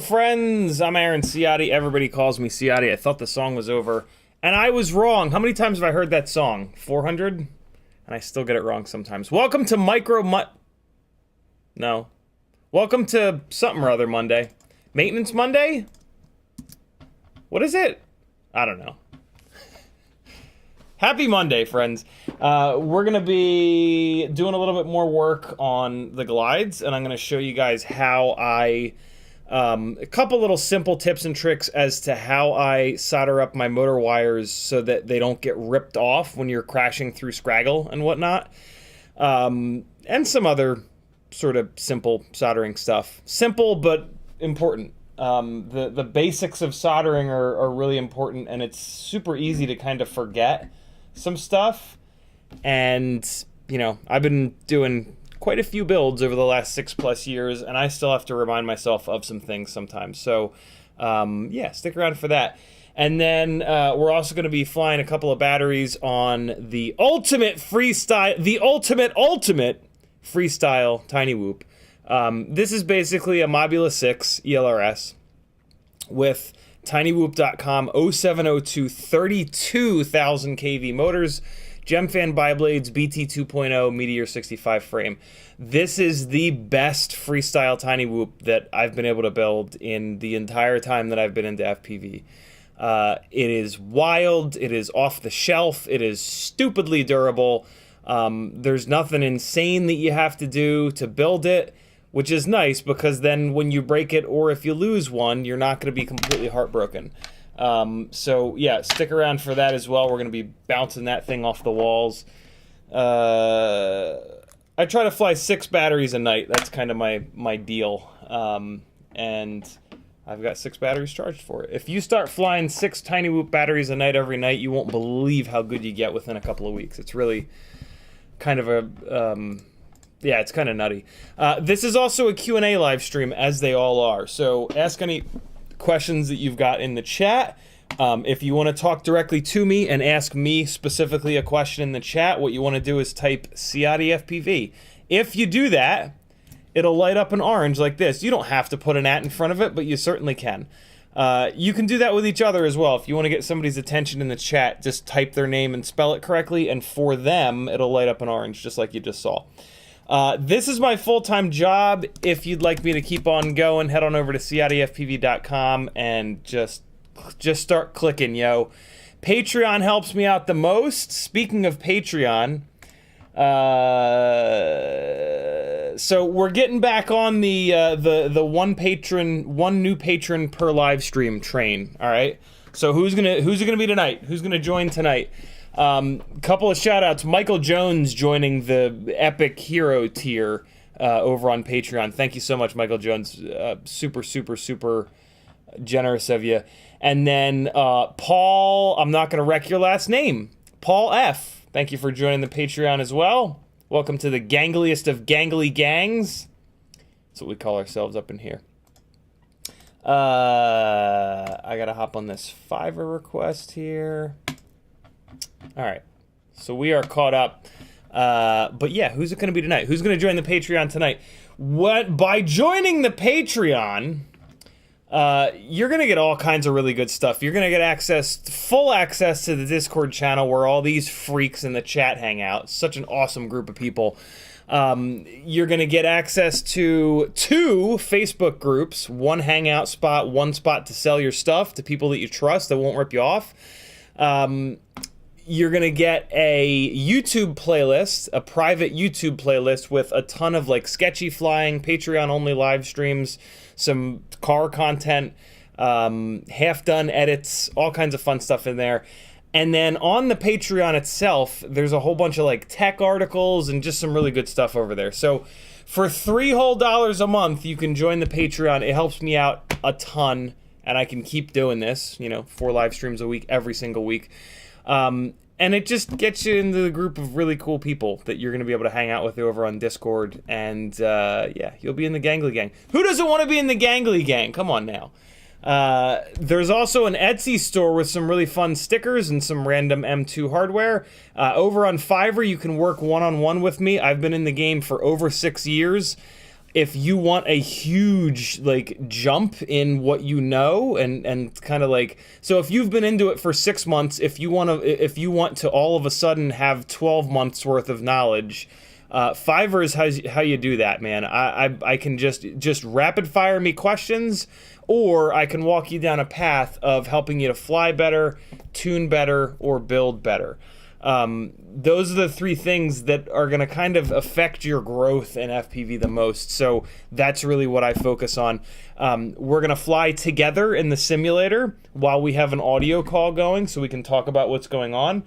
friends. I'm Aaron Ciotti. Everybody calls me Ciotti. I thought the song was over, and I was wrong. How many times have I heard that song? 400? And I still get it wrong sometimes. Welcome to Welcome to something or other Monday. Maintenance Monday? What is it? I don't know. Happy Monday, friends. We're going to be doing a little bit more work on the glides, and I'm going to show you guys how a couple little simple tips and tricks as to how I solder up my motor wires so that they don't get ripped off when you're crashing through Scraggle and whatnot. And some other sort of simple soldering stuff. Simple, but important. The basics of soldering are really important, and it's super easy to kind of forget some stuff. And, you know, I've been doing quite a few builds over the last 6+ years, and I still have to remind myself of some things sometimes. So, yeah, stick around for that. And then we're also going to be flying a couple of batteries on the ultimate freestyle, the ultimate freestyle Tiny Whoop. This is basically a Mobula 6 ELRS with tinywhoop.com 0702 32,000 kV motors, Gemfan biblades, BT 2.0, Meteor 65 frame. This is the best freestyle Tiny Whoop that I've been able to build in the entire time that I've been into FPV. It is wild, it is off the shelf, it is stupidly durable. There's nothing insane that you have to do to build it, which is nice because then when you break it or if you lose one, you're not going to be completely heartbroken. So yeah, stick around for that as well. We're going to be bouncing that thing off the walls. I try to fly 6 batteries a night. That's kind of my deal. And I've got 6 batteries charged for it. If you start flying 6 Tiny Whoop batteries a night every night, you won't believe how good you get within a couple of weeks. It's really kind of a... yeah, it's kind of nutty. This is also a Q&A live stream, as they all are. So ask any questions that you've got in the chat. If you want to talk directly to me and ask me specifically a question in the chat, what you want to do is type CiottiFPV. If you do that, it'll light up an orange like this. You don't have to put an @ in front of it, but you certainly can. You can do that with each other as well. If you want to get somebody's attention in the chat, just type their name and spell it correctly, and for them, it'll light up an orange, just like you just saw. This is my full-time job. If you'd like me to keep on going, head on over to CiottiFPV.com and just start clicking, yo. Patreon helps me out the most. Speaking of Patreon, so we're getting back on the one new patron per live stream train. All right. So who's it gonna be tonight? Who's gonna join tonight? Couple of shout outs. Michael Jones joining the epic hero tier over on Patreon. Thank you so much, Michael Jones. Super generous of you. And then Paul, I'm not gonna wreck your last name. Paul F. Thank you for joining the Patreon as well. Welcome to the gangliest of gangly gangs. That's what we call ourselves up in here. I gotta hop on this Fiverr request here. All right, so we are caught up. But yeah, who's it gonna be tonight? Who's gonna join the Patreon tonight? By joining the Patreon, you're gonna get all kinds of really good stuff. You're gonna get full access to the Discord channel where all these freaks in the chat hang out. Such an awesome group of people. You're gonna get access to 2 Facebook groups, one hangout spot, one spot to sell your stuff to people that you trust that won't rip you off. You're gonna get a YouTube playlist, a private YouTube playlist with a ton of like sketchy flying, Patreon only live streams, some car content, half done edits, all kinds of fun stuff in there. And then on the Patreon itself, there's a whole bunch of like tech articles and just some really good stuff over there. So for $3 whole a month, you can join the Patreon. It helps me out a ton, and I can keep doing this, 4 live streams a week, every single week. And it just gets you into the group of really cool people that you're going to be able to hang out with over on Discord. And, yeah, you'll be in the Gangly Gang. Who doesn't want to be in the Gangly Gang? Come on now. There's also an Etsy store with some really fun stickers and some random M2 hardware. Over on Fiverr, you can work one-on-one with me. I've been in the game for over 6 years. if you want a huge like jump in what you know and kind of like, so if you've been into it for 6 months, if you want to all of a sudden have 12 months worth of knowledge, Fiverr is how you do that, man. I can just rapid fire me questions, or I can walk you down a path of helping you to fly better, tune better, or build better. Those are the 3 things that are going to kind of affect your growth in FPV the most. So that's really what I focus on. We're going to fly together in the simulator while we have an audio call going so we can talk about what's going on.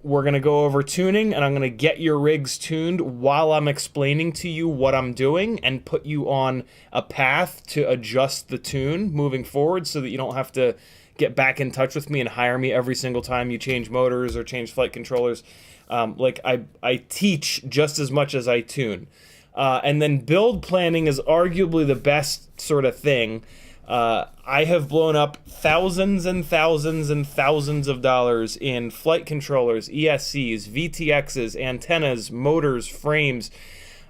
We're going to go over tuning, and I'm going to get your rigs tuned while I'm explaining to you what I'm doing and put you on a path to adjust the tune moving forward so that you don't have to get back in touch with me and hire me every single time you change motors or change flight controllers. Like I teach just as much as I tune. And then build planning is arguably the best sort of thing. I have blown up thousands and thousands and thousands of dollars in flight controllers, ESCs, VTXs, antennas, motors, frames.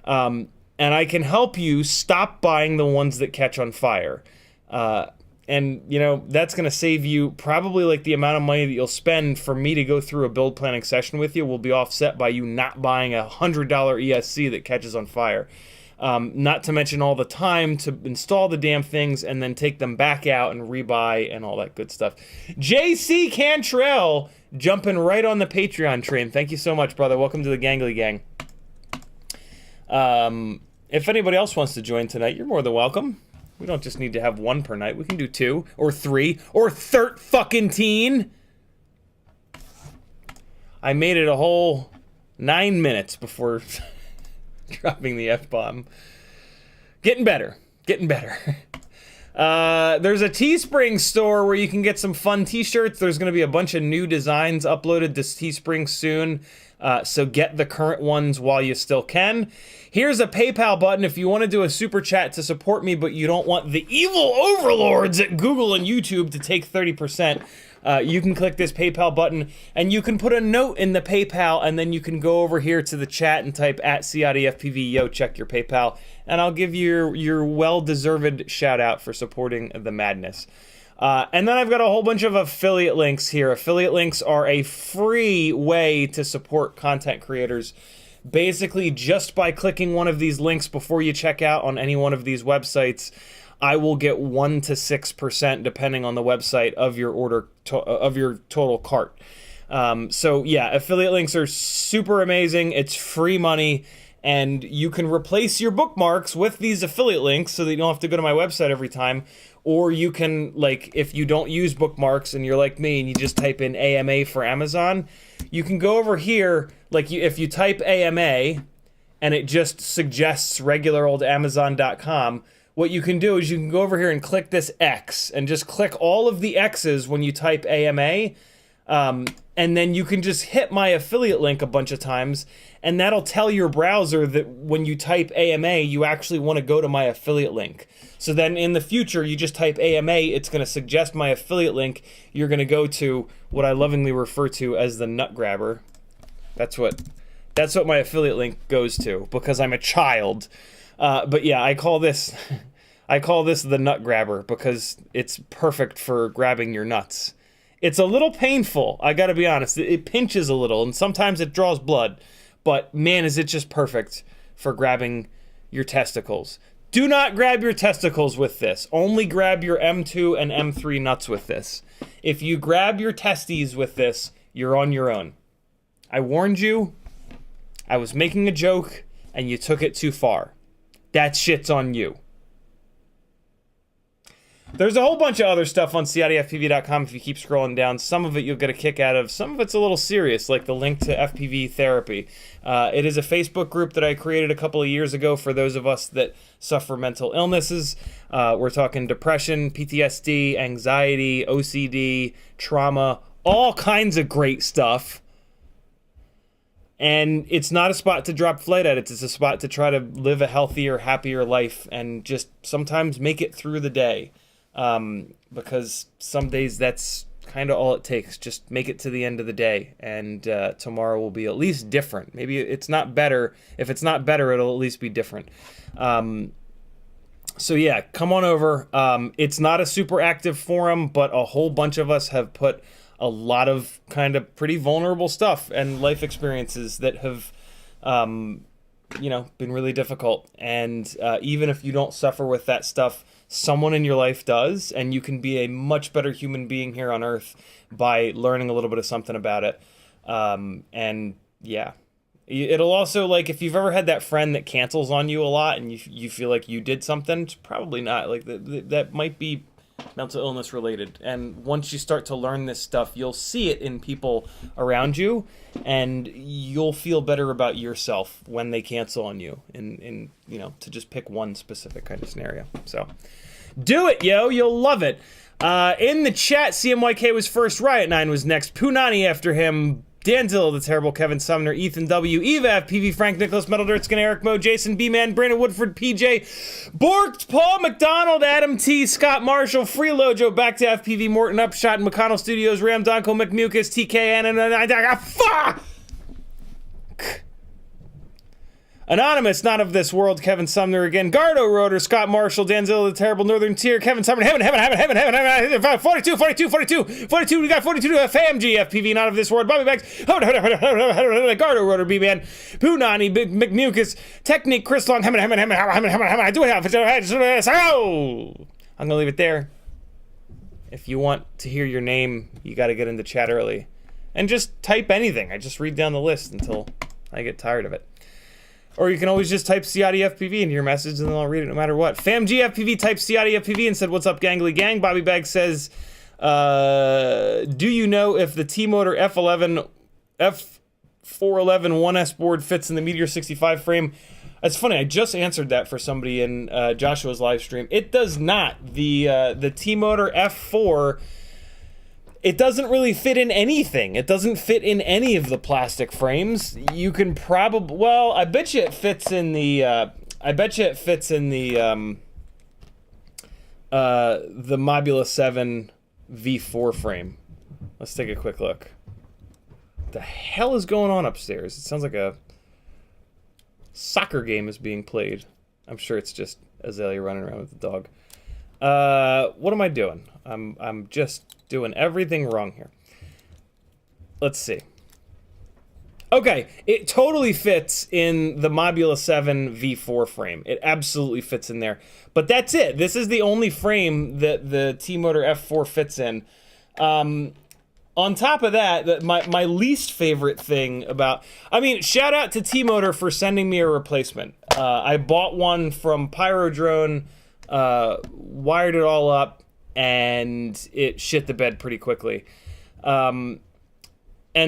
And I can help you stop buying the ones that catch on fire. And, you know, that's going to save you probably like the amount of money that you'll spend for me to go through a build planning session with you will be offset by you not buying a $100 ESC that catches on fire. Not to mention all the time to install the damn things and then take them back out and rebuy and all that good stuff. JC Cantrell jumping right on the Patreon train. Thank you so much, brother. Welcome to the Gangly Gang. If anybody else wants to join tonight, you're more than welcome. We don't just need to have 1 per night. We can do 2 or 3 or 13. I made it a whole 9 minutes before dropping the F-bomb. Getting better. Getting better. There's a Teespring store where you can get some fun t-shirts. There's going to be a bunch of new designs uploaded to Teespring soon. So get the current ones while you still can. Here's a PayPal button if you want to do a super chat to support me, but you don't want the evil overlords at Google and YouTube to take 30%. You can click this PayPal button, and you can put a note in the PayPal, and then you can go over here to the chat and type at CiottiFPV, yo, check your PayPal, and I'll give you your well-deserved shout-out for supporting the madness. And then I've got a whole bunch of affiliate links here. Affiliate links are a free way to support content creators. Basically, just by clicking one of these links before you check out on any one of these websites, I will get 1 to 6%, depending on the website, of your order of your total cart. So yeah, affiliate links are super amazing. It's free money, and you can replace your bookmarks with these affiliate links so that you don't have to go to my website every time. Or you can, like, if you don't use bookmarks and you're like me and you just type in AMA for Amazon, you can go over here, like if you type AMA and it just suggests regular old Amazon.com, what you can do is you can go over here and click this X and just click all of the X's when you type AMA, and then you can just hit my affiliate link a bunch of times, and that'll tell your browser that when you type AMA, you actually want to go to my affiliate link. So then in the future, you just type AMA, it's going to suggest my affiliate link. You're going to go to what I lovingly refer to as the nut grabber. That's what my affiliate link goes to, because I'm a child. But yeah, I call this the nut grabber because it's perfect for grabbing your nuts. It's a little painful, I gotta be honest. It pinches a little, and sometimes it draws blood. But man, is it just perfect for grabbing your testicles. Do not grab your testicles with this. Only grab your M2 and M3 nuts with this. If you grab your testes with this, you're on your own. I warned you. I was making a joke, and you took it too far. That shit's on you. There's a whole bunch of other stuff on CiottiFPV.com if you keep scrolling down. Some of it you'll get a kick out of. Some of it's a little serious, like the link to FPV therapy. It is a Facebook group that I created a couple of years ago for those of us that suffer mental illnesses. We're talking depression, PTSD, anxiety, OCD, trauma, all kinds of great stuff. And it's not a spot to drop flight edits. It's a spot to try to live a healthier, happier life and just sometimes make it through the day. Because some days that's kind of all it takes. Just make it to the end of the day, and tomorrow will be at least different. Maybe it's not better. If it's not better, it'll at least be different. So yeah, come on over. It's not a super active forum, but a whole bunch of us have put a lot of kind of pretty vulnerable stuff and life experiences that have, you know, been really difficult. And even if you don't suffer with that stuff, someone in your life does, and you can be a much better human being here on Earth by learning a little bit of something about it. And yeah. It'll also, like, if you've ever had that friend that cancels on you a lot and you feel like you did something, it's probably not. Like, that might be mental illness related. And once you start to learn this stuff, you'll see it in people around you, and you'll feel better about yourself when they cancel on you, in you know, to just pick one specific kind of scenario. So, do it, yo. You'll love it. In the chat, CMYK was first, Riot9 was next, Punani after him, Danzilla, the terrible Kevin Sumner, Ethan W, Eva FPV, Frank Nicholas, Metal Dirtskin, Eric Mo, Jason B-Man, Brandon Woodford, PJ, Borked, Paul McDonald, Adam T, Scott Marshall, Freelojo, Back to FPV, Morton Upshot, McConnell Studios, Ram Donko, McMucus, TKN, and fuck! Anonymous, not of this world, Kevin Sumner again, Gardo Rotor, Scott Marshall, Danzilla, the terrible Northern Tier, Kevin Sumner, heaven, 42, we got 42 FAMG, FPV, not of this world, Bobby Bags, Gardo Rotor, B-Man, Punani, McMucus, Technique, Chris Long, I do have, I'm gonna leave it there. If you want to hear your name, you gotta get into chat early. And just type anything, I just read down the list until I get tired of it. Or you can always just type CiottiFPV into your message and then I'll read it no matter what. FamGFPV typed CiottiFPV and said, "What's up, gangly gang?" Bobby Bag says, do you know if the T-Motor F411 1S board fits in the Meteor 65 frame? It's funny, I just answered that for somebody in Joshua's live stream. It does not. The T-Motor F4... it doesn't really fit in anything. It doesn't fit in any of the plastic frames. You can probably, well, I bet you it fits in the, the Mobula 7 V4 frame. Let's take a quick look. What the hell is going on upstairs? It sounds like a soccer game is being played. I'm sure it's just Azalea running around with the dog. What am I doing? I'm just doing everything wrong here. Let's see. Okay, it totally fits in the Mobula 7 V4 frame. It absolutely fits in there. But that's it. This is the only frame that the T-Motor F4 fits in. On top of that, my least favorite thing about... I mean, shout out to T-Motor for sending me a replacement. I bought one from Pyrodrone, wired it all up, and it shit the bed pretty quickly. And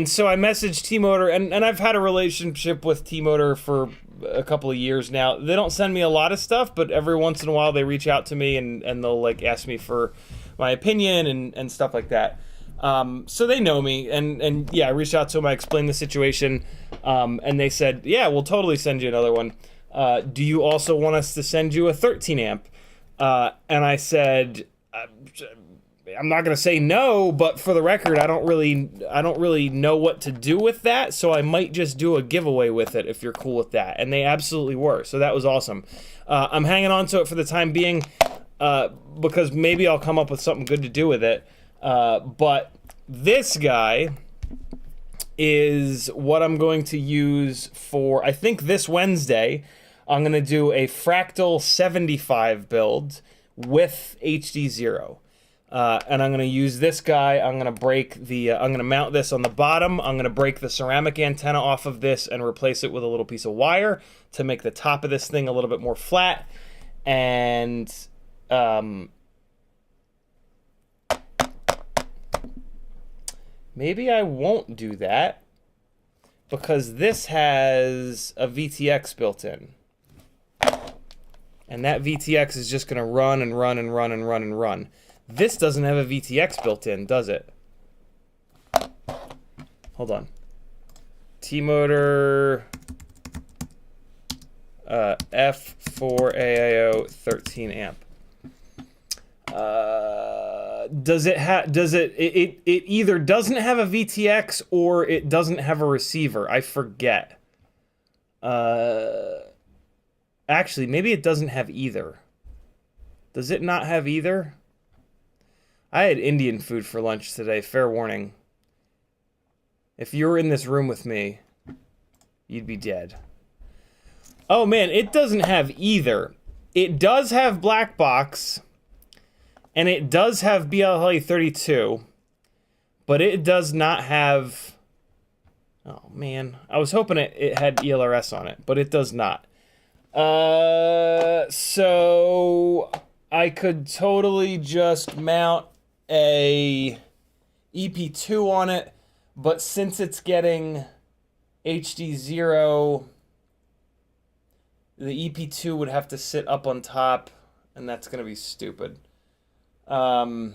so I messaged T-Motor, and I've had a relationship with T-Motor for a couple of years now. They don't send me a lot of stuff, but every once in a while they reach out to me and they'll like ask me for my opinion and stuff like that. So they know me, and yeah, I reached out to them, I explained the situation, and they said, yeah, we'll totally send you another one. Do you also want us to send you a 13 amp? And I said, I'm not gonna say no, but for the record, I don't really know what to do with that, so I might just do a giveaway with it if you're cool with that. And they absolutely were, so that was awesome. I'm hanging on to it for the time being, because maybe I'll come up with something good to do with it. But this guy is what I'm going to use for, I think this Wednesday, I'm gonna do a Fractal 75 build with HDZero. And I'm gonna use this guy. I'm gonna break the, I'm gonna mount this on the bottom. I'm gonna break the ceramic antenna off of this and replace it with a little piece of wire to make the top of this thing a little bit more flat. And maybe I won't do that because this has a VTX built in. And that VTX is just gonna run and run and run and run and run. This doesn't have a VTX built in, does it? Hold on. T-Motor F4 AIO 13 amp. does it have, it either doesn't have a VTX or it doesn't have a receiver. I forget. Actually, maybe it doesn't have either. Does it not have either? I had Indian food for lunch today, fair warning. If you were in this room with me, you'd be dead. Oh man, it doesn't have either. It does have black box, and it does have BLA 32, but it does not have... Oh man, I was hoping it had ELRS on it, but it does not. So I could totally just mount a EP2 on it, but since it's getting HDZero, the EP2 would have to sit up on top, and that's going to be stupid. Well,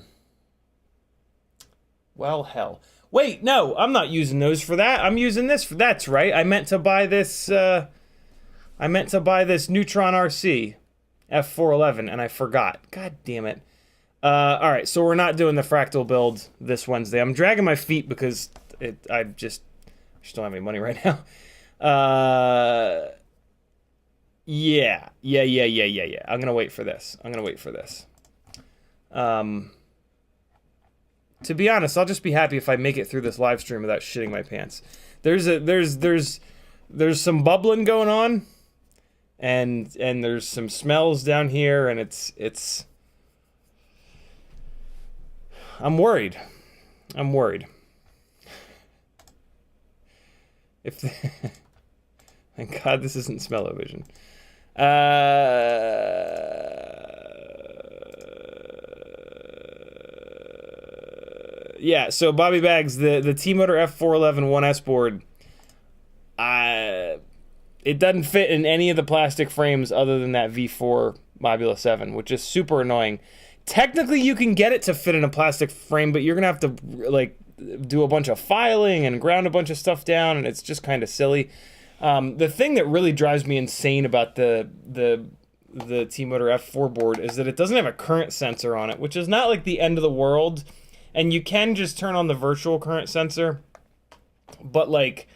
hell. Wait, no, I'm not using those for that. I'm using this for... That's right. I meant to buy this Neutron RC F411, and I forgot. God damn it. All right, so we're not doing the fractal build this Wednesday. I'm dragging my feet because I just don't have any money right now. Yeah. I'm gonna wait for this. To be honest, I'll just be happy if I make it through this live stream without shitting my pants. There's some bubbling going on, and there's some smells down here, and it's. I'm worried. If thank God this isn't smell-o-vision. Yeah, so Bobby Bags, the T-Motor F411 1S board, it doesn't fit in any of the plastic frames other than that V4 Mobula 7, which is super annoying. Technically, you can get it to fit in a plastic frame, but you're gonna have to like do a bunch of filing and ground a bunch of stuff down, and it's just kind of silly. The thing that really drives me insane about the T-Motor F4 board is that it doesn't have a current sensor on it, which is not like the end of the world. And you can just turn on the virtual current sensor, but like,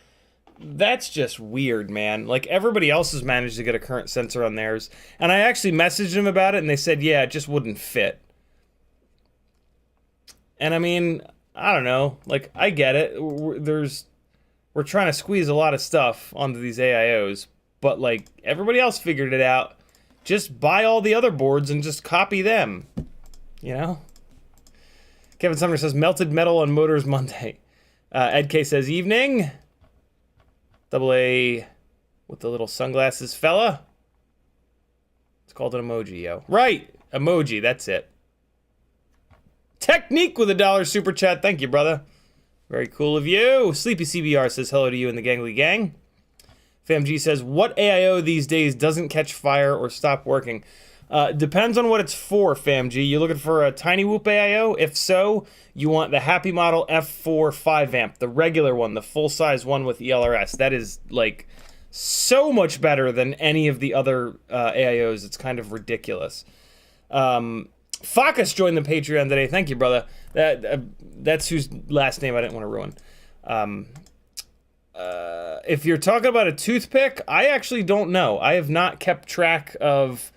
that's just weird, man. Like, everybody else has managed to get a current sensor on theirs, and I actually messaged them about it, and they said, yeah, it just wouldn't fit. And I mean, I don't know, like, I get it. We're trying to squeeze a lot of stuff onto these AIOs, but like, everybody else figured it out. Just buy all the other boards and just copy them, you know? Kevin Sumner says, melted metal on motors Monday. Ed K says, evening. Double A with the little sunglasses fella. It's called an emoji, yo. Right, emoji, that's it. Technique with $1 super chat. Thank you, brother. Very cool of you. Sleepy CBR says hello to you and the Gangly Gang. FamG says, what AIO these days doesn't catch fire or stop working? Depends on what it's for, FamG. You looking for a tiny whoop AIO? If so, you want the Happy Model F4 5 amp, the regular one, the full-size one with ELRS. That is, like, so much better than any of the other AIOs. It's kind of ridiculous. Focus joined the Patreon today. Thank you, brother. That's whose last name I didn't want to ruin. If you're talking about a toothpick, I actually don't know. I have not kept track of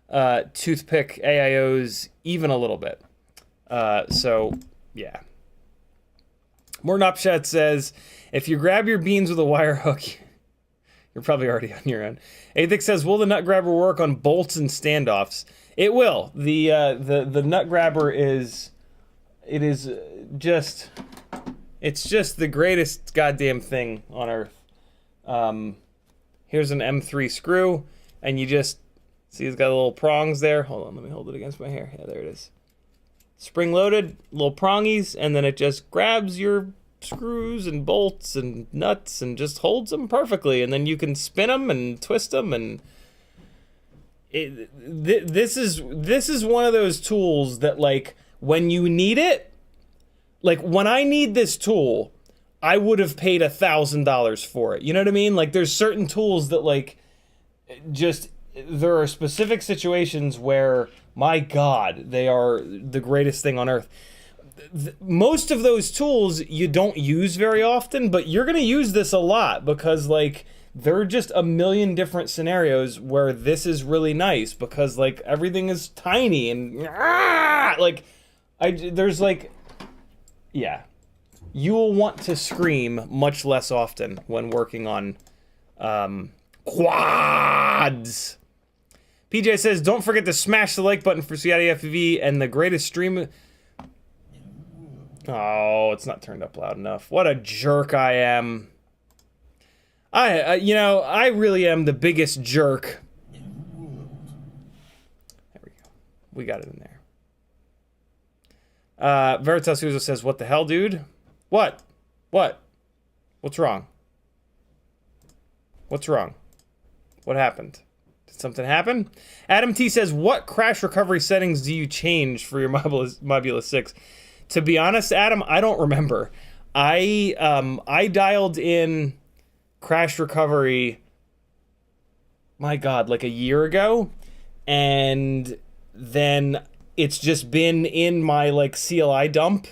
toothpick AIOs even a little bit. So, yeah. Morton Upshot says, if you grab your beans with a wire hook, you're probably already on your own. Athix says, will the nut grabber work on bolts and standoffs? It will. The nut grabber it's just the greatest goddamn thing on earth. Here's an M3 screw, and you just see it's got little prongs there. Hold on, let me hold it against my hair. Yeah, there it is. Spring loaded, little prongies, and then it just grabs your screws and bolts and nuts and just holds them perfectly, and then you can spin them and twist them, and this is one of those tools that, like, when you need it, like, when I need this tool, I would have paid $1,000 for it. You know what I mean? Like, there's certain tools that, like, just, there are specific situations where, my God, they are the greatest thing on earth. most of those tools you don't use very often, but you're going to use this a lot because, like, there are just a million different scenarios where this is really nice because, like, everything is tiny and, like, there's, like, yeah. You will want to scream much less often when working on quads. PJ says, don't forget to smash the like button for CiottiFPV and the greatest stream. Oh, it's not turned up loud enough. What a jerk I am. You know, I really am the biggest jerk. There we go. We got it in there. Veritas Uzo says, what the hell, dude? What? What? What's wrong? What's wrong? What happened? Did something happen? Adam T says, what crash recovery settings do you change for your Mobula 6? To be honest, Adam, I don't remember. I dialed in crash recovery, my God, like a year ago, and then it's just been in my like CLI dump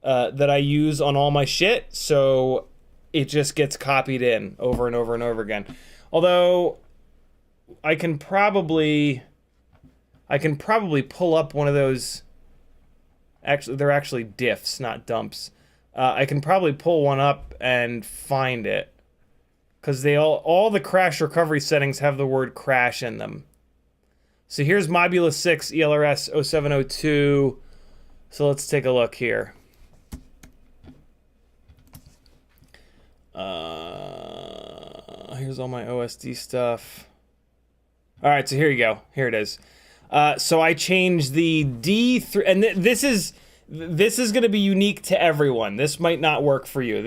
that I use on all my shit, so it just gets copied in over and over and over again. Although I can probably pull up one of those. Actually, they're actually diffs, not dumps. I can probably pull one up and find it, because they all the crash recovery settings have the word crash in them. So here's Mobula 6 ELRS 0702. So let's take a look here. Here's all my OSD stuff. All right, so here you go. Here it is. So I changed the D3, and this is going to be unique to everyone. This might not work for you.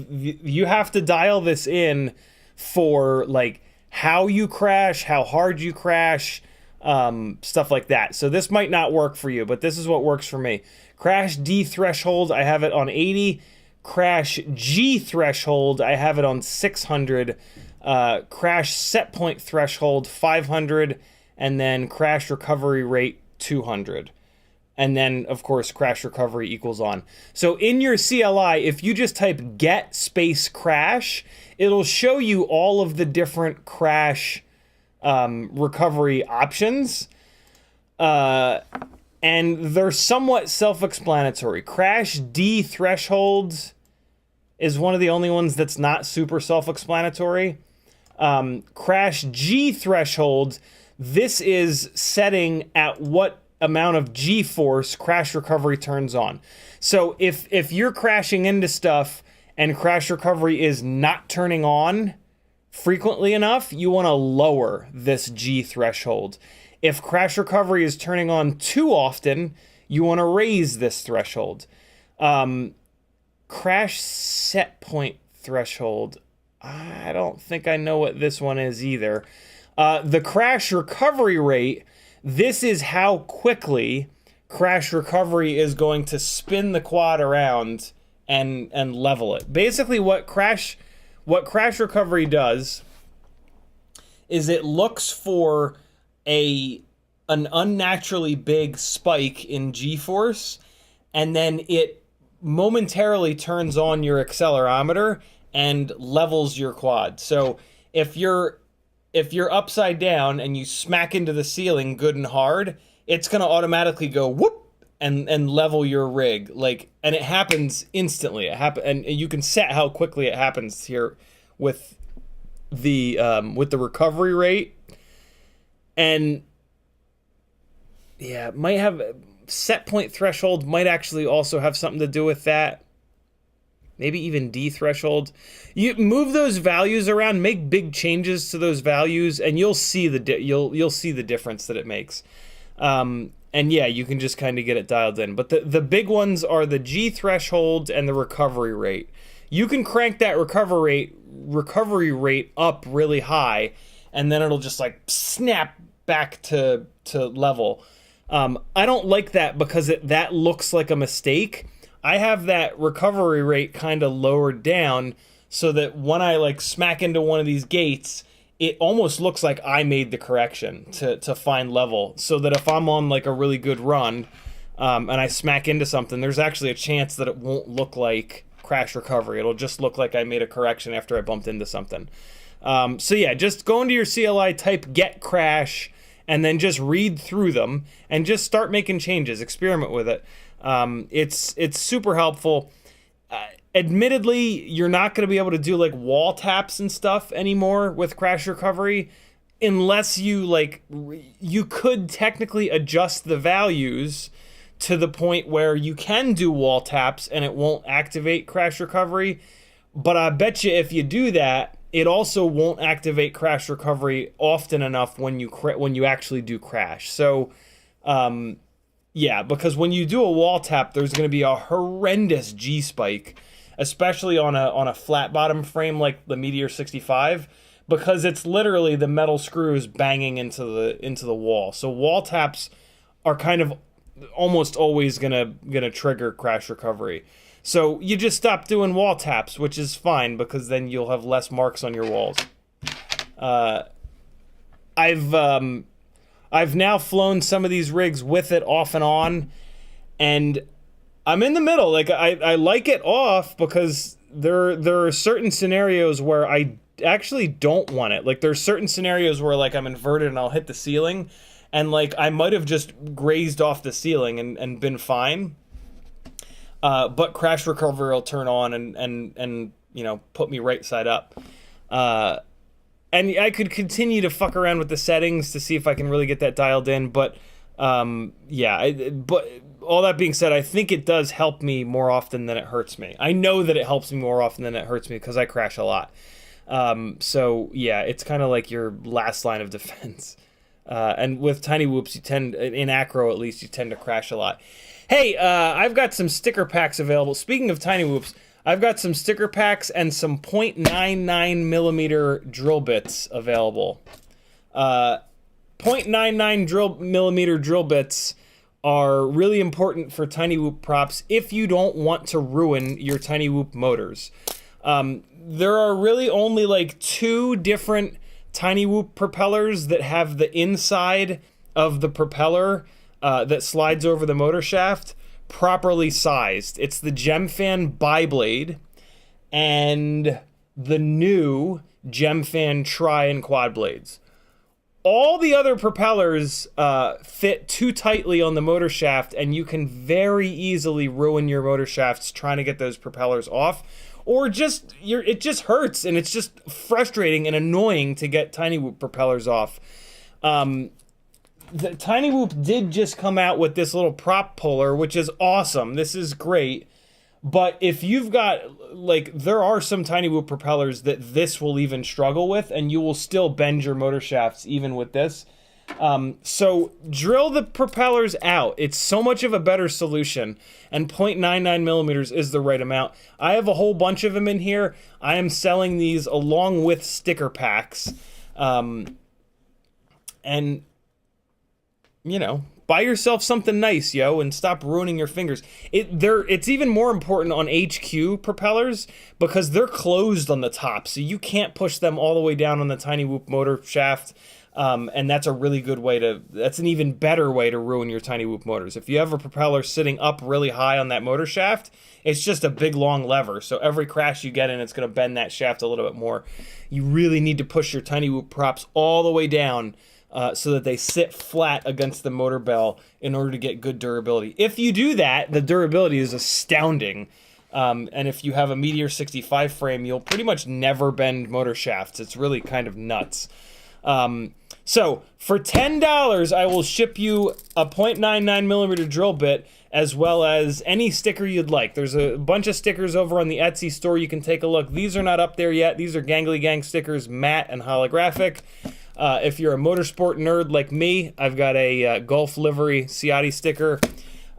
You have to dial this in for like how you crash, how hard you crash, stuff like that. So this might not work for you, but this is what works for me. Crash D threshold, I have it on 80. Crash G threshold, I have it on 600. Crash set point threshold, 500. And then crash recovery rate 200. And then, of course, crash recovery equals on. So in your CLI, if you just type get space crash, it'll show you all of the different crash recovery options. And they're somewhat self-explanatory. Crash D threshold is one of the only ones that's not super self-explanatory. Crash G threshold, this is setting at what amount of G-force crash recovery turns on. So if you're crashing into stuff and crash recovery is not turning on frequently enough, you want to lower this G threshold. If crash recovery is turning on too often, you want to raise this threshold. Crash set point threshold, I don't think I know what this one is either. The crash recovery rate, this is how quickly crash recovery is going to spin the quad around and level it. Basically what crash recovery does is it looks for an unnaturally big spike in G-force, and then it momentarily turns on your accelerometer and levels your quad. So if you're upside down and you smack into the ceiling good and hard, it's going to automatically go whoop and level your rig. Like, and it happens instantly. And you can set how quickly it happens here with the recovery rate. And yeah, it might have set point threshold might actually also have something to do with that. Maybe even D threshold. You move those values around, make big changes to those values, and you'll see you'll see the difference that it makes. And yeah, you can just kind of get it dialed in. But the big ones are the G threshold and the recovery rate. You can crank that recovery rate up really high, and then it'll just like snap back to level. I don't like that because that looks like a mistake. I have that recovery rate kind of lowered down so that when I like smack into one of these gates, it almost looks like I made the correction to find level, so that if I'm on like a really good run, and I smack into something, there's actually a chance that it won't look like crash recovery. It'll just look like I made a correction after I bumped into something. So yeah, just go into your CLI, type get crash, and then just read through them and just start making changes. Experiment with it. It's super helpful. Admittedly, you're not going to be able to do like wall taps and stuff anymore with crash recovery, unless you could technically adjust the values to the point where you can do wall taps and it won't activate crash recovery. But I bet you if you do that, it also won't activate crash recovery often enough when you actually do crash. So, yeah, because when you do a wall tap, there's going to be a horrendous G spike, especially on a flat bottom frame like the Meteor 65, because it's literally the metal screws banging into the wall. So wall taps are kind of almost always gonna trigger crash recovery. So you just stop doing wall taps, which is fine because then you'll have less marks on your walls. I've now flown some of these rigs with it off and on, and I'm in the middle. Like I like it off because there are certain scenarios where I actually don't want it. Like there's certain scenarios where like I'm inverted and I'll hit the ceiling, and like I might have just grazed off the ceiling and been fine. But crash recovery will turn on and you know, put me right side up. And I could continue to fuck around with the settings to see if I can really get that dialed in, but yeah, but all that being said, I think it does help me more often than it hurts me. I know that it helps me more often than it hurts me because I crash a lot. So yeah, it's kind of like your last line of defense. And with tiny whoops, in acro at least, you tend to crash a lot. Hey, I've got some sticker packs available. Speaking of tiny whoops, I've got some sticker packs and some 0.99 millimeter drill bits available. 0.99 millimeter drill bits are really important for tiny whoop props if you don't want to ruin your tiny whoop motors. There are really only like 2 different tiny whoop propellers that have the inside of the propeller that slides over the motor shaft properly sized. It's the Gemfan Biblade and the new Gemfan Tri and Quad Blades. All the other propellers fit too tightly on the motor shaft, and you can very easily ruin your motor shafts trying to get those propellers off, or just it just hurts, and it's just frustrating and annoying to get tiny whoop propellers off. The Tiny Whoop did just come out with this little prop puller, which is awesome. This is great. But if you've got, like, there are some Tiny Whoop propellers that this will even struggle with, and you will still bend your motor shafts even with this. So drill the propellers out. It's so much of a better solution, and 0.99 millimeters is the right amount. I have a whole bunch of them in here. I am selling these along with sticker packs. And you know, buy yourself something nice, yo, and stop ruining your fingers. It's even more important on HQ propellers because they're closed on the top, so you can't push them all the way down on the Tiny Whoop motor shaft, and that's a really good way that's an even better way to ruin your Tiny Whoop motors. If you have a propeller sitting up really high on that motor shaft, it's just a big long lever, so every crash you get in, it's going to bend that shaft a little bit more. You really need to push your Tiny Whoop props all the way down so that they sit flat against the motor bell in order to get good durability. If you do that, the durability is astounding. And if you have a Meteor 65 frame, you'll pretty much never bend motor shafts. It's really kind of nuts. So for $10, I will ship you a 0.99 millimeter drill bit as well as any sticker you'd like. There's a bunch of stickers over on the Etsy store. You can take a look. These are not up there yet. These are Gangly Gang stickers, matte and holographic. If you're a motorsport nerd like me, I've got a Gulf livery Ciotti sticker.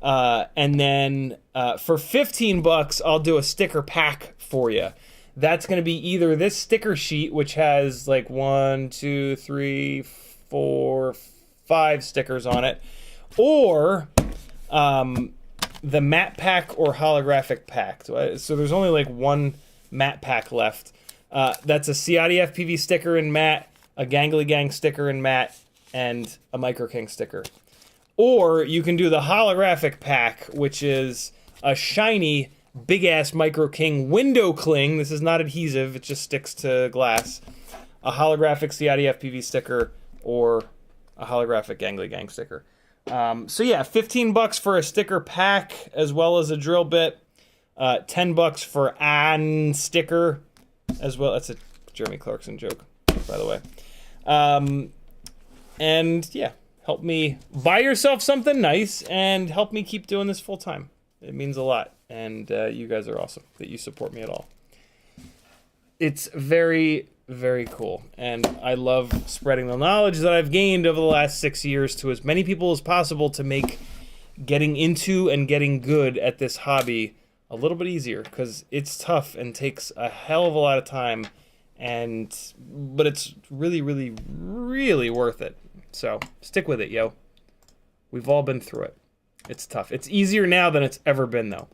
And then for 15 bucks, I'll do a sticker pack for you. That's going to be either this sticker sheet, which has like 1, 2, 3, 4, 5 stickers on it, or the matte pack or holographic pack. So there's only like one matte pack left. That's a CiottiFPV sticker in matte, a Gangly Gang sticker in matte, and a Micro King sticker. Or you can do the holographic pack, which is a shiny, big-ass Micro King window cling. This is not adhesive, it just sticks to glass. A holographic CiottiFPV sticker, or a holographic Gangly Gang sticker. So yeah, 15 bucks for a sticker pack, as well as a drill bit. 10 bucks for an sticker, as well. That's a Jeremy Clarkson joke, by the way. And yeah, help me buy yourself something nice and help me keep doing this full time. It means a lot, and you guys are awesome that you support me at all. It's very, very cool, and I love spreading the knowledge that I've gained over the last 6 years to as many people as possible to make getting into and getting good at this hobby a little bit easier, because it's tough and takes a hell of a lot of time, but it's really, really, really worth it. So stick with it, yo. We've all been through it. It's tough. It's easier now than it's ever been, though.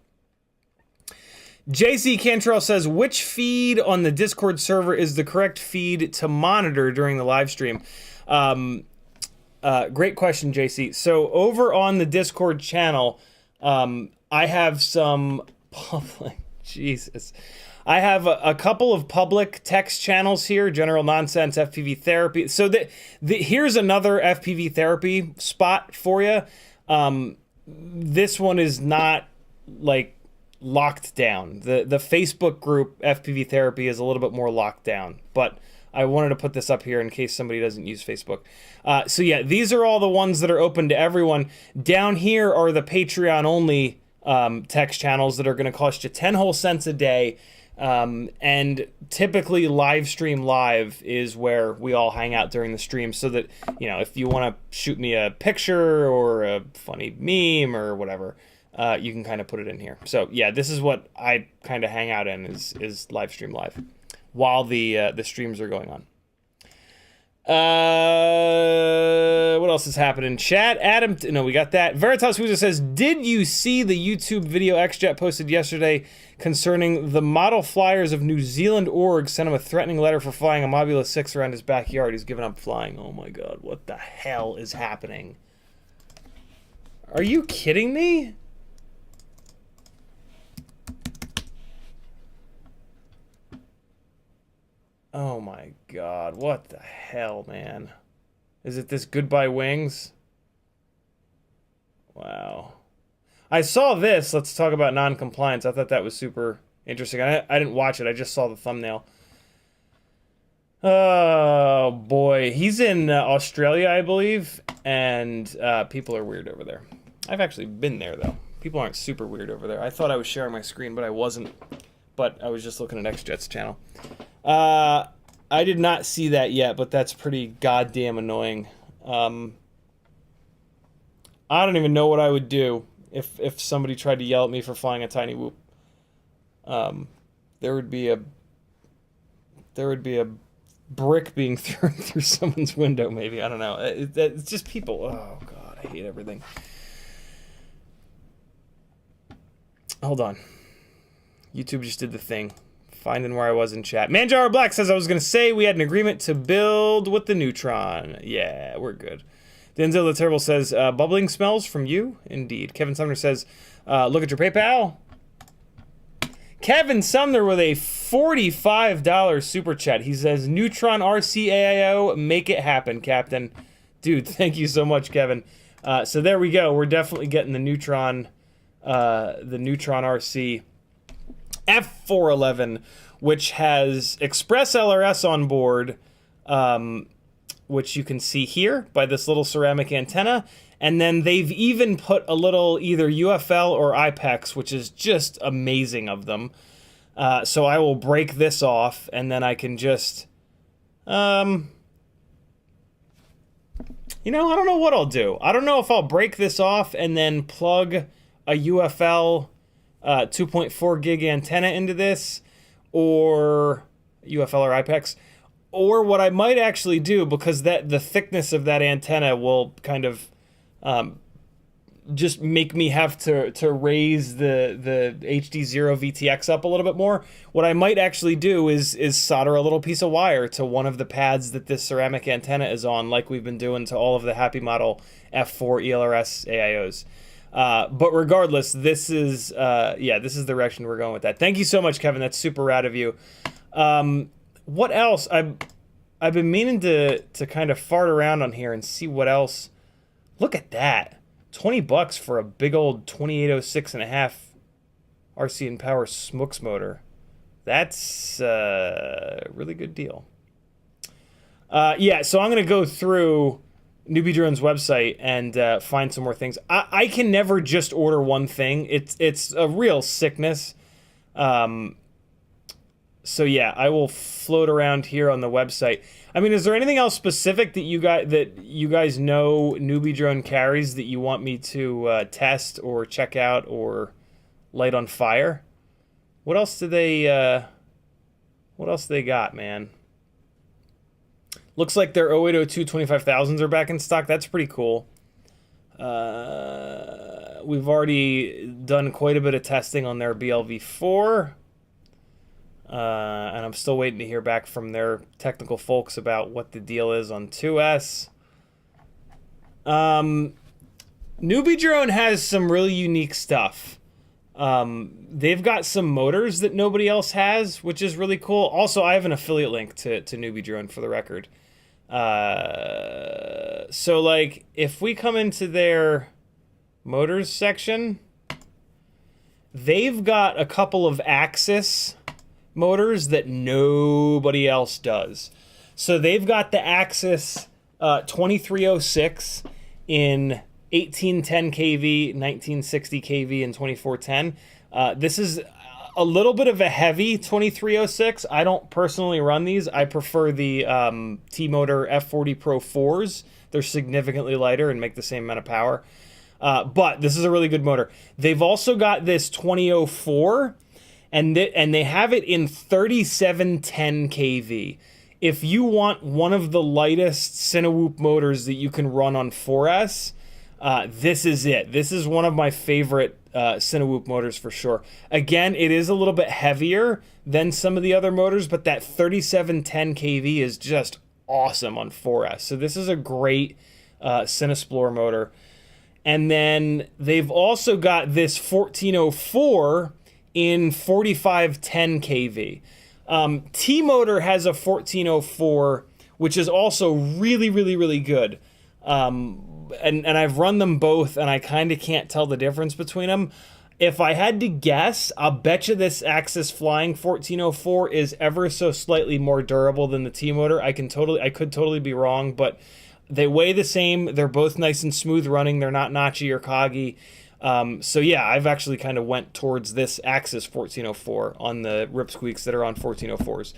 JC Cantrell says, which feed on the Discord server is the correct feed to monitor during the live stream? Great question, JC. So over on the Discord channel, I have some public... Jesus. I have a couple of public text channels here, General Nonsense, FPV Therapy. So here's another FPV Therapy spot for you. This one is not, like, locked down. The Facebook group, FPV Therapy, is a little bit more locked down. But I wanted to put this up here in case somebody doesn't use Facebook. So yeah, these are all the ones that are open to everyone. Down here are the Patreon-only text channels that are going to cost you 10 whole cents a day. And typically live stream live is where we all hang out during the stream, so that, you know, if you want to shoot me a picture or a funny meme or whatever, you can kind of put it in here. So yeah, this is what I kind of hang out in, is live stream live while the streams are going on. What else is happening? Chat, Adam, no, we got that. Veritas Who's says, did you see the YouTube video XJet posted yesterday concerning the model flyers of New Zealand org sent him a threatening letter for flying a Mobula 6 around his backyard? He's given up flying. Oh my god, what the hell is happening? Are you kidding me? Oh my god, what the hell, man? Is it this Goodbye Wings? Wow. I saw this. Let's talk about non-compliance. I thought that was super interesting. I didn't watch it. I just saw the thumbnail. Oh, boy. He's in Australia, I believe, and people are weird over there. I've actually been there, though. People aren't super weird over there. I thought I was sharing my screen, but I wasn't. But I was just looking at XJet's channel. I did not see that yet, but that's pretty goddamn annoying. I don't even know what I would do if somebody tried to yell at me for flying a tiny whoop. There would be a brick being thrown through someone's window, maybe. I don't know. It's just people. Oh god, I hate everything. Hold on. YouTube just did the thing. Finding where I was in chat. Manjaro Black says, I was going to say we had an agreement to build with the Neutron. Yeah, we're good. Denzel the Terrible says, bubbling smells from you? Indeed. Kevin Sumner says, look at your PayPal. Kevin Sumner with a $45 super chat. He says, Neutron RCAIO, make it happen, Captain. Dude, thank you so much, Kevin. So there we go. We're definitely getting the Neutron RC F411, which has Express LRS on board, which you can see here by this little ceramic antenna. And then they've even put a little either UFL or IPEX, which is just amazing of them. So I will break this off, and then I can just, you know, I don't know what I'll do. I don't know if I'll break this off and then plug a UFL 2.4 gig antenna into this, or UFL or IPEX, or what I might actually do, because the thickness of that antenna will kind of just make me have to raise the HDZero VTX up a little bit more. What I might actually do is solder a little piece of wire to one of the pads that this ceramic antenna is on, like we've been doing to all of the Happy Model F4 ELRS AIOs. But regardless, this is this is the direction we're going with that. Thank you so much, Kevin. That's super rad of you. What else? I've been meaning to kind of fart around on here and see what else. Look at that. $20 for a big old 2806.5 RC and Power Smooks motor. That's a really good deal. Yeah, so I'm going to go through NewBee Drone's website and find some more things. I can never just order one thing. It's a real sickness. So yeah, I will float around here on the website. I mean, is there anything else specific that you guys know NewBee Drone carries that you want me to test or check out or light on fire? What else do they? What else they got, man? Looks like their 0802 25,000s are back in stock. That's pretty cool. We've already done quite a bit of testing on their BLV4. And I'm still waiting to hear back from their technical folks about what the deal is on 2S. NewBee Drone has some really unique stuff. They've got some motors that nobody else has, which is really cool. Also, I have an affiliate link to NewBee Drone for the record. So, like, if we come into their motors section, they've got a couple of Axis motors that nobody else does. So they've got the Axis 2306 in 1810 kV, 1960 kV, and 2410. This is a little bit of a heavy 2306. I don't personally run these. I prefer the T-Motor F40 Pro 4s. They're significantly lighter and make the same amount of power. But this is a really good motor. They've also got this 2004, and they have it in 3710 kV. If you want one of the lightest Cinewhoop motors that you can run on 4S, this is it. This is one of my favorite Cinewhoop motors for sure. Again, it is a little bit heavier than some of the other motors, but that 3710 kV is just awesome on 4S. So this is a great Cinesplorer motor. And then they've also got this 1404 in 4510 kV. T-Motor has a 1404, which is also really, really, really good. And I've run them both, and I kind of can't tell the difference between them. If I had to guess, I'll bet you this Axis Flying 1404 is ever so slightly more durable than the T-Motor. I could totally be wrong, but they weigh the same. They're both nice and smooth running. They're not notchy or coggy. So yeah, I've actually kind of went towards this Axis 1404 on the ripsqueaks that are on 1404s.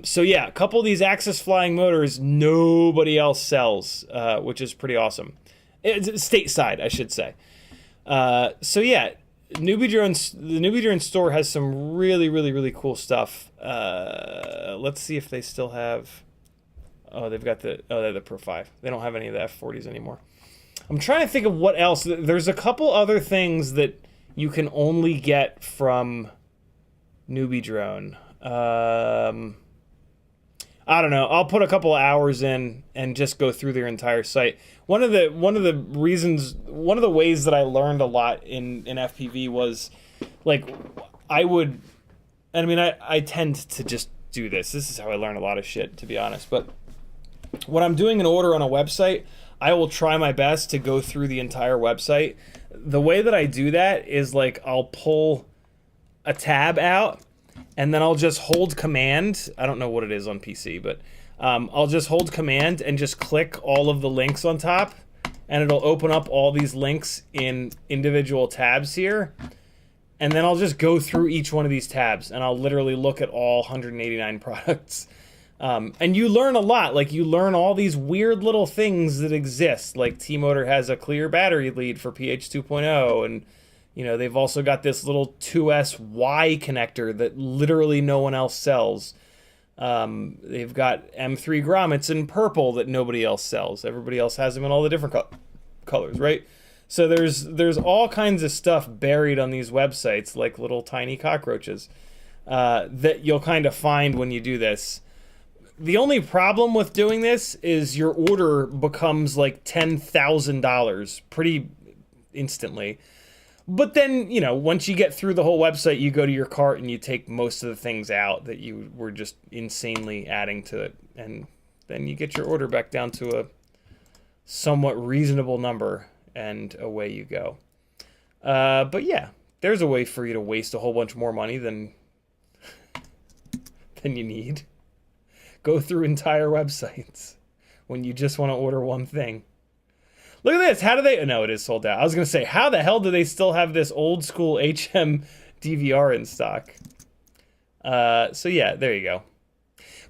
So yeah, a couple of these Axis Flying motors nobody else sells, which is pretty awesome. It's stateside, I should say. So yeah, the NewBee Drone store has some really, really, really cool stuff. Let's see if they still have. Oh, they've got they're the Pro 5. They don't have any of the F40s anymore. I'm trying to think of what else. There's a couple other things that you can only get from NewBee Drone. I don't know. I'll put a couple of hours in and just go through their entire site. One of the ways that I learned a lot in FPV was, like, I tend to just do this. This is how I learn a lot of shit, to be honest. But when I'm doing an order on a website, I will try my best to go through the entire website. The way that I do that is, like, I'll pull a tab out and then I'll just hold command. I don't know what it is on PC, but I'll just hold command and just click all of the links on top, and it'll open up all these links in individual tabs here. And then I'll just go through each one of these tabs, and I'll literally look at all 189 products. And you learn a lot. Like, you learn all these weird little things that exist. Like, T-Motor has a clear battery lead for PH 2.0, and you know, they've also got this little 2S Y connector that literally no one else sells. They've got M3 grommets in purple that nobody else sells. Everybody else has them in all the different colors, right? So there's all kinds of stuff buried on these websites, like little tiny cockroaches, that you'll kind of find when you do this. The only problem with doing this is your order becomes like $10,000 pretty instantly. But then, you know, once you get through the whole website, you go to your cart and you take most of the things out that you were just insanely adding to it. And then you get your order back down to a somewhat reasonable number, and away you go. But yeah, there's a way for you to waste a whole bunch more money than you need. Go through entire websites when you just want to order one thing. Look at this. How do they... No, it is sold out. I was going to say, how the hell do they still have this old school HM DVR in stock? So yeah, there you go.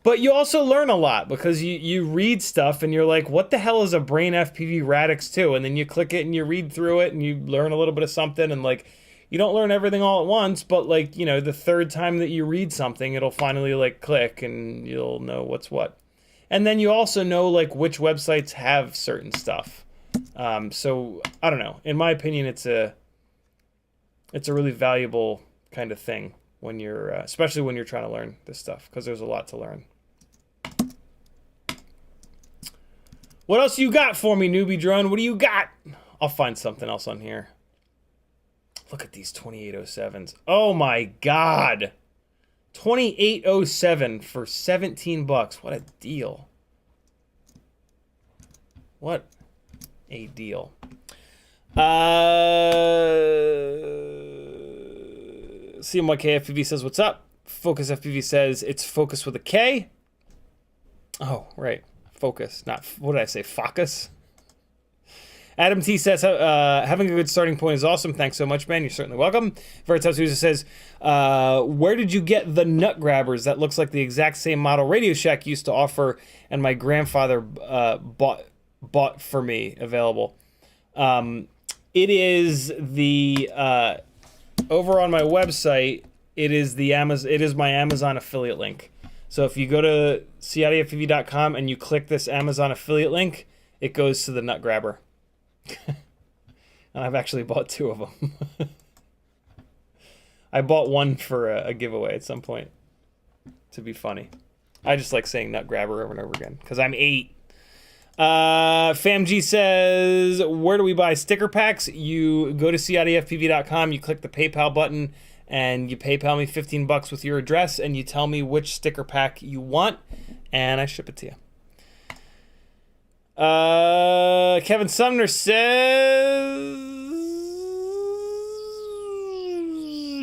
But you also learn a lot because you read stuff and you're like, what the hell is a Brain FPV Radix 2? And then you click it and you read through it and you learn a little bit of something, and like, you don't learn everything all at once, but like, you know, the third time that you read something, it'll finally like click and you'll know what's what. And then you also know like which websites have certain stuff. So I don't know. In my opinion, it's a really valuable kind of thing when you're, especially when you're trying to learn this stuff, because there's a lot to learn. What else you got for me, newbie drone? What do you got? I'll find something else on here. Look at these 2807s. Oh my God. 2807 for 17 bucks. What a deal. What a deal. CMYKFPV says, what's up? Focus FPV says, it's focus with a K. Oh, right. Focus, not, what did I say? Focus? Adam T says, having a good starting point is awesome. Thanks so much, man. You're certainly welcome. Veritas User says, where did you get the nut grabbers? That looks like the exact same model Radio Shack used to offer, and my grandfather bought for me, available. It is the, over on my website, it is my Amazon affiliate link. So if you go to CiottiFPV.com and you click this Amazon affiliate link, it goes to the nut grabber. And I've actually bought 2 of them. I bought one for a giveaway at some point to be funny. I just like saying nut grabber over and over again because I'm 8. FamG says, where do we buy sticker packs? You go to CiottiFPV.com, you click the PayPal button, and you PayPal me 15 bucks with your address, and you tell me which sticker pack you want, and I ship it to you. Kevin Sumner says,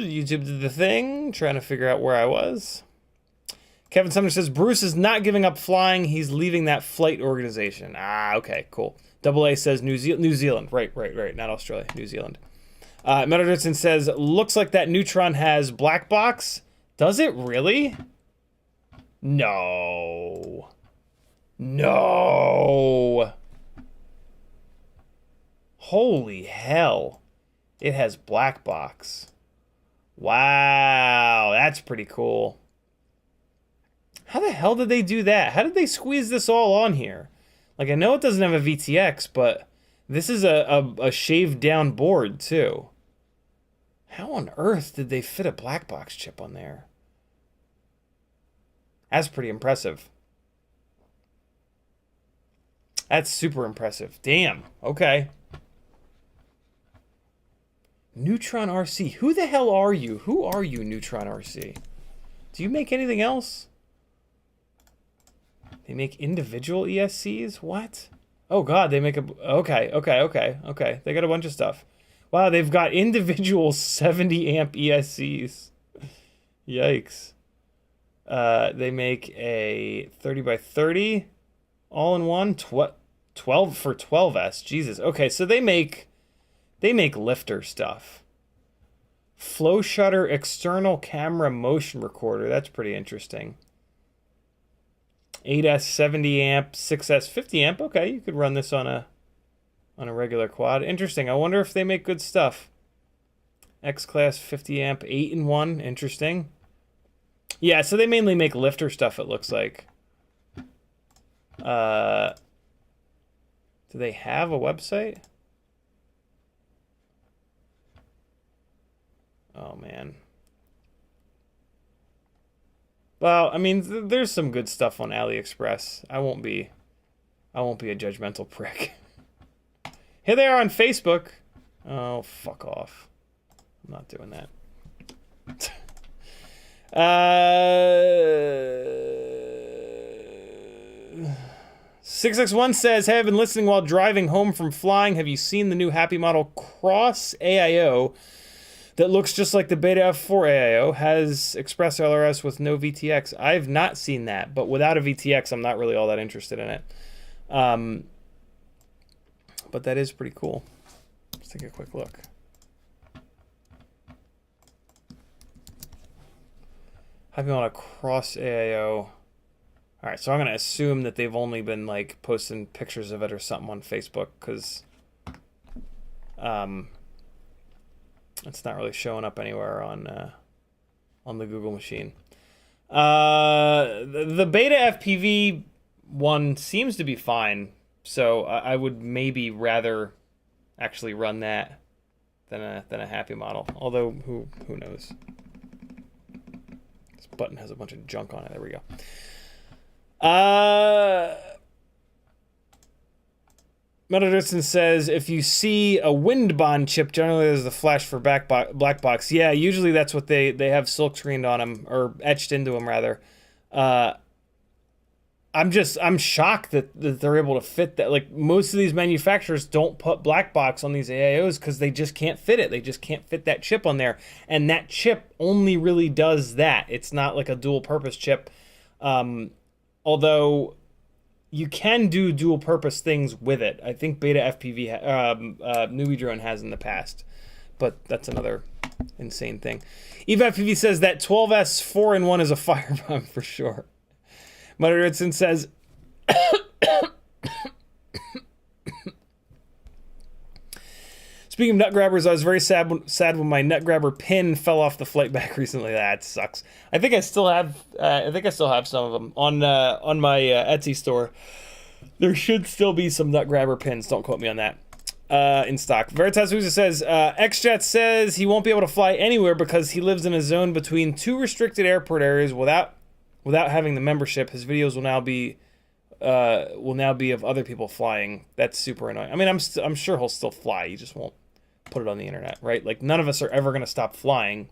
YouTube did the thing, trying to figure out where I was. Kevin Sumner says, Bruce is not giving up flying. He's leaving that flight organization. Ah, okay, cool. Double A says New Zealand. Right. Not Australia, New Zealand. Meadowdurson says, looks like that Neutron has black box. Does it really? No. No. Holy hell. It has black box. Wow, that's pretty cool. How the hell did they do that? How did they squeeze this all on here? Like, I know it doesn't have a VTX, but this is a shaved down board too. How on earth did they fit a black box chip on there? That's pretty impressive. That's super impressive. Damn. Okay. Neutron RC. Who the hell are you? Who are you, Neutron RC? Do you make anything else? They make individual ESCs? What? Oh god, they make a... Okay. They got a bunch of stuff. Wow, they've got individual 70 amp ESCs. Yikes. They make a 30 by 30 all-in-one, 12 for 12S. Jesus. Okay, so they make lifter stuff. Flow shutter external camera motion recorder. That's pretty interesting. 8S 70 amp, 6S 50 amp. Okay, you could run this on a regular quad. Interesting. I wonder if they make good stuff. X-Class 50 amp 8-in-1. Interesting. Yeah, so they mainly make lifter stuff, it looks like. Do they have a website? Oh, man. Well, I mean, there's some good stuff on AliExpress. I won't be a judgmental prick. Here they are on Facebook. Oh, fuck off. I'm not doing that. 661 says, hey, I've been listening while driving home from flying. Have you seen the new Happy Model Cross AIO that looks just like the Beta F4 AIO? Has Express LRS with no VTX. I've not seen that, but without a VTX, I'm not really all that interested in it. But that is pretty cool. Let's take a quick look. Happy Model Cross AIO. All right, so I'm gonna assume that they've only been like posting pictures of it or something on Facebook, because it's not really showing up anywhere on the Google machine. The Beta FPV one seems to be fine, so I would maybe rather actually run that than a Happy Model. Although who knows? This button has a bunch of junk on it. There we go. Metal says, if you see a wind bond chip, generally there's the flash for black box. Yeah, usually that's what they have silk screened on them, or etched into them rather. I'm shocked that they're able to fit that. Like, most of these manufacturers don't put black box on these AIOs because they just can't fit it. They just can't fit that chip on there, and that chip only really does that. It's not like a dual purpose chip. Although you can do dual purpose things with it. I think Beta FPV, NewBee drone has in the past, but that's another insane thing. Eva FPV says that 12S 4-in-1 is a firebomb for sure. Mother Ritson says, speaking of nut grabbers, I was very sad when my nut grabber pin fell off the flight back recently. That sucks. I think I still have some of them on my Etsy store. There should still be some nut grabber pins. Don't quote me on that. In stock. Veritas Uza says, XJet says he won't be able to fly anywhere because he lives in a zone between two restricted airport areas without having the membership. His videos will now be of other people flying. That's super annoying. I mean, I'm sure he'll still fly. He just won't put it on the internet, right? Like, none of us are ever going to stop flying,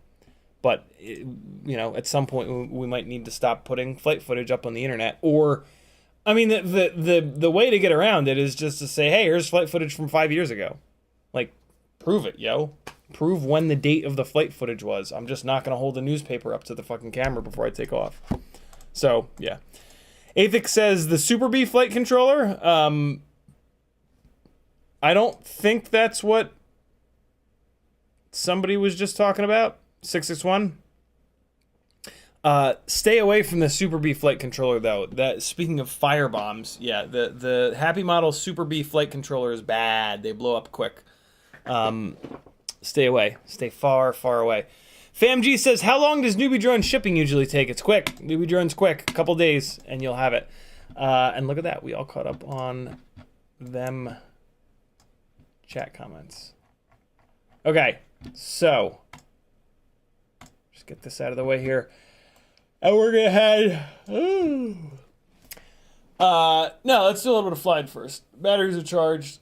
but at some point we might need to stop putting flight footage up on the internet. Or, I mean, the way to get around it is just to say, hey, here's flight footage from 5 years ago. Like, prove it, yo. Prove when the date of the flight footage was. I'm just not going to hold the newspaper up to the fucking camera before I take off. So, yeah. Athix says the SuperBee flight controller. I don't think that's what somebody was just talking about. 661. Stay away from the SuperBee flight controller, though. That, speaking of firebombs, yeah, the Happy Model SuperBee flight controller is bad. They blow up quick. Stay away. Stay far, far away. FamG says, how long does NewBee drone shipping usually take? It's quick. NewBee drone's quick. A couple days, and you'll have it. And look at that. We all caught up on them chat comments. Okay, so just get this out of the way here. And we're going to head... no, let's do a little bit of flying first. Batteries are charged.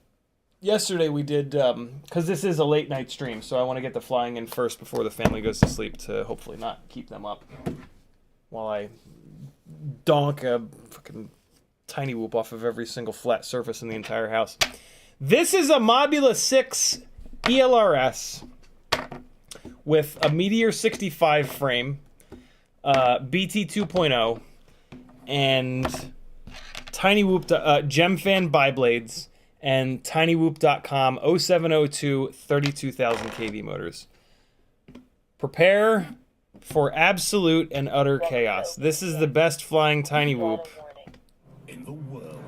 Yesterday we did, because this is a late night stream, so I want to get the flying in first before the family goes to sleep to hopefully not keep them up while I donk a fucking tiny whoop off of every single flat surface in the entire house. This is a Mobula 6 ELRS with a Meteor 65 frame, BT 2.0, and Tiny Whoop Gemfan biblades, and tinywhoop.com 0702 32,000 kV motors. Prepare for absolute and utter chaos. This is the best flying Tiny Whoop in the world.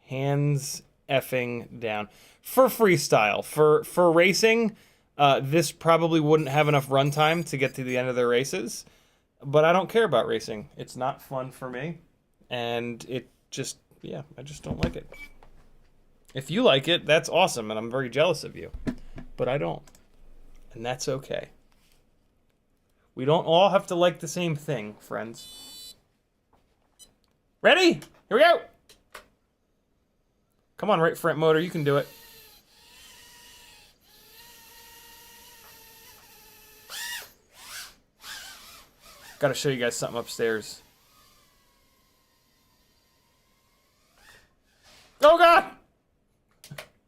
Hands effing down. For freestyle, for racing, this probably wouldn't have enough runtime to get to the end of their races, but I don't care about racing. It's not fun for me, and it just, yeah, I just don't like it. If you like it, that's awesome, and I'm very jealous of you. But I don't. And that's okay. We don't all have to like the same thing, friends. Ready? Here we go! Come on, right front motor, you can do it. Gotta show you guys something upstairs. Oh god!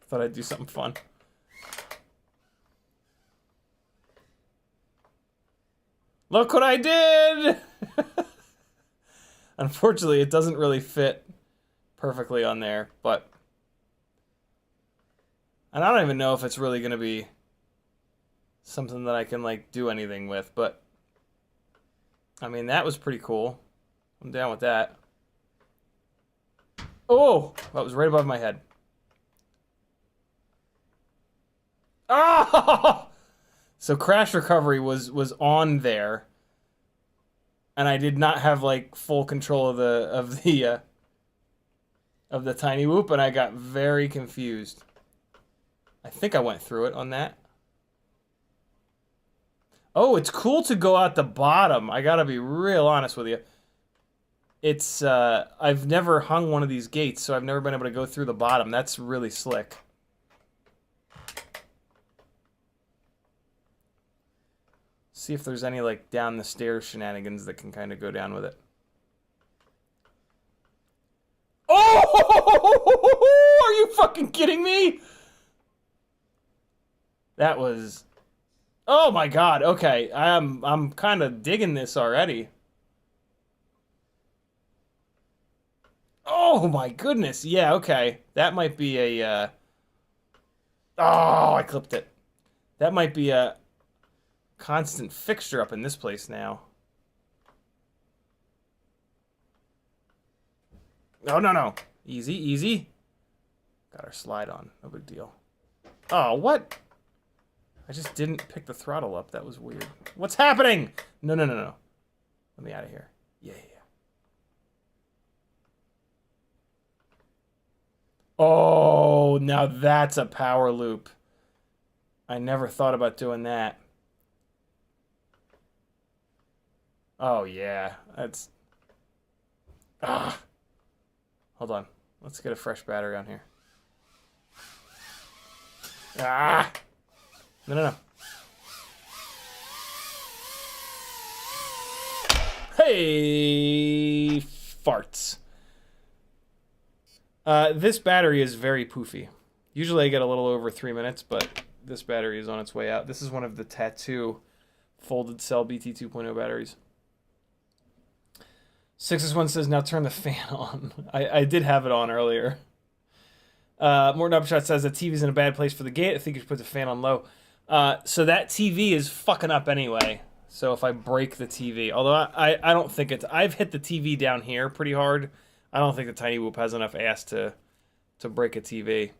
Thought I'd do something fun. Look what I did! Unfortunately, it doesn't really fit perfectly on there, but... And I don't even know if it's really gonna be something that I can, like, do anything with, but... I mean, that was pretty cool. I'm down with that. Oh! That was right above my head. Oh! So crash recovery was on there, and I did not have like full control of the tiny whoop, and I got very confused. I think I went through it on that. Oh, it's cool to go out the bottom. I gotta be real honest with you. It's I've never hung one of these gates, so I've never been able to go through the bottom. That's really slick. See if there's any like down the stairs shenanigans that can kind of go down with it. Oh! Are you fucking kidding me? That was... Oh my god, okay. I'm kind of digging this already. Oh my goodness. Yeah, okay. That might be a Oh, I clipped it. That might be a constant fixture up in this place now. Oh, no. Easy, easy. Got our slide on. No big deal. Oh, what? I just didn't pick the throttle up. That was weird. What's happening? No. Let me out of here. Yeah. Oh, now that's a power loop. I never thought about doing that. Oh, yeah. That's... Ah. Hold on. Let's get a fresh battery on here. Ah! No. Hey! Farts. This battery is very poofy. Usually I get a little over 3 minutes, but this battery is on its way out. This is one of the Tattoo folded cell BT 2.0 batteries. 6S1 says, now turn the fan on. I did have it on earlier. Morton Upshot says, the TV's in a bad place for the gate. I think you should put the fan on low. So that TV is fucking up anyway. So if I break the TV, although I don't think it's... I've hit the TV down here pretty hard. I don't think the Tiny Whoop has enough ass to break a TV.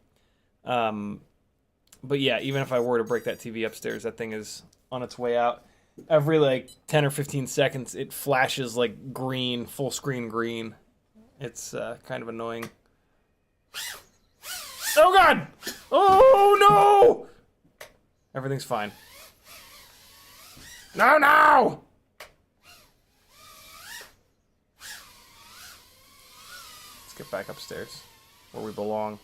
But yeah, even if I were to break that TV upstairs, that thing is on its way out. Every like 10 or 15 seconds, it flashes like green, full screen green. It's kind of annoying. Oh god! Oh no! Everything's fine. No! Let's get back upstairs, where we belong.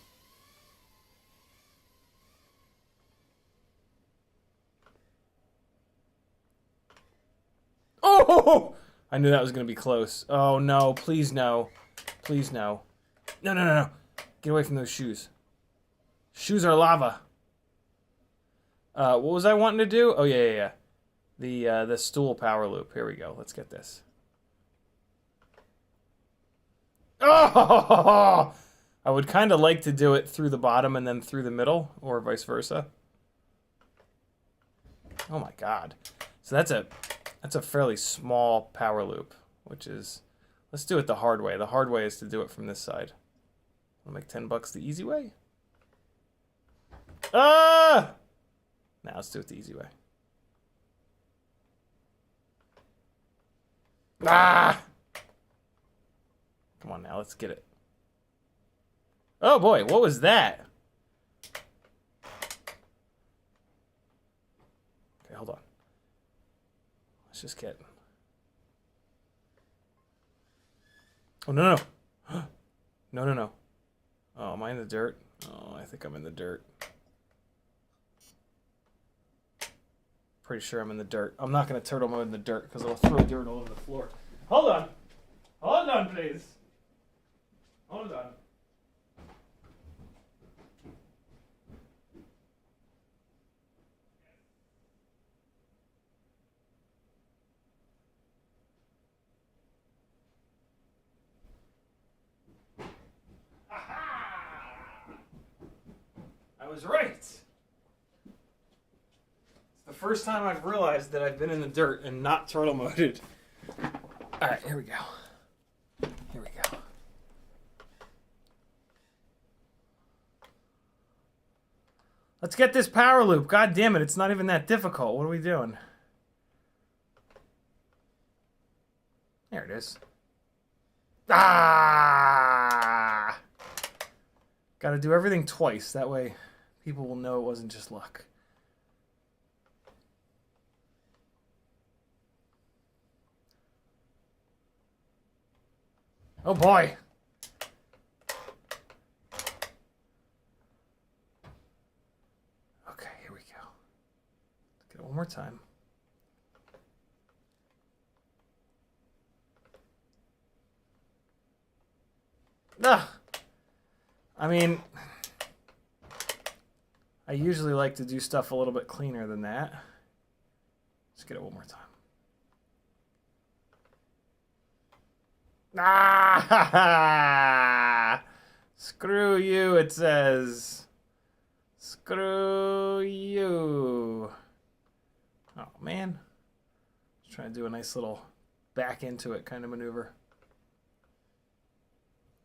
Oh! I knew that was going to be close. Oh, no. Please, no. Please, no. No. Get away from those shoes. Shoes are lava. What was I wanting to do? Oh, yeah. The stool power loop. Here we go. Let's get this. Oh! I would kind of like to do it through the bottom and then through the middle, or vice versa. Oh, my God. So that's a fairly small power loop, which is... Let's do it the hard way. The hard way is to do it from this side. I'll make $10 the easy way. Ah! Now let's do it the easy way. Ah! Come on now, let's get it. Oh boy, what was that? Okay, hold on. Let's just get... Oh, no, no. No, no, no. Oh, am I in the dirt? Oh, I think I'm in the dirt. Pretty sure I'm in the dirt. I'm not going to turtle mode in the dirt because it'll throw dirt all over the floor. Hold on. Hold on, please. Hold on. I was right. It's the first time I've realized that I've been in the dirt and not turtle moded. All right, here we go. Here we go. Let's get this power loop. God damn it, it's not even that difficult. What are we doing? There it is. Ah! Got to do everything twice. That way people will know it wasn't just luck. Oh boy. Okay, here we go. Let's get it one more time. Ah! I mean, I usually like to do stuff a little bit cleaner than that. Let's get it one more time. Ah! Screw you, it says. Screw you. Oh, man. Just trying to do a nice little back into it kind of maneuver.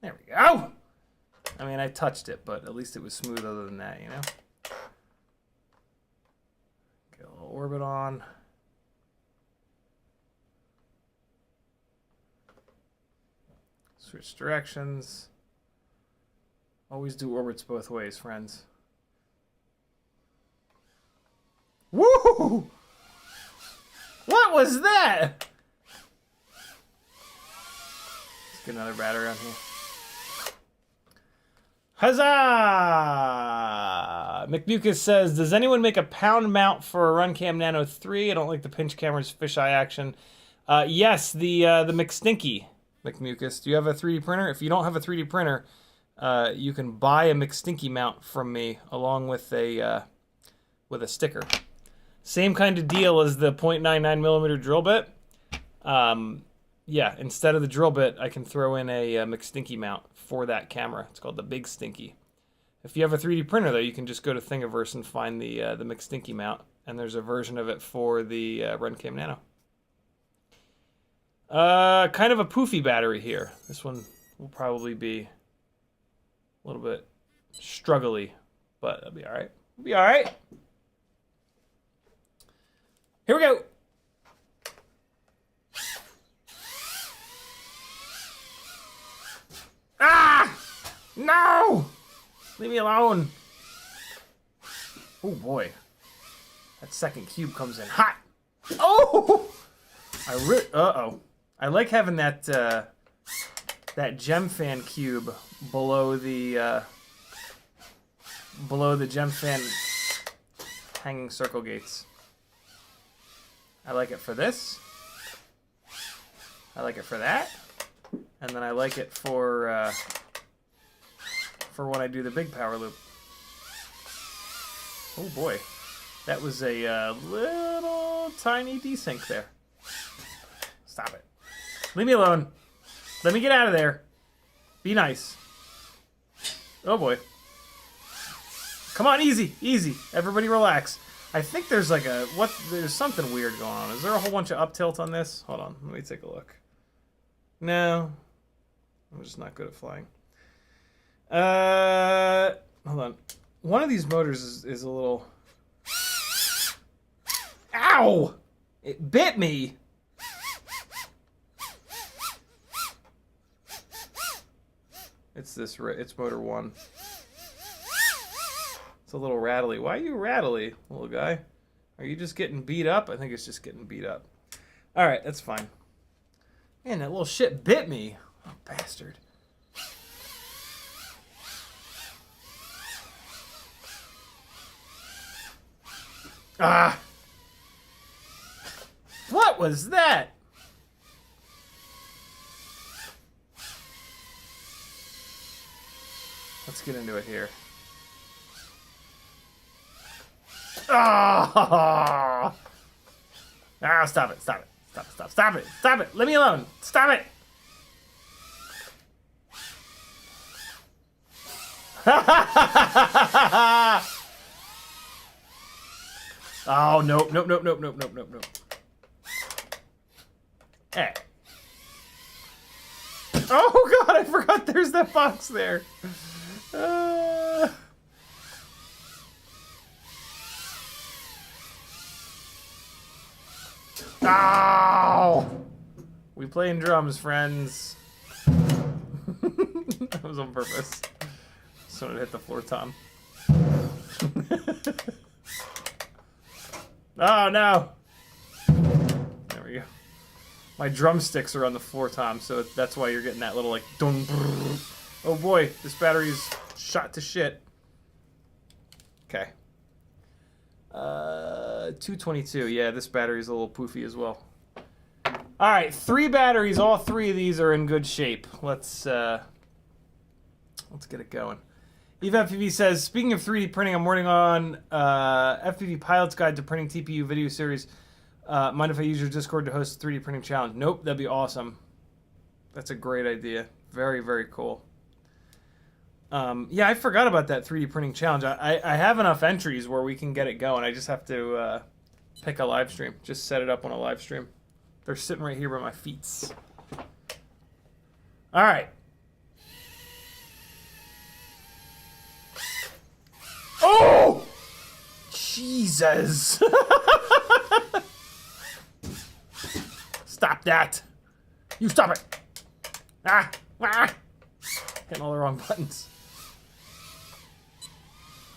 There we go. I mean, I touched it, but at least it was smooth other than that, you know? Get a little orbit on. Switch directions. Always do orbits both ways, friends. Woo! What was that? Let's get another battery on here. Huzzah! McNucas says, does anyone make a pound mount for a RunCam Nano 3? I don't like the pinch camera's fisheye action. Yes, the McStinky, McNucas. Do you have a 3D printer? If you don't have a 3D printer, you can buy a McStinky mount from me along with a sticker. Same kind of deal as the 0.99mm drill bit. Yeah, instead of the drill bit, I can throw in a McStinky mount for that camera. It's called the Big Stinky. If you have a 3D printer, though, you can just go to Thingiverse and find the McStinky mount, and there's a version of it for the RunCam Nano. Kind of a poofy battery here. This one will probably be a little bit struggly, but it'll be all right. It'll be all right. Here we go. Ah! No! Leave me alone. Oh boy. That second cube comes in hot. Oh! Uh-oh. I like having that that gem fan cube below the gem fan hanging circle gates. I like it for this. I like it for that. And then I like it for when I do the big power loop. Oh boy. That was a little tiny desync there. Stop it. Leave me alone. Let me get out of there. Be nice. Oh boy. Come on, easy, easy. Everybody relax. I think there's like there's something weird going on. Is there a whole bunch of up tilt on this? Hold on, let me take a look. No. I'm just not good at flying. Hold on. One of these motors is a little... Ow! It bit me! It's motor 1. It's a little rattly. Why are you rattly, little guy? Are you just getting beat up? I think it's just getting beat up. All right, that's fine. Man, that little shit bit me. Oh, bastard. Ah! What was that? Let's get into it here. Ah! Ah, stop it, stop it. Stop it. Stop it. Leave me alone. Stop it. Oh, nope. Hey. Oh, God, I forgot there's that box there. Ow! We playing drums, friends. That was on purpose. So it hit the floor tom. Oh, no! There we go. My drumsticks are on the floor tom, so that's why you're getting that little, like, dung, brrr. Oh boy, this battery's shot to shit. Okay. 222. Yeah, this battery's a little poofy as well. All right, 3 batteries. All 3 of these are in good shape. Let's get it going. EveFPV says, speaking of 3D printing, I'm working on FPV Pilot's Guide to Printing TPU video series. Mind if I use your Discord to host a 3D printing challenge? Nope, that'd be awesome. That's a great idea. Very, very cool. Yeah, I forgot about that 3D printing challenge. I have enough entries where we can get it going. I just have to pick a live stream. Just set it up on a live stream. They're sitting right here by my feet. All right. Oh! Jesus. Stop that. You stop it. Ah. Hitting all the wrong buttons.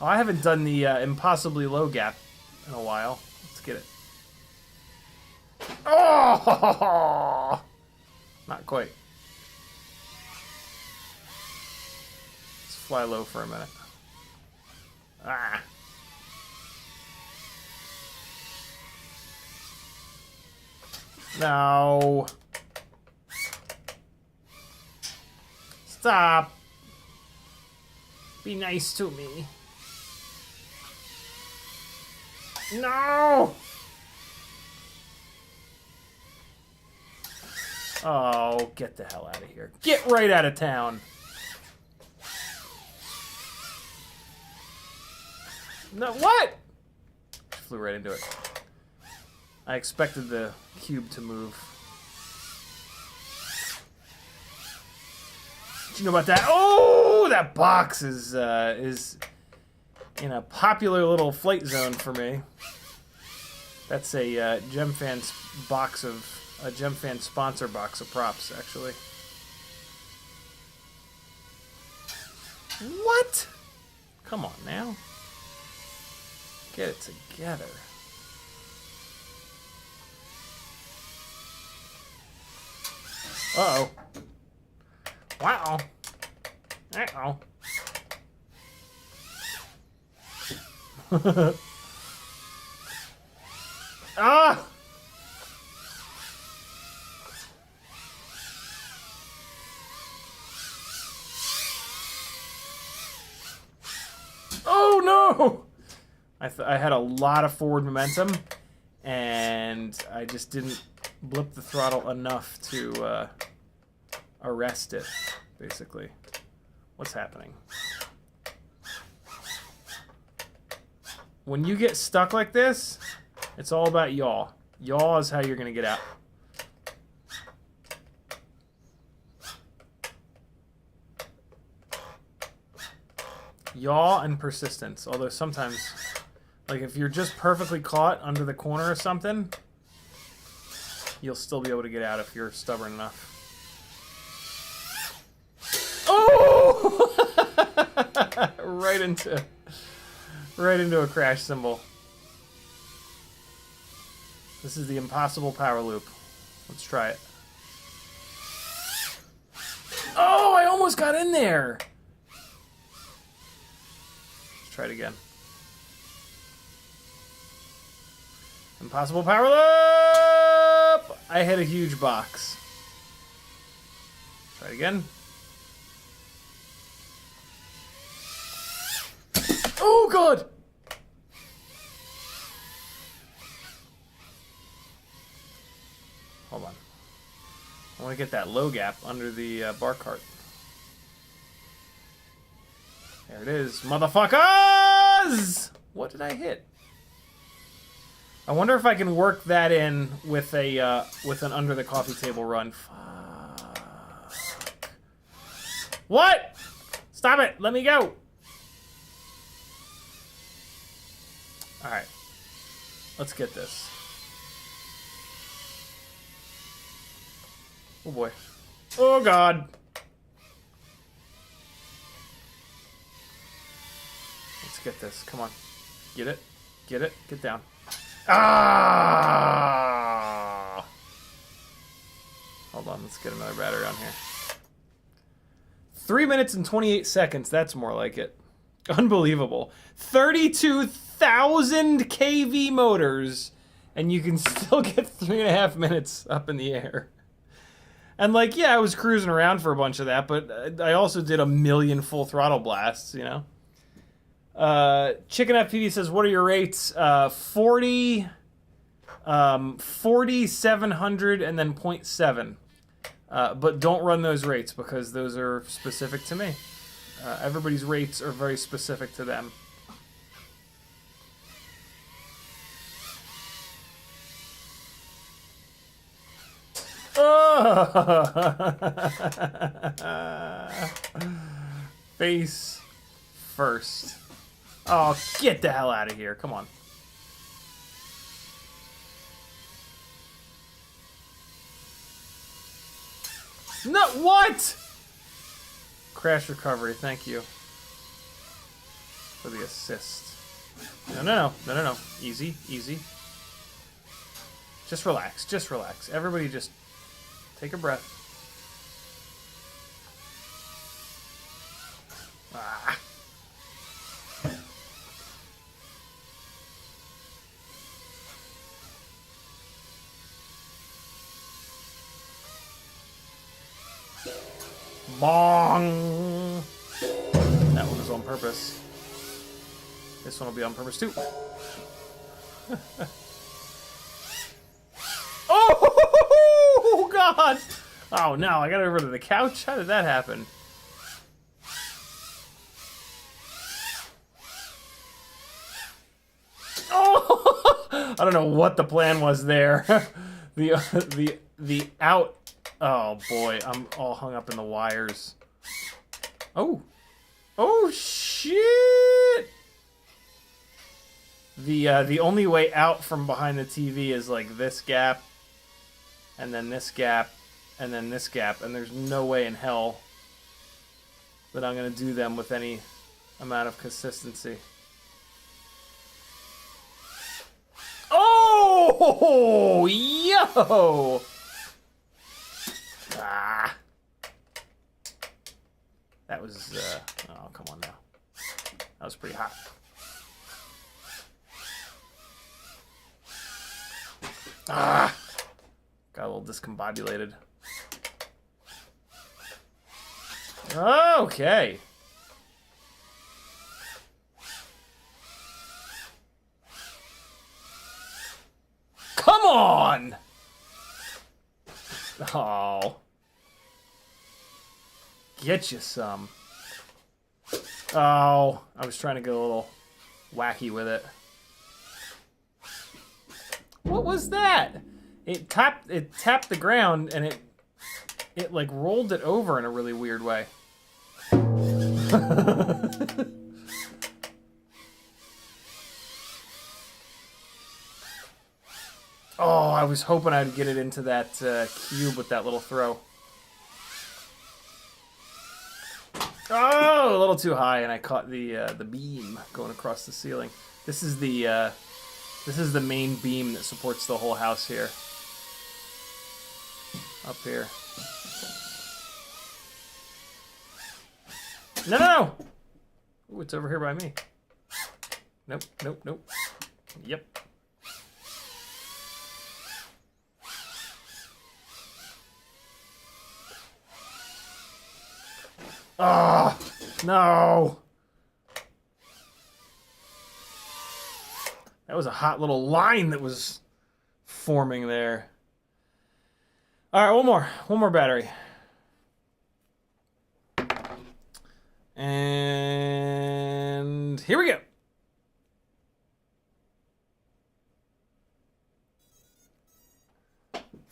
Oh, I haven't done the impossibly low gap in a while. Let's get it. Oh! Not quite. Let's fly low for a minute. Ah. No. Stop. Be nice to me. No! Oh, get the hell out of here. Get right out of town. No, what? Flew right into it. I expected the cube to move. Did you know about that? Oh, that box is in a popular little flight zone for me. That's a GemFan box of a GemFan sponsor box of props, actually. What? Come on now. Get it together. Uh-oh. Wow. Uh-oh. Ah! Oh no! I had a lot of forward momentum, and I just didn't blip the throttle enough to arrest it, basically. What's happening? When you get stuck like this, it's all about yaw. Yaw is how you're going to get out. Yaw and persistence. Although sometimes, like if you're just perfectly caught under the corner or something, you'll still be able to get out if you're stubborn enough. Oh! right into a crash symbol. This is the impossible power loop. Let's try it. Oh, I almost got in there. Let's try it again. Impossible power up! I hit a huge box. Try it again. Oh, God! Hold on. I want to get that low gap under the bar cart. There it is. Motherfuckers! What did I hit? I wonder if I can work that in with a with an under the coffee table run. Fuck. What? Stop it! Let me go! Alright. Let's get this. Oh boy. Oh God. Let's get this. Come on. Get it. Get it. Get down. Ah! Hold on. Let's get another battery on here. 3 minutes and 28 seconds. That's more like it. Unbelievable. 32,000 kV motors, and you can still get 3.5 minutes up in the air. And like, yeah, I was cruising around for a bunch of that, but I also did a million full throttle blasts, you know? Chicken FPV says, what are your rates? 40, 40, 700, and then 0.7. But don't run those rates because those are specific to me. Everybody's rates are very specific to them. Face first. Oh, get the hell out of here. Come on. No, what? Crash recovery, thank you. For the assist. No. Easy, easy. Just relax, just relax. Everybody just take a breath. Ah. Bong! That one was on purpose. This one will be on purpose too. Oh, God! Oh, no, I got over to the couch? How did that happen? Oh! I don't know what the plan was there. the out... Oh, boy, I'm all hung up in the wires. Oh! Oh, shit! The only way out from behind the TV is like this gap, and then this gap, and then this gap, and there's no way in hell that I'm gonna do them with any amount of consistency. Oh, yo! Ah. That was, oh, come on now. That was pretty hot. Ah! Got a little discombobulated. Okay. Come on! Oh. Get you some. Oh, I was trying to get a little wacky with it. What was that? It tapped the ground and it like rolled it over in a really weird way. Oh, I was hoping I'd get it into that cube with that little throw. Oh, a little too high, and I caught the beam going across the ceiling. This is the main beam that supports the whole house here. Up here. No, no, no! Ooh, it's over here by me. Nope, nope, nope. Yep. Ah, no! That was a hot little line that was forming there. All right, one more battery. And here we go.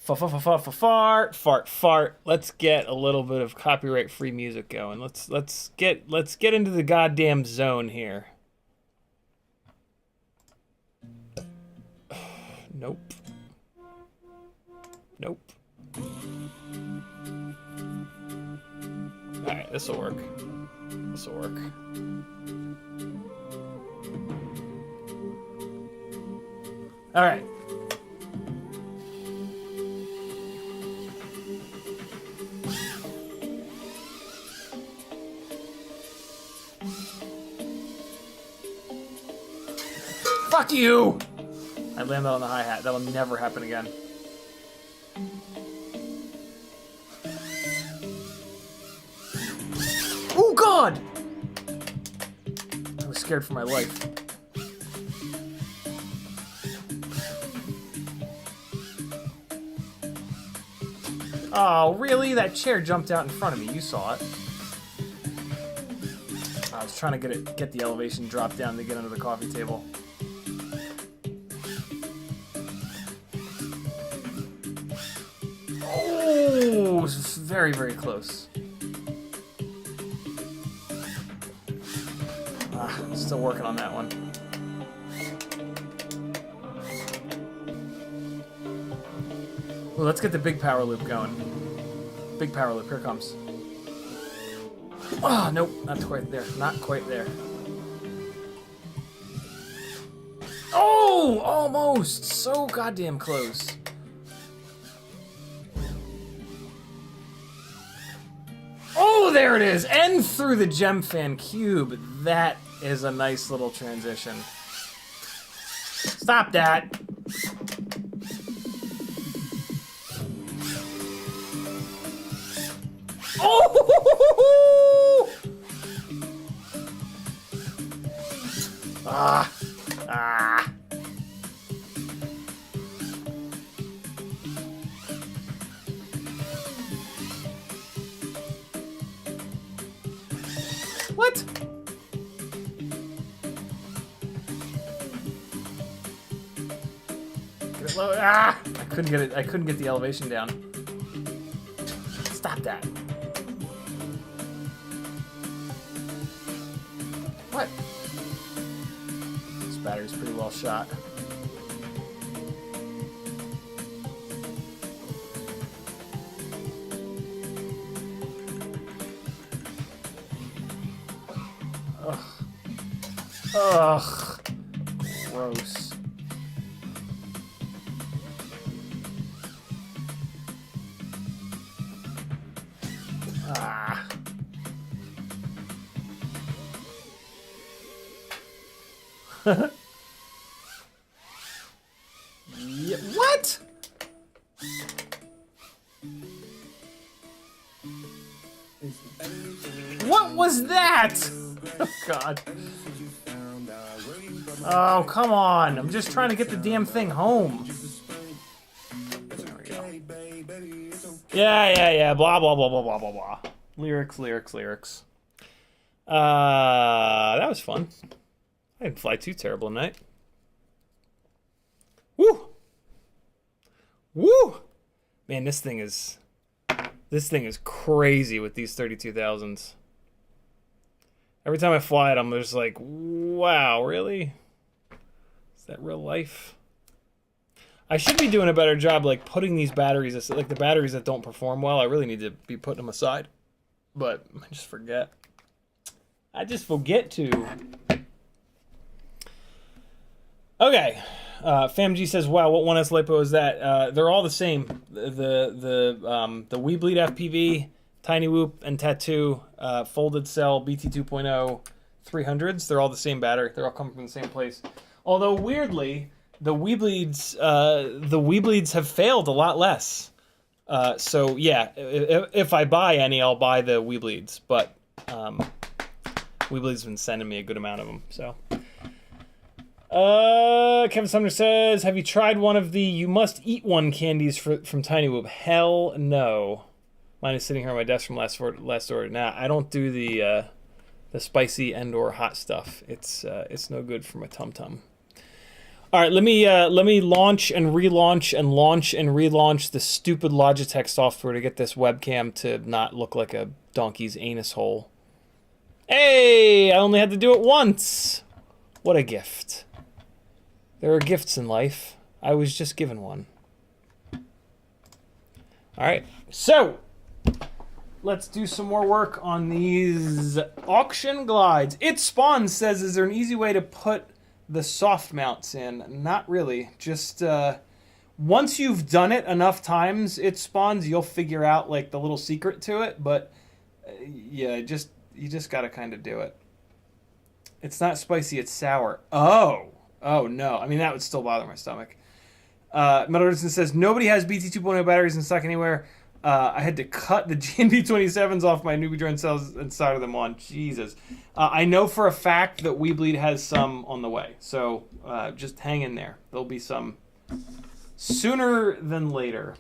Fart, fart, fart. Let's get a little bit of copyright-free music going. Let's get into the goddamn zone here. Nope. Nope. All right, this'll work. This'll work. All right. Fuck you! I landed on the hi-hat. That'll never happen again. Oh God! I was scared for my life. Oh, really? That chair jumped out in front of me. You saw it. I was trying to get the elevation drop down to get under the coffee table. Oh, it was very, very close. Still working on that one. Well, let's get the big power loop going. Big power loop, here it comes. Oh, nope, not quite there. Not quite there. Oh, almost. So goddamn close. Oh, there it is. And through the gem fan cube. That is a nice little transition. Stop that. Oh! Ah. Ah. What? Get it low. Ah! I couldn't get it. I couldn't get the elevation down. Stop that. What? This battery's pretty well shot. Ugh. Ugh. Gross. Ah. Yeah, what? What was that? Oh, God. Oh, come on. I'm just trying to get the damn thing home. There we go. Yeah. Blah, blah, blah, blah, blah, blah, blah. Lyrics. That was fun. I didn't fly too terrible tonight. Woo! Woo! Man, this thing is crazy with these 32,000s. Every time I fly it, I'm just like, wow, really? Is that real life? I should be doing a better job, like, putting these batteries, like the batteries that don't perform well, I really need to be putting them aside. But I just forget. I just forget to. Okay. FamG says, "Wow, what 1S lipo is that?" They're all the same. The WeBleed FPV, Tiny Whoop, and Tattoo, folded cell BT 2.0 300s. They're all the same battery. They're all coming from the same place. Although weirdly, the WeBleeds have failed a lot less. So yeah, if I buy any, I'll buy the WeBleeds. But WeBleed's been sending me a good amount of them. So. Kevin Sumner says, "Have you tried one of the you must eat one candies from Tiny Whoop?" Hell no. Mine is sitting here on my desk from last order. Nah, I don't do the spicy and or hot stuff. It's no good for my tum tum. All right, let me launch and relaunch and launch and relaunch the stupid Logitech software to get this webcam to not look like a donkey's anus hole. Hey, I only had to do it once. What a gift. There are gifts in life. I was just given one. All right, so let's do some more work on these auction glides. It Spawns says, "Is there an easy way to put the soft mounts in?" Not really. Just once you've done it enough times, It Spawns, you'll figure out like the little secret to it. But yeah, you just gotta kind of do it. It's not spicy, it's sour. Oh no. I mean, that would still bother my stomach. Metal Richardson says, "Nobody has BT 2.0 batteries in stock anywhere. I had to cut the GNB 27s off my NewBee drone cells and solder them on." Jesus. I know for a fact that WeBleed has some on the way. So just hang in there. There'll be some sooner than later.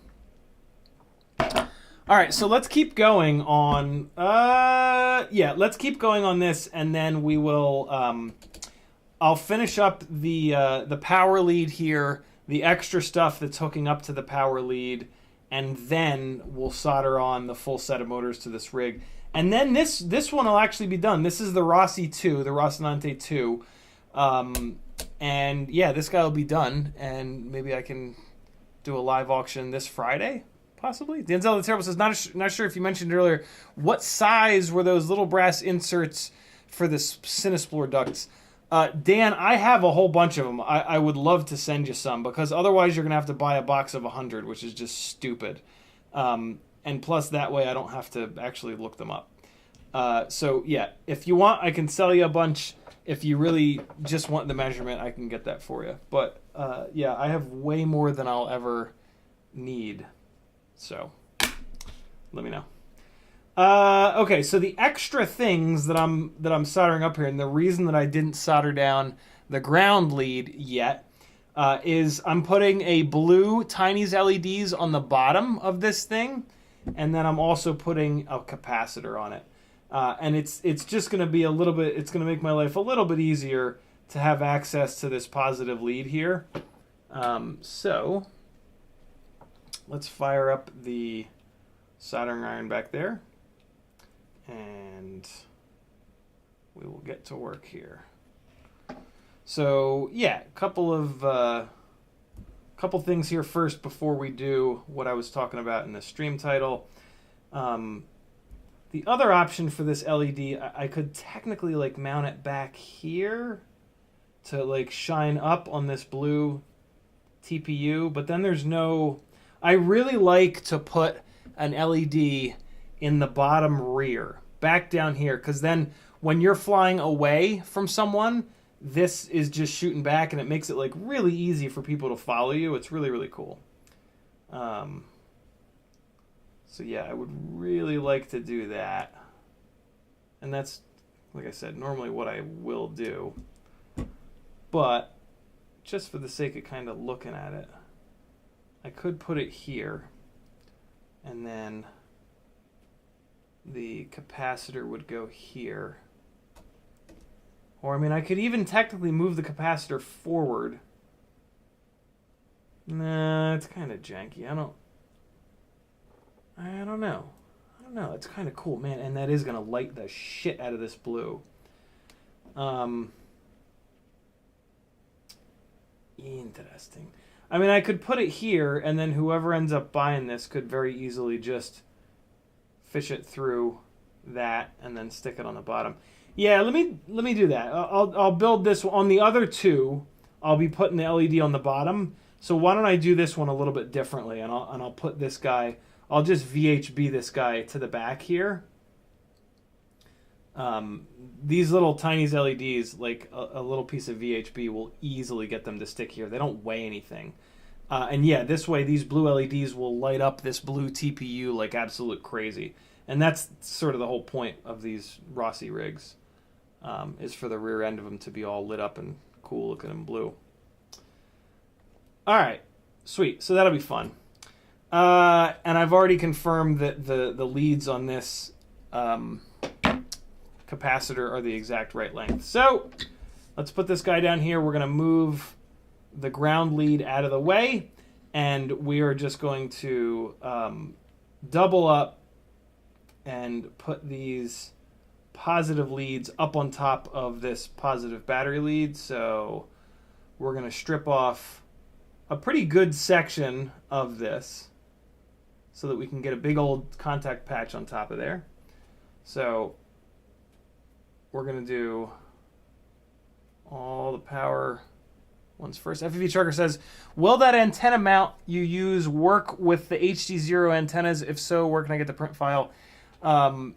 All right, so let's keep going on. Let's keep going on this, and then we will. I'll finish up the power lead here, the extra stuff that's hooking up to the power lead, and then we'll solder on the full set of motors to this rig. And then this one will actually be done. This is the Rossi 2, the Rocinante 2. And yeah, this guy will be done, and maybe I can do a live auction this Friday. Possibly. Denzel the Terrible says, not sure if you mentioned earlier, what size were those little brass inserts for the Cinesplore ducts? Dan, I have a whole bunch of them. I would love to send you some, because otherwise you're going to have to buy a box of 100, which is just stupid. And plus, that way I don't have to actually look them up. So, yeah, if you want, I can sell you a bunch. If you really just want the measurement, I can get that for you. But, yeah, I have way more than I'll ever need. So, let me know. Okay, so the extra things that I'm soldering up here, and the reason that I didn't solder down the ground lead yet, is I'm putting a blue Tiny's LEDs on the bottom of this thing, and then I'm also putting a capacitor on it. And it's just going to be a little bit, it's going to make my life a little bit easier to have access to this positive lead here. So let's fire up the soldering iron back there, and we will get to work here. So yeah, couple things here first before we do what I was talking about in the stream title. The other option for this LED, I could technically like mount it back here to like shine up on this blue TPU, but then there's no, I really like to put an LED in the bottom rear, back down here, because then when you're flying away from someone, this is just shooting back, and it makes it like really easy for people to follow you. It's really, really cool. So yeah, I would really like to do that. And that's, like I said, normally what I will do. But just for the sake of kind of looking at it, I could put it here, and then the capacitor would go here. Or, I mean, I could even technically move the capacitor forward. Nah, it's kind of janky. I don't know. It's kind of cool, man. And that is going to light the shit out of this blue. Interesting. I mean, I could put it here, and then whoever ends up buying this could very easily just fish it through that and then stick it on the bottom. Yeah, let me do that. I'll build this on the other two. I'll be putting the LED on the bottom. So why don't I do this one a little bit differently, and I'll put this guy, I'll just VHB this guy to the back here. These little tiny LEDs, like a little piece of VHB will easily get them to stick here. They don't weigh anything. And yeah, this way these blue LEDs will light up this blue TPU like absolute crazy. And that's sort of the whole point of these Rossi rigs, is for the rear end of them to be all lit up and cool looking and blue. All right, sweet. So that'll be fun. And I've already confirmed that the leads on this capacitor are the exact right length. So let's put this guy down here. We're going to move the ground lead out of the way, and we are just going to double up and put these positive leads up on top of this positive battery lead. So we're going to strip off a pretty good section of this so that we can get a big old contact patch on top of there. So we're going to do all the power ones first. FPV Trucker says, will that antenna mount you use work with the HDZero antennas? If so, where can I get the print file? I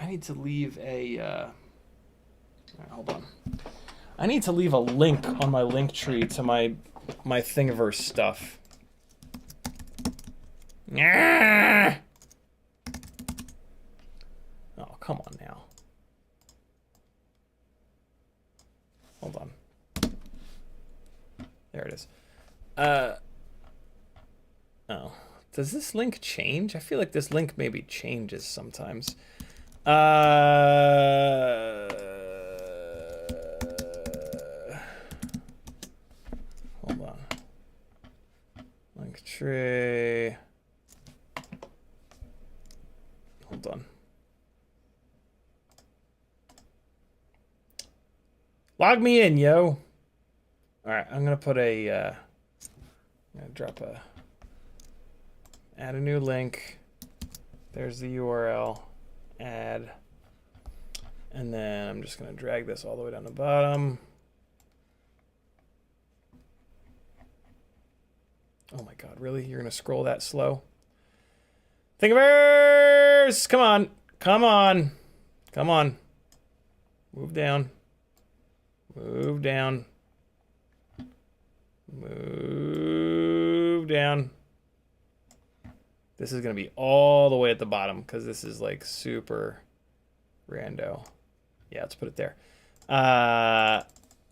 need to leave a... all right, hold on. I need to leave a link on my link tree to my Thingiverse stuff. Ah! Oh, come on now. Hold on. There it is. Oh. Does this link change? I feel like this link maybe changes sometimes. Hold on. Link tree. Hold on. Log me in, yo. All right, I'm gonna put a. I'm gonna drop a. Add a new link. There's the URL. Add. And then I'm just gonna drag this all the way down the bottom. Oh my God, really? You're gonna scroll that slow? Thingiverse! Come on, come on, come on. Move down. Move down. Move down. This is going to be all the way at the bottom because this is like super rando. Yeah, let's put it there. I'm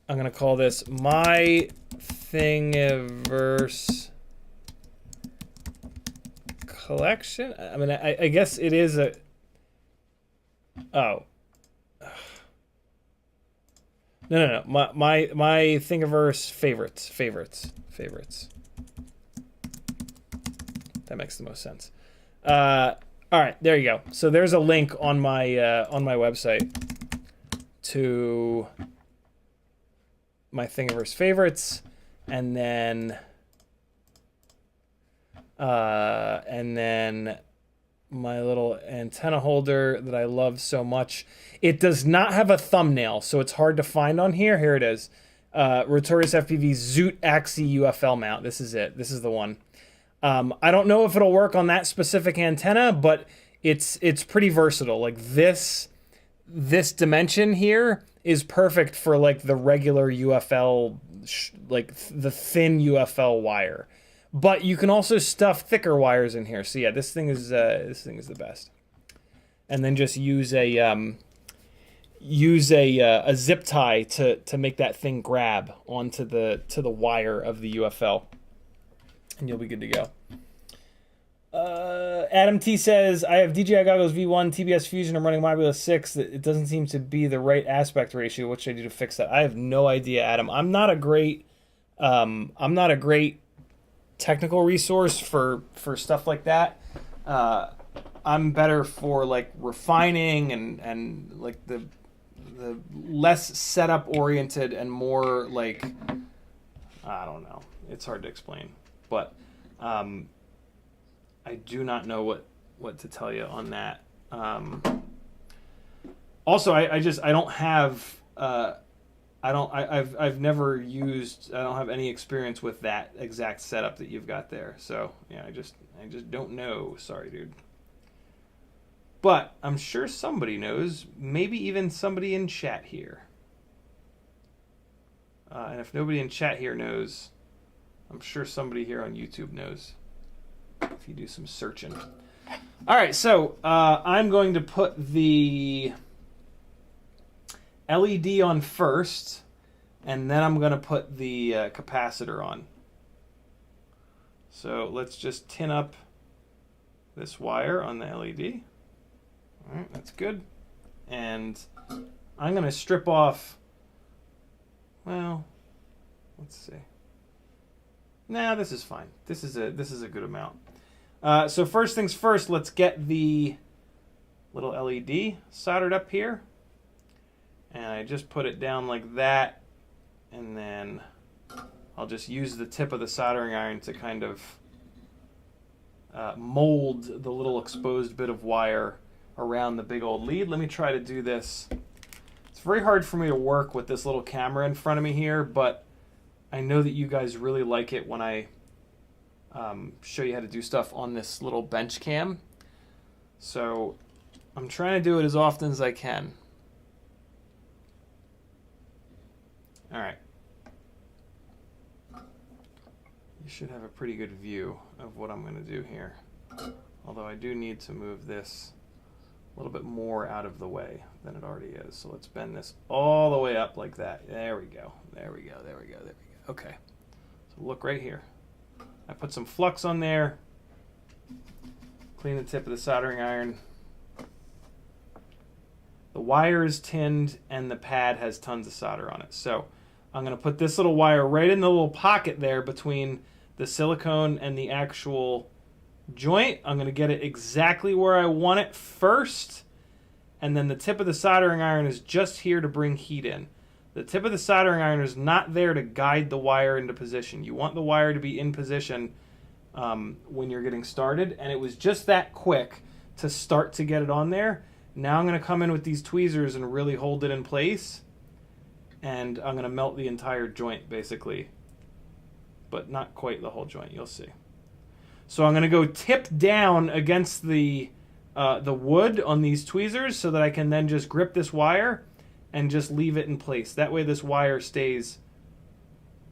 going to call this My Thingiverse Collection. I mean, I guess it is a... Oh. No. My Thingiverse favorites. That makes the most sense. All right, there you go. So there's a link on my website to my Thingiverse favorites, and then my little antenna holder that I love so much. It does not have a thumbnail, so it's hard to find on here. Here it is. Rotorius FPV Zoot Axi UFL mount. This is it. This is the one. I don't know if it'll work on that specific antenna, but it's pretty versatile. Like this dimension here is perfect for like the regular UFL, like the thin UFL wire. But you can also stuff thicker wires in here. So yeah, this thing is the best. And then just use a zip tie to make that thing grab onto the wire of the UFL, and you'll be good to go. Adam T says, I have DJI goggles V1 TBS Fusion. I'm running Mobula 6. It doesn't seem to be the right aspect ratio. What should I do to fix that? I have no idea, Adam. I'm not a great technical resource for stuff like that. I'm better for like refining and like the less setup oriented and more like, I don't know. It's hard to explain, but I do not know what to tell you on that. Also, I don't have I've never used, I don't have any experience with that exact setup that you've got there. So yeah, I just don't know. Sorry, dude. But I'm sure somebody knows, maybe even somebody in chat here. And if nobody in chat here knows, I'm sure somebody here on YouTube knows if you do some searching. All right, so I'm going to put the LED on first, and then I'm going to put the capacitor on. So let's just tin up this wire on the LED. All right, that's good. And I'm going to strip off, well, let's see. Nah, this is fine. This is a good amount. So first things first, let's get the little LED soldered up here. And I just put it down like that, and then I'll just use the tip of the soldering iron to kind of mold the little exposed bit of wire around the big old lead. Let me try to do this. It's very hard for me to work with this little camera in front of me here, but I know that you guys really like it when I show you how to do stuff on this little bench cam. So I'm trying to do it as often as I can. All right. You should have a pretty good view of what I'm going to do here. Although I do need to move this a little bit more out of the way than it already is. So let's bend this all the way up like that. There we go. There we go. There we go. There we go. Okay. So look right here. I put some flux on there. Clean the tip of the soldering iron. The wire is tinned and the pad has tons of solder on it. So I'm going to put this little wire right in the little pocket there between the silicone and the actual joint. I'm going to get it exactly where I want it first. And then the tip of the soldering iron is just here to bring heat in. The tip of the soldering iron is not there to guide the wire into position. You want the wire to be in position when you're getting started. And it was just that quick to start to get it on there. Now I'm going to come in with these tweezers and really hold it in place. And I'm going to melt the entire joint, basically. But not quite the whole joint, you'll see. So I'm going to go tip down against the wood on these tweezers so that I can then just grip this wire and just leave it in place. That way this wire stays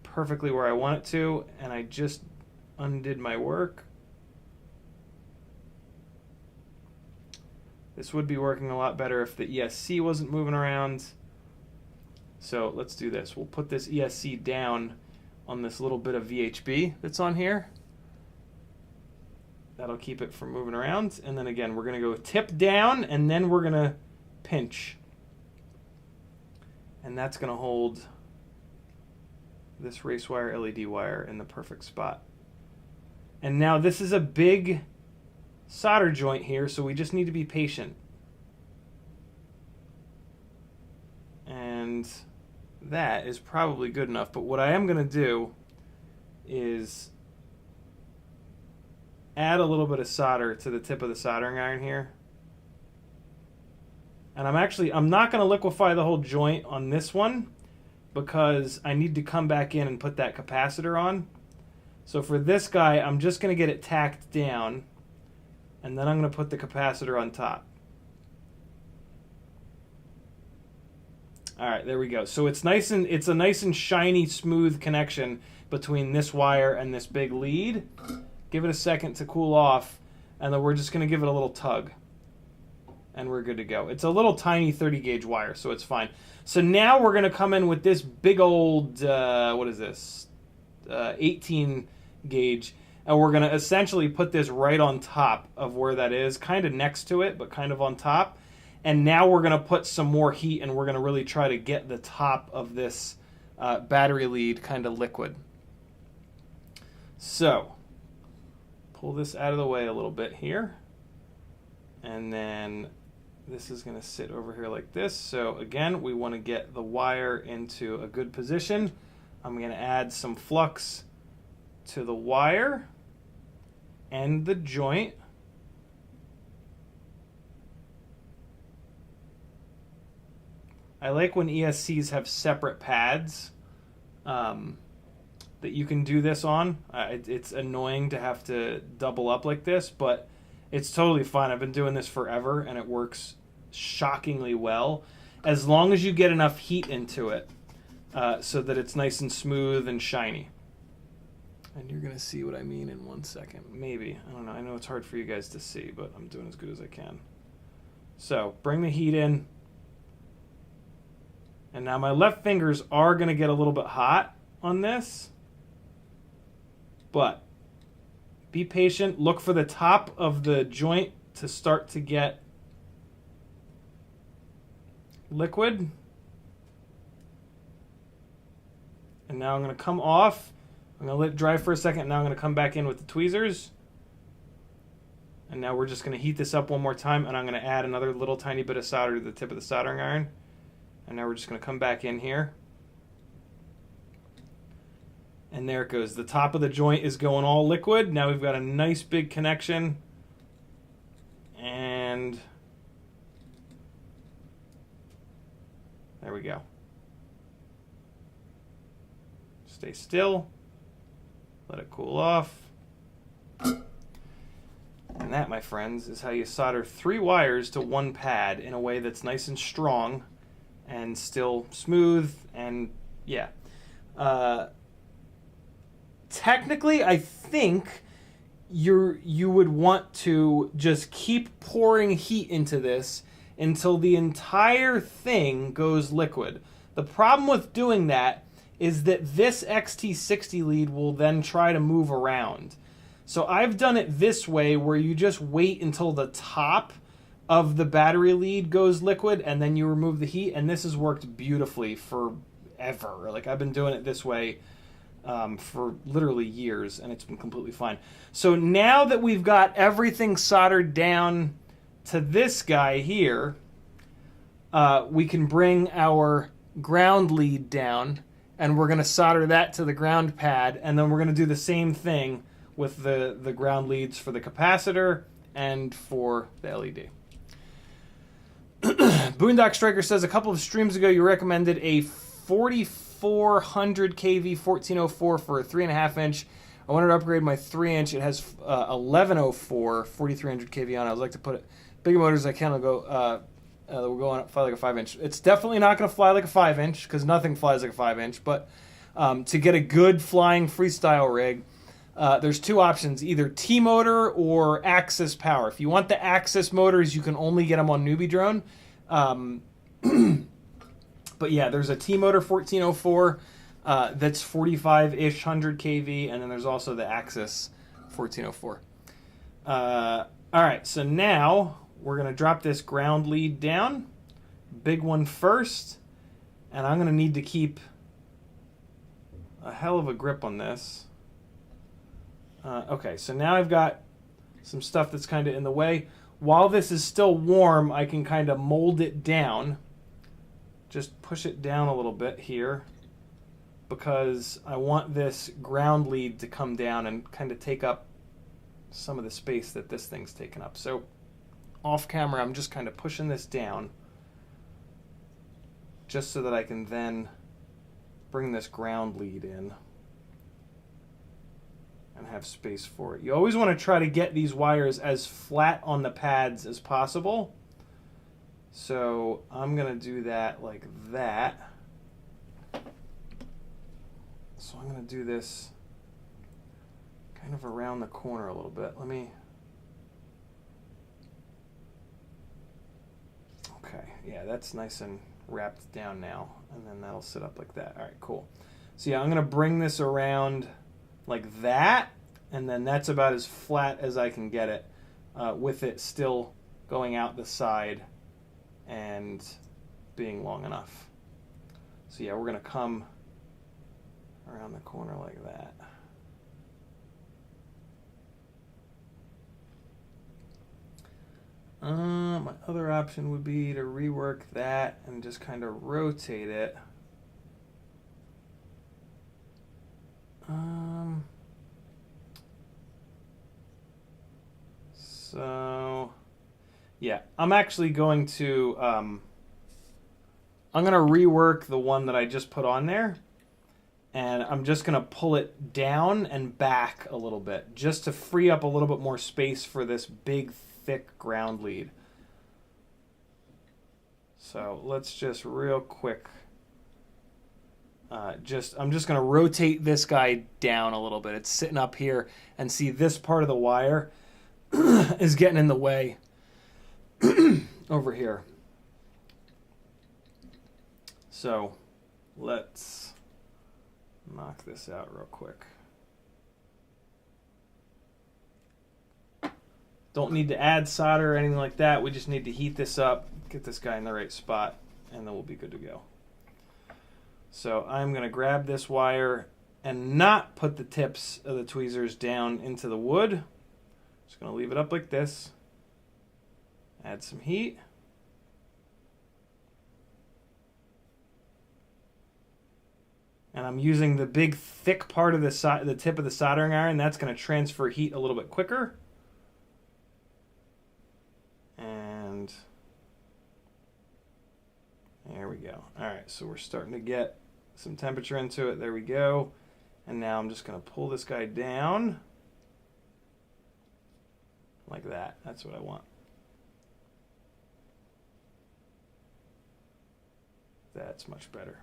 perfectly where I want it to. And I just undid my work. This would be working a lot better if the ESC wasn't moving around. So let's do this. We'll put this ESC down on this little bit of VHB that's on here. That'll keep it from moving around. And then again, we're going to go tip down, and then we're going to pinch. And that's going to hold this race wire LED wire in the perfect spot. And now this is a big solder joint here, so we just need to be patient. And that is probably good enough. But what I am going to do is add a little bit of solder to the tip of the soldering iron here. And I'm not going to liquefy the whole joint on this one because I need to come back in and put that capacitor on. So for this guy, I'm just going to get it tacked down, and then I'm going to put the capacitor on top. All right, there we go. So it's a nice and shiny, smooth connection between this wire and this big lead. Give it a second to cool off, and then we're just going to give it a little tug, and we're good to go. It's a little tiny 30 gauge wire, so it's fine. So now we're going to come in with this big old, what is this, 18 gauge, and we're going to essentially put this right on top of where that is, kind of next to it, but kind of on top. And now we're going to put some more heat, and we're going to really try to get the top of this battery lead kind of liquid. So pull this out of the way a little bit here. And then this is going to sit over here like this. So again, we want to get the wire into a good position. I'm going to add some flux to the wire and the joint. I like when ESCs have separate pads that you can do this on. It's annoying to have to double up like this, but it's totally fine. I've been doing this forever, and it works shockingly well, as long as you get enough heat into it so that it's nice and smooth and shiny. And you're going to see what I mean in 1 second. Maybe. I don't know. I know it's hard for you guys to see, but I'm doing as good as I can. So, bring the heat in. And now my left fingers are going to get a little bit hot on this. But be patient. Look for the top of the joint to start to get liquid. And now I'm going to come off. I'm going to let it dry for a second. Now I'm going to come back in with the tweezers. And now we're just going to heat this up one more time. And I'm going to add another little tiny bit of solder to the tip of the soldering iron. And now we're just going to come back in here. And there it goes. The top of the joint is going all liquid. Now we've got a nice big connection. And there we go. Stay still. Let it cool off. And that, my friends, is how you solder 3 wires to 1 pad in a way that's nice and strong and still smooth. And yeah. Technically, I think you would want to just keep pouring heat into this until the entire thing goes liquid. The problem with doing that is that this XT60 lead will then try to move around. So I've done it this way, where you just wait until the top of the battery lead goes liquid and then you remove the heat, and this has worked beautifully forever. Like, I've been doing it this way for literally years, and it's been completely fine. So now that we've got everything soldered down to this guy here, we can bring our ground lead down, and we're going to solder that to the ground pad, and then we're going to do the same thing with the ground leads for the capacitor and for the LED. Boondock Striker says, a couple of streams ago you recommended a 4400 kV 1404 for a 3.5 inch. I wanted to upgrade my 3 inch. It has 1104 4300 kV on it. I'd like to put it bigger motors I can. I'll go we'll go on fly like a 5 inch. It's definitely not going to fly like a 5 inch because nothing flies like a 5 inch. But to get a good flying freestyle rig, there's 2 options: either T motor or Axis power. If you want the Axis motors, you can only get them on NewBee drone. But yeah, there's a T motor 1404 that's 45-ish 100 kV, and then there's also the Axis 1404. All right, so now we're going to drop this ground lead down, big one first, and I'm going to need to keep a hell of a grip on this. Okay, so now I've got some stuff that's kind of in the way. While this is still warm, I can kind of mold it down. Just push it down a little bit here because I want this ground lead to come down and kind of take up some of the space that this thing's taken up. So off camera, I'm just kind of pushing this down just so that I can then bring this ground lead in and have space for it. You always want to try to get these wires as flat on the pads as possible. So I'm going to do that like that. So I'm going to do this kind of around the corner a little bit. Okay, yeah, that's nice and wrapped down now. And then that'll sit up like that. All right, cool. So yeah, I'm going to bring this around like that, and then that's about as flat as I can get it with it still going out the side and being long enough. So yeah, we're going to come around the corner like that. My other option would be to rework that and just kind of rotate it. So yeah, I'm actually going to I'm going to rework the one that I just put on there. And I'm just going to pull it down and back a little bit, just to free up a little bit more space for this big, thick ground lead. So let's just real quick, I'm just going to rotate this guy down a little bit. It's sitting up here, and see this part of the wire is getting in the way over here. So let's knock this out real quick. Don't need to add solder or anything like that. We just need to heat this up, get this guy in the right spot, and then we'll be good to go. So I'm going to grab this wire and not put the tips of the tweezers down into the wood. Just going to leave it up like this. Add some heat. And I'm using the big thick part of the tip of the soldering iron. That's going to transfer heat a little bit quicker. And there we go. All right, so we're starting to get some temperature into it. There we go. And now I'm just going to pull this guy down like that. That's what I want. That's much better.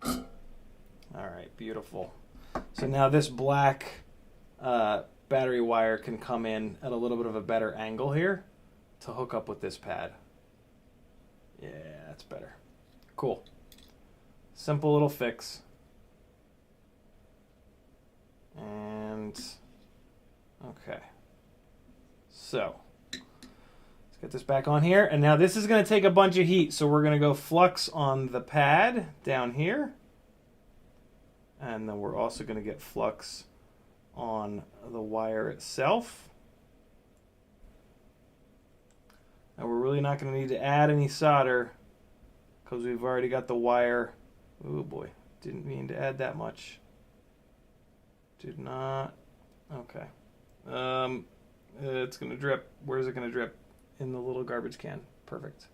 All right, beautiful. So now this black battery wire can come in at a little bit of a better angle here to hook up with this pad. Yeah, that's better. Cool. Simple little fix. And okay. So let's get this back on here. And now this is going to take a bunch of heat. So we're going to go flux on the pad down here. And then we're also going to get flux on the wire itself. And we're really not going to need to add any solder because we've already got the wire. Oh boy, didn't mean to add that much. Did not. Okay. It's going to drip. Where's it going to drip? In the little garbage can. Perfect.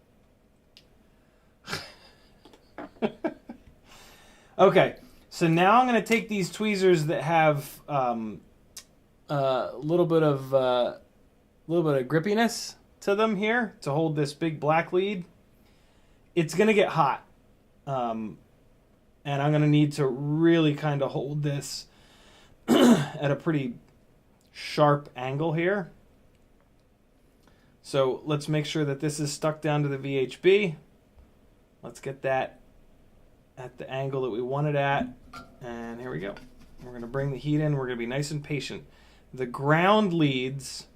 Okay. So now I'm going to take these tweezers that have a little bit of grippiness to them here to hold this big black lead. It's going to get hot, and I'm going to need to really kind of hold this at a pretty sharp angle here. So let's make sure that this is stuck down to the VHB. Let's get that at the angle that we want it at. And here we go. We're going to bring the heat in. We're going to be nice and patient. The ground leads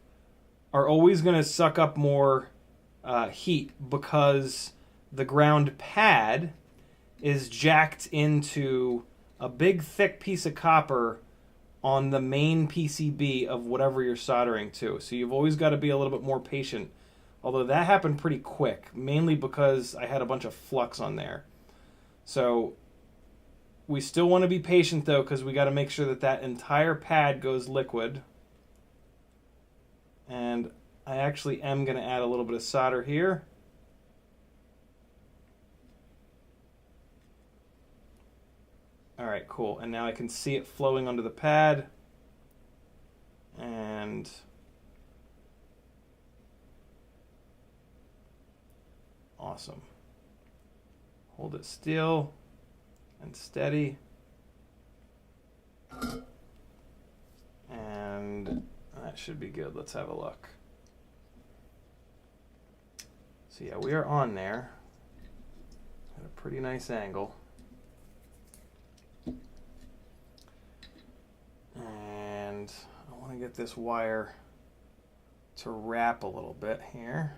are always going to suck up more heat because the ground pad is jacked into a big thick piece of copper on the main PCB of whatever you're soldering to. So you've always got to be a little bit more patient. Although that happened pretty quick, mainly because I had a bunch of flux on there. So we still want to be patient though, because we got to make sure that that entire pad goes liquid. And I actually am going to add a little bit of solder here. All right, cool. And now I can see it flowing onto the pad. And awesome. Hold it still and steady. And that should be good. Let's have a look. So yeah, we are on there at a pretty nice angle. And I want to get this wire to wrap a little bit here.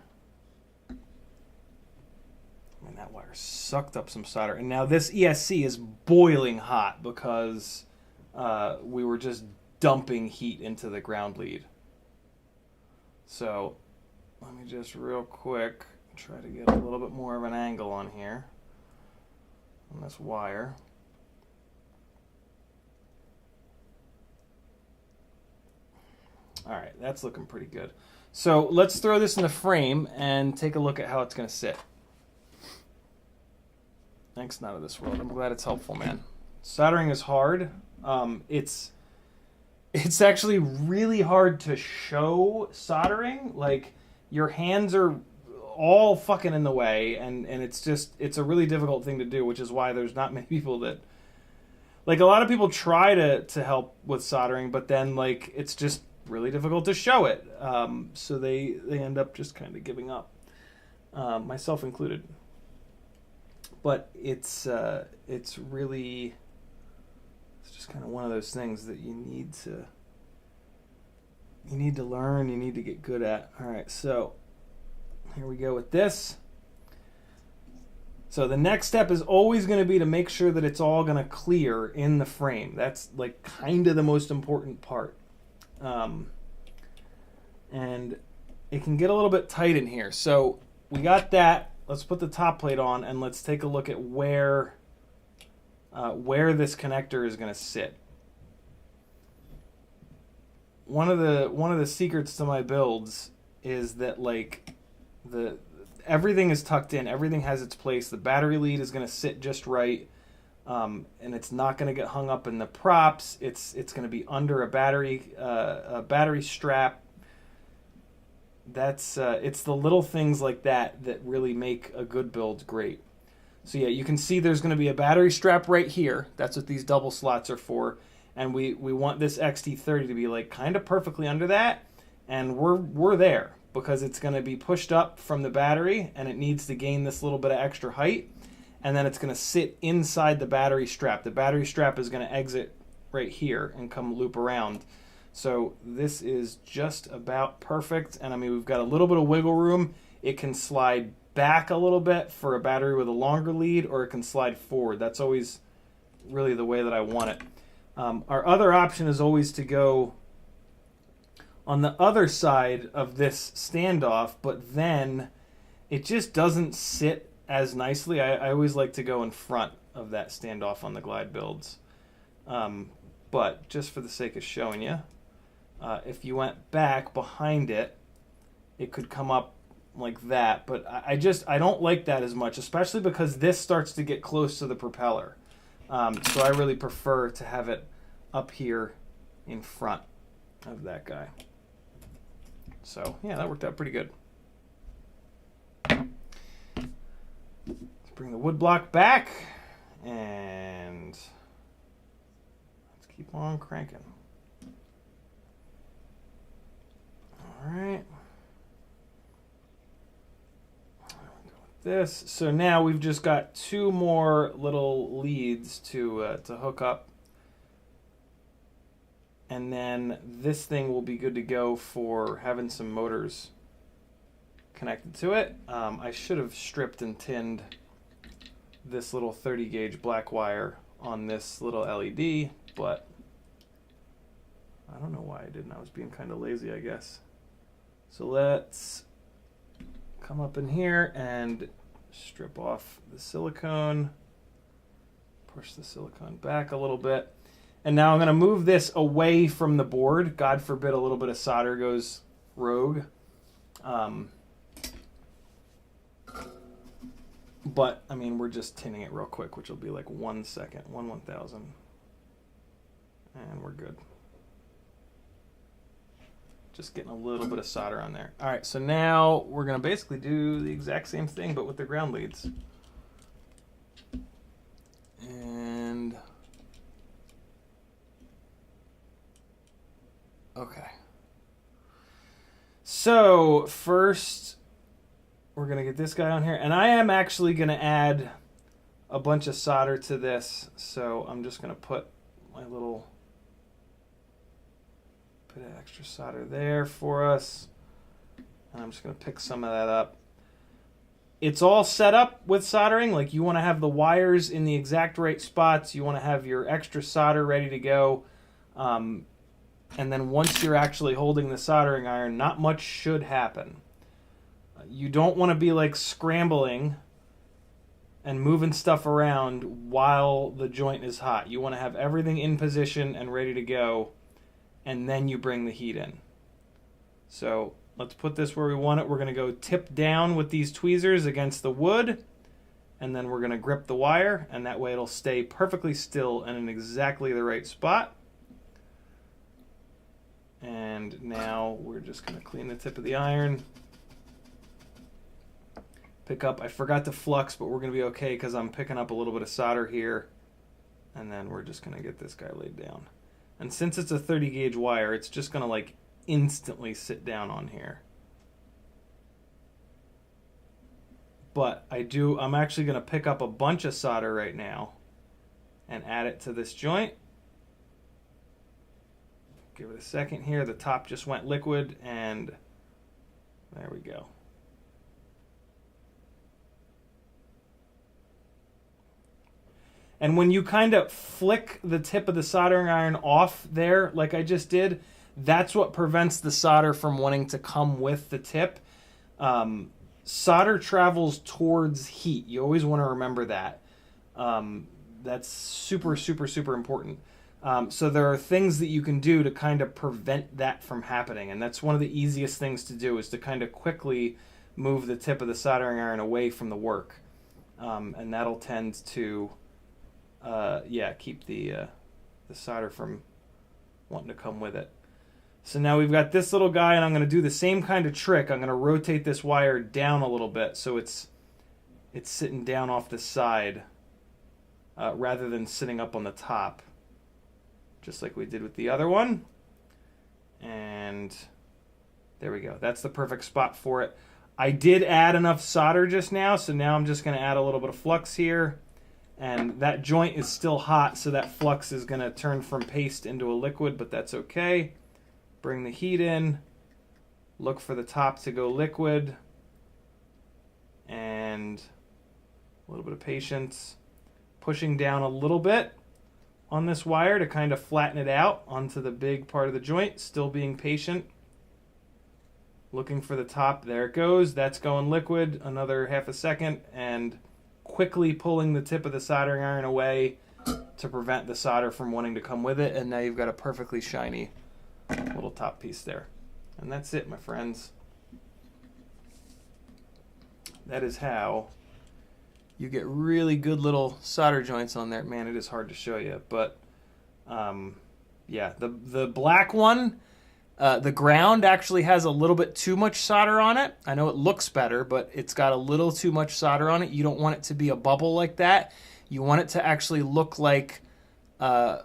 And that wire sucked up some solder. And now this ESC is boiling hot because we were just dumping heat into the ground lead. So let me just real quick try to get a little bit more of an angle on here on this wire. All right, that's looking pretty good. So let's throw this in the frame and take a look at how it's going to sit. Thanks, not of this world. I'm glad it's helpful, man. Soldering is hard. It's actually really hard to show soldering. Like, your hands are all fucking in the way, and it's a really difficult thing to do, which is why there's not many people that, like, a lot of people try to help with soldering, but then, like, it's just really difficult to show it. So they end up just kind of giving up, myself included. But it's really, it's just kind of one of those things that you need to learn, you need to get good at. All right, so here we go with this. So the next step is always going to be to make sure that it's all going to clear in the frame. That's like kind of the most important part. And it can get a little bit tight in here. So we got that. Let's put the top plate on and let's take a look at where this connector is going to sit. One of the secrets to my builds is that, like, everything is tucked in, everything has its place. The battery lead is going to sit just right, and it's not going to get hung up in the props. It's going to be under a battery strap. That's it's the little things like that that really make a good build great. So yeah, you can see there's going to be a battery strap right here. That's what these double slots are for. And we want this XT30 to be like kind of perfectly under that, and we're there because it's going to be pushed up from the battery and it needs to gain this little bit of extra height, and then it's going to sit inside the battery strap. The battery strap is going to exit right here and come loop around. So this is just about perfect, and I mean, we've got a little bit of wiggle room. It can slide back a little bit for a battery with a longer lead, or it can slide forward. That's always really the way that I want it. Our other option is always to go on the other side of this standoff, but then it just doesn't sit as nicely. I always like to go in front of that standoff on the glide builds. But just for the sake of showing you, if you went back behind it, it could come up like that. But I don't like that as much, especially because this starts to get close to the propeller. So I really prefer to have it up here in front of that guy. So yeah, that worked out pretty good. Let's bring the wood block back and let's keep on cranking. All right. This. So now we've just got two more little leads to hook up, and then this thing will be good to go for having some motors connected to it. I should have stripped and tinned this little 30 gauge black wire on this little LED, but I don't know why I didn't. I was being kind of lazy, I guess. So let's come up in here and strip off the silicone, push the silicone back a little bit, and now I'm going to move this away from the board. God forbid a little bit of solder goes rogue. But I mean, we're just tinning it real quick, which will be like 1 second, 1/1000, and we're good. Just getting a little bit of solder on there. All right, so now we're going to basically do the exact same thing, but with the ground leads. And okay. So first, we're going to get this guy on here, and I am actually going to add a bunch of solder to this. So I'm just going to put my little bit of extra solder there for us, and I'm just going to pick some of that up. It's all set up with soldering. Like, you want to have the wires in the exact right spots. You want to have your extra solder ready to go. And then once you're actually holding the soldering iron, not much should happen. You don't want to be like scrambling and moving stuff around while the joint is hot. You want to have everything in position and ready to go, and then you bring the heat in. So let's put this where we want it. We're going to go tip down with these tweezers against the wood, and then we're going to grip the wire, and that way it'll stay perfectly still and in exactly the right spot. And now we're just going to clean the tip of the iron. Pick up, I forgot to flux, but we're going to be okay because I'm picking up a little bit of solder here. And then we're just going to get this guy laid down. And since it's a 30 gauge wire, it's just going to like instantly sit down on here. But I'm actually going to pick up a bunch of solder right now and add it to this joint. Give it a second here. The top just went liquid, and there we go. And when you kind of flick the tip of the soldering iron off there, like I just did, that's what prevents the solder from wanting to come with the tip. Solder travels towards heat. You always want to remember that. That's super, super, super important. So there are things that you can do to kind of prevent that from happening. And that's one of the easiest things to do, is to kind of quickly move the tip of the soldering iron away from the work. And that'll tend to... keep the solder from wanting to come with it. So now we've got this little guy, and I'm going to do the same kind of trick. I'm going to rotate this wire down a little bit so it's sitting down off the side rather than sitting up on the top, just like we did with the other one. And there we go. That's the perfect spot for it. I did add enough solder just now, so now I'm just going to add a little bit of flux here. And that joint is still hot, so that flux is going to turn from paste into a liquid, but that's okay. Bring the heat in. Look for the top to go liquid. And a little bit of patience. Pushing down a little bit on this wire to kind of flatten it out onto the big part of the joint. Still being patient. Looking for the top. There it goes. That's going liquid. Another half a second. And quickly pulling the tip of the soldering iron away to prevent the solder from wanting to come with it, and now you've got a perfectly shiny little top piece there. And that's it, my friends. That is how you get really good little solder joints on there. Man, it is hard to show you, but yeah, the black one, the ground actually has a little bit too much solder on it. I know it looks better, but it's got a little too much solder on it. You don't want it to be a bubble like that. You want it to actually look like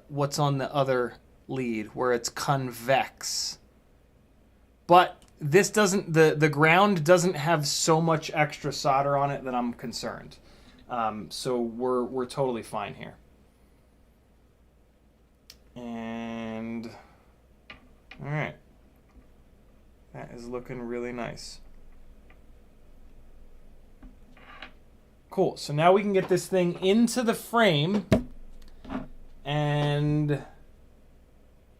what's on the other lead, where it's convex. But this doesn't, the ground doesn't have so much extra solder on it that I'm concerned. So we're totally fine here. And all right. That is looking really nice. Cool. So now we can get this thing into the frame, and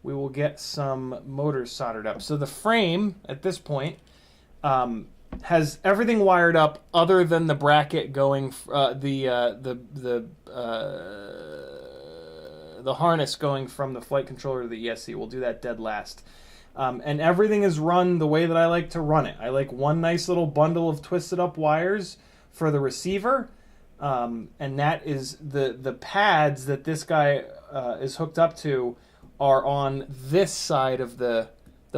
we will get some motors soldered up. So the frame at this point has everything wired up other than the bracket going, the harness going from the flight controller to the ESC. We'll do that dead last. And everything is run the way that I like to run it. I like one nice little bundle of twisted up wires for the receiver. And that is the pads that this guy is hooked up to are on this side of the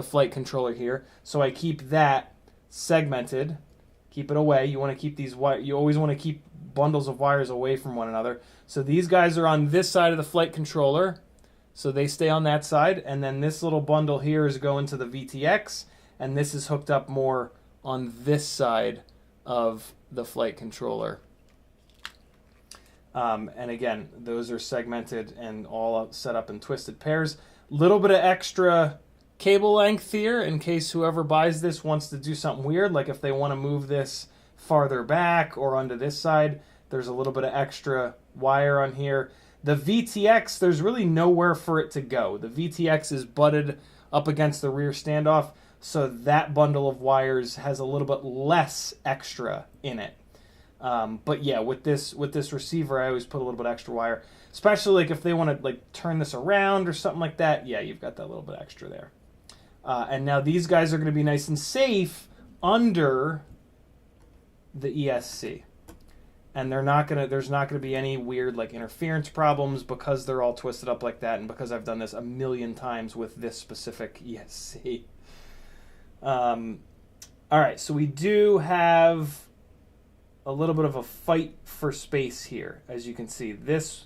flight controller here. So I keep that segmented. Keep it away. You want to keep these you always want to keep bundles of wires away from one another. So these guys are on this side of the flight controller. So they stay on that side, and then this little bundle here is going to the VTX, and this is hooked up more on this side of the flight controller. And again, those are segmented and all set up in twisted pairs. Little bit of extra cable length here in case whoever buys this wants to do something weird, like if they want to move this farther back or onto this side, there's a little bit of extra wire on here. The VTX, there's really nowhere for it to go. The VTX is butted up against the rear standoff, so that bundle of wires has a little bit less extra in it. But yeah, with this receiver, I always put a little bit extra wire, especially like if they want to like turn this around or something like that. Yeah, you've got that little bit extra there. And now these guys are going to be nice and safe under the ESC. and there's not gonna be any weird like interference problems because they're all twisted up like that, and because I've done this a million times with this specific ESC. All right, so we do have a little bit of a fight for space here. As you can see, this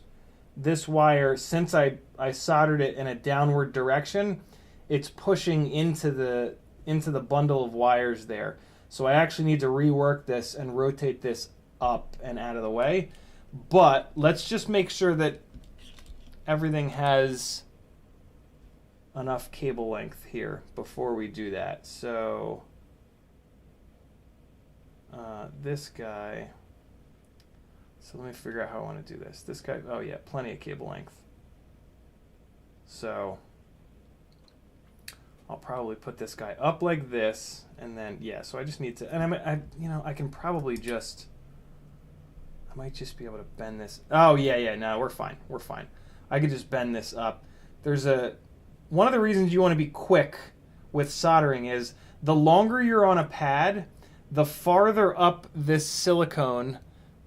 wire, since I soldered it in a downward direction, it's pushing into the bundle of wires there. So I actually need to rework this and rotate this up and out of the way. But let's just make sure that everything has enough cable length here before we do that. So this guy, so let me figure out how I want to do this. This guy, oh yeah, plenty of cable length. So I'll probably put this guy up like this, and then yeah. So I just need to, and I can probably just, I might just be able to bend this. Oh yeah, no, we're fine. I could just bend this up. There's one of the reasons you want to be quick with soldering is the longer you're on a pad, the farther up this silicone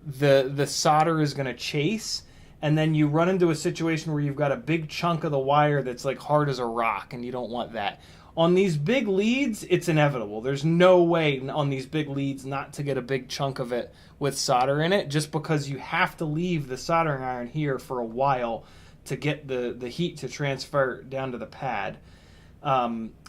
the solder is going to chase, and then you run into a situation where you've got a big chunk of the wire that's like hard as a rock, and you don't want that. On these big leads, it's inevitable. There's no way on these big leads not to get a big chunk of it with solder in it, just because you have to leave the soldering iron here for a while to get the heat to transfer down to the pad.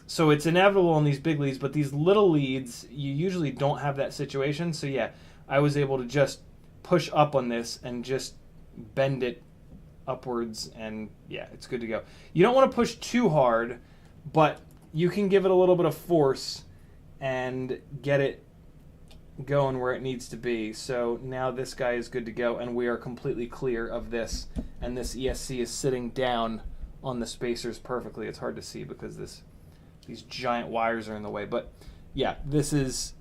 So it's inevitable on these big leads, but these little leads, you usually don't have that situation. So yeah, I was able to just push up on this and just bend it upwards, and yeah, it's good to go. You don't want to push too hard, but you can give it a little bit of force and get it going where it needs to be. So now this guy is good to go, and we are completely clear of this, and this ESC is sitting down on the spacers perfectly. It's hard to see because these giant wires are in the way, but yeah, this is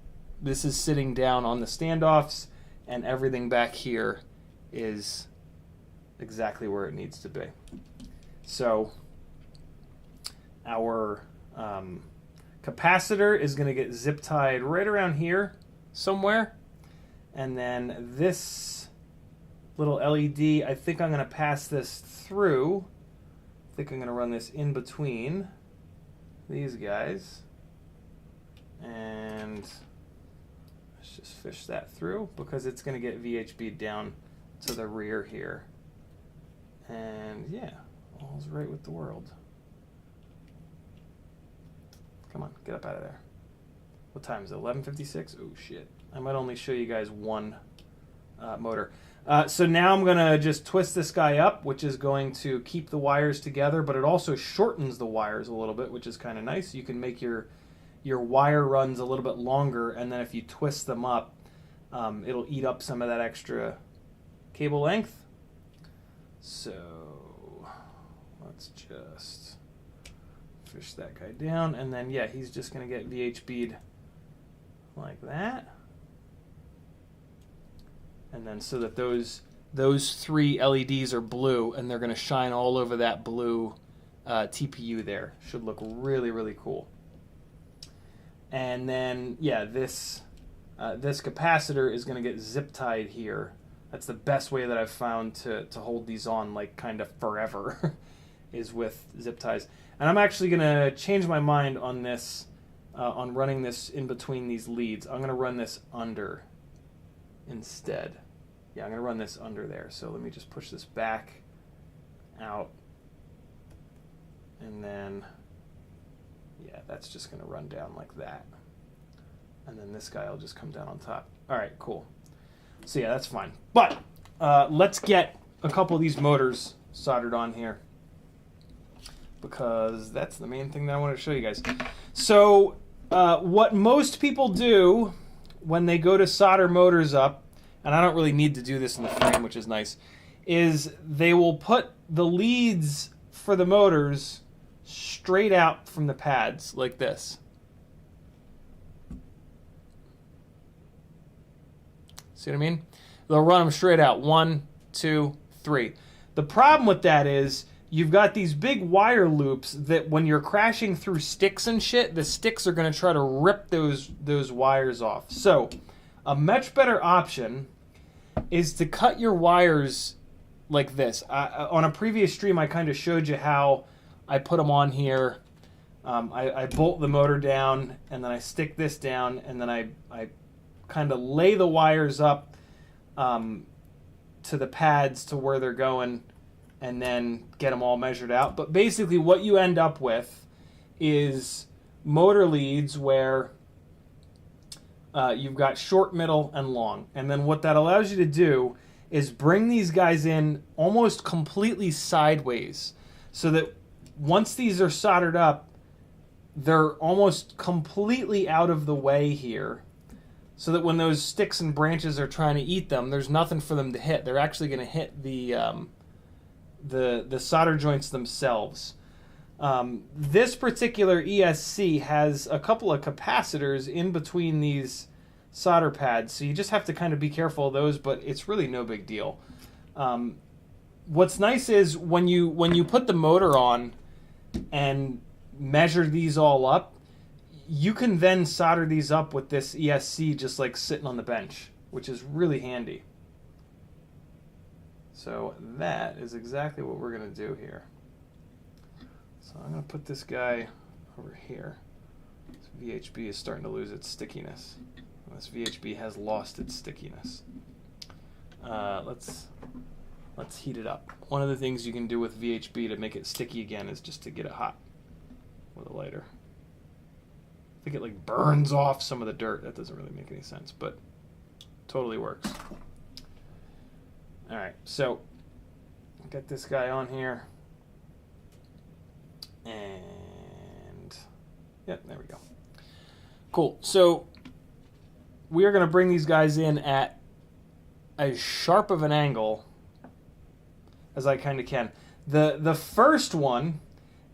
sitting down on the standoffs, and everything back here is exactly where it needs to be. So our capacitor is going to get zip tied right around here somewhere, and then this little LED, I think I'm going to pass this through. I think I'm going to run this in between these guys, and let's just fish that through because it's going to get VHB down to the rear here. And yeah, all's right with the world. Come on, get up out of there. What time is it? 11:56? Oh shit. I might only show you guys one motor. So now I'm going to just twist this guy up, which is going to keep the wires together, but it also shortens the wires a little bit, which is kind of nice. You can make your wire runs a little bit longer, and then if you twist them up, it'll eat up some of that extra cable length. So let's just fish that guy down, and then yeah, he's just going to get VHB'd like that. And then so that those three LEDs are blue, and they're going to shine all over that blue TPU there. Should look really, really cool. And then yeah, this capacitor is going to get zip tied here. That's the best way that I've found to hold these on like kind of forever is with zip ties. And I'm actually going to change my mind on this, on running this in between these leads. I'm going to run this under instead. Yeah, I'm going to run this under there. So let me just push this back out. And then, yeah, that's just going to run down like that. And then this guy will just come down on top. All right, cool. So yeah, that's fine. But let's get a couple of these motors soldered on here, because that's the main thing that I want to show you guys. So what most people do when they go to solder motors up, and I don't really need to do this in the frame, which is nice, is they will put the leads for the motors straight out from the pads like this. See what I mean? They'll run them straight out. 1, 2, 3. The problem with that is you've got these big wire loops that when you're crashing through sticks and shit, the sticks are going to try to rip those wires off. So a much better option is to cut your wires like this. On a previous stream, I kind of showed you how I put them on here. I bolt the motor down, and then I stick this down, and then I kind of lay the wires up to the pads to where they're going, and then get them all measured out. But basically what you end up with is motor leads where you've got short, middle, and long. And then what that allows you to do is bring these guys in almost completely sideways, so that once these are soldered up, they're almost completely out of the way here, so that when those sticks and branches are trying to eat them, there's nothing for them to hit. They're actually going to hit the solder joints themselves. This particular ESC has a couple of capacitors in between these solder pads, so you just have to kind of be careful of those, but it's really no big deal. What's nice is when you put the motor on and measure these all up, you can then solder these up with this ESC just like sitting on the bench, which is really handy. So that is exactly what we're going to do here. So I'm going to put this guy over here. This VHB is starting to lose its stickiness. This VHB has lost its stickiness. Let's heat it up. One of the things you can do with VHB to make it sticky again is just to get it hot with a lighter. I think it like burns off some of the dirt. That doesn't really make any sense, but totally works. All right, so get this guy on here, and yep, there we go. Cool. So we are going to bring these guys in at as sharp of an angle as I kind of can. The first one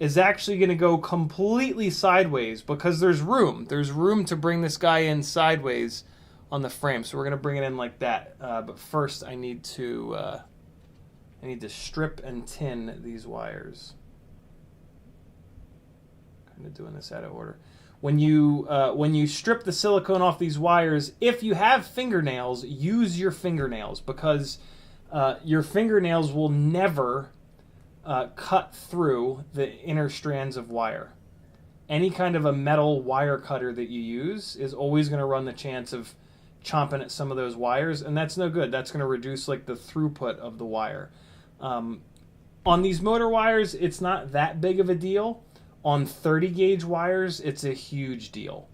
is actually going to go completely sideways because there's room. There's room to bring this guy in sideways on the frame. So we're going to bring it in like that. But first I need to strip and tin these wires. Kind of doing this out of order. When you strip the silicone off these wires, if you have fingernails, use your fingernails, because your fingernails will never cut through the inner strands of wire. Any kind of a metal wire cutter that you use is always going to run the chance of chomping at some of those wires, and that's no good. That's going to reduce like the throughput of the wire. On these motor wires, it's not that big of a deal. On 30 gauge wires, it's a huge deal.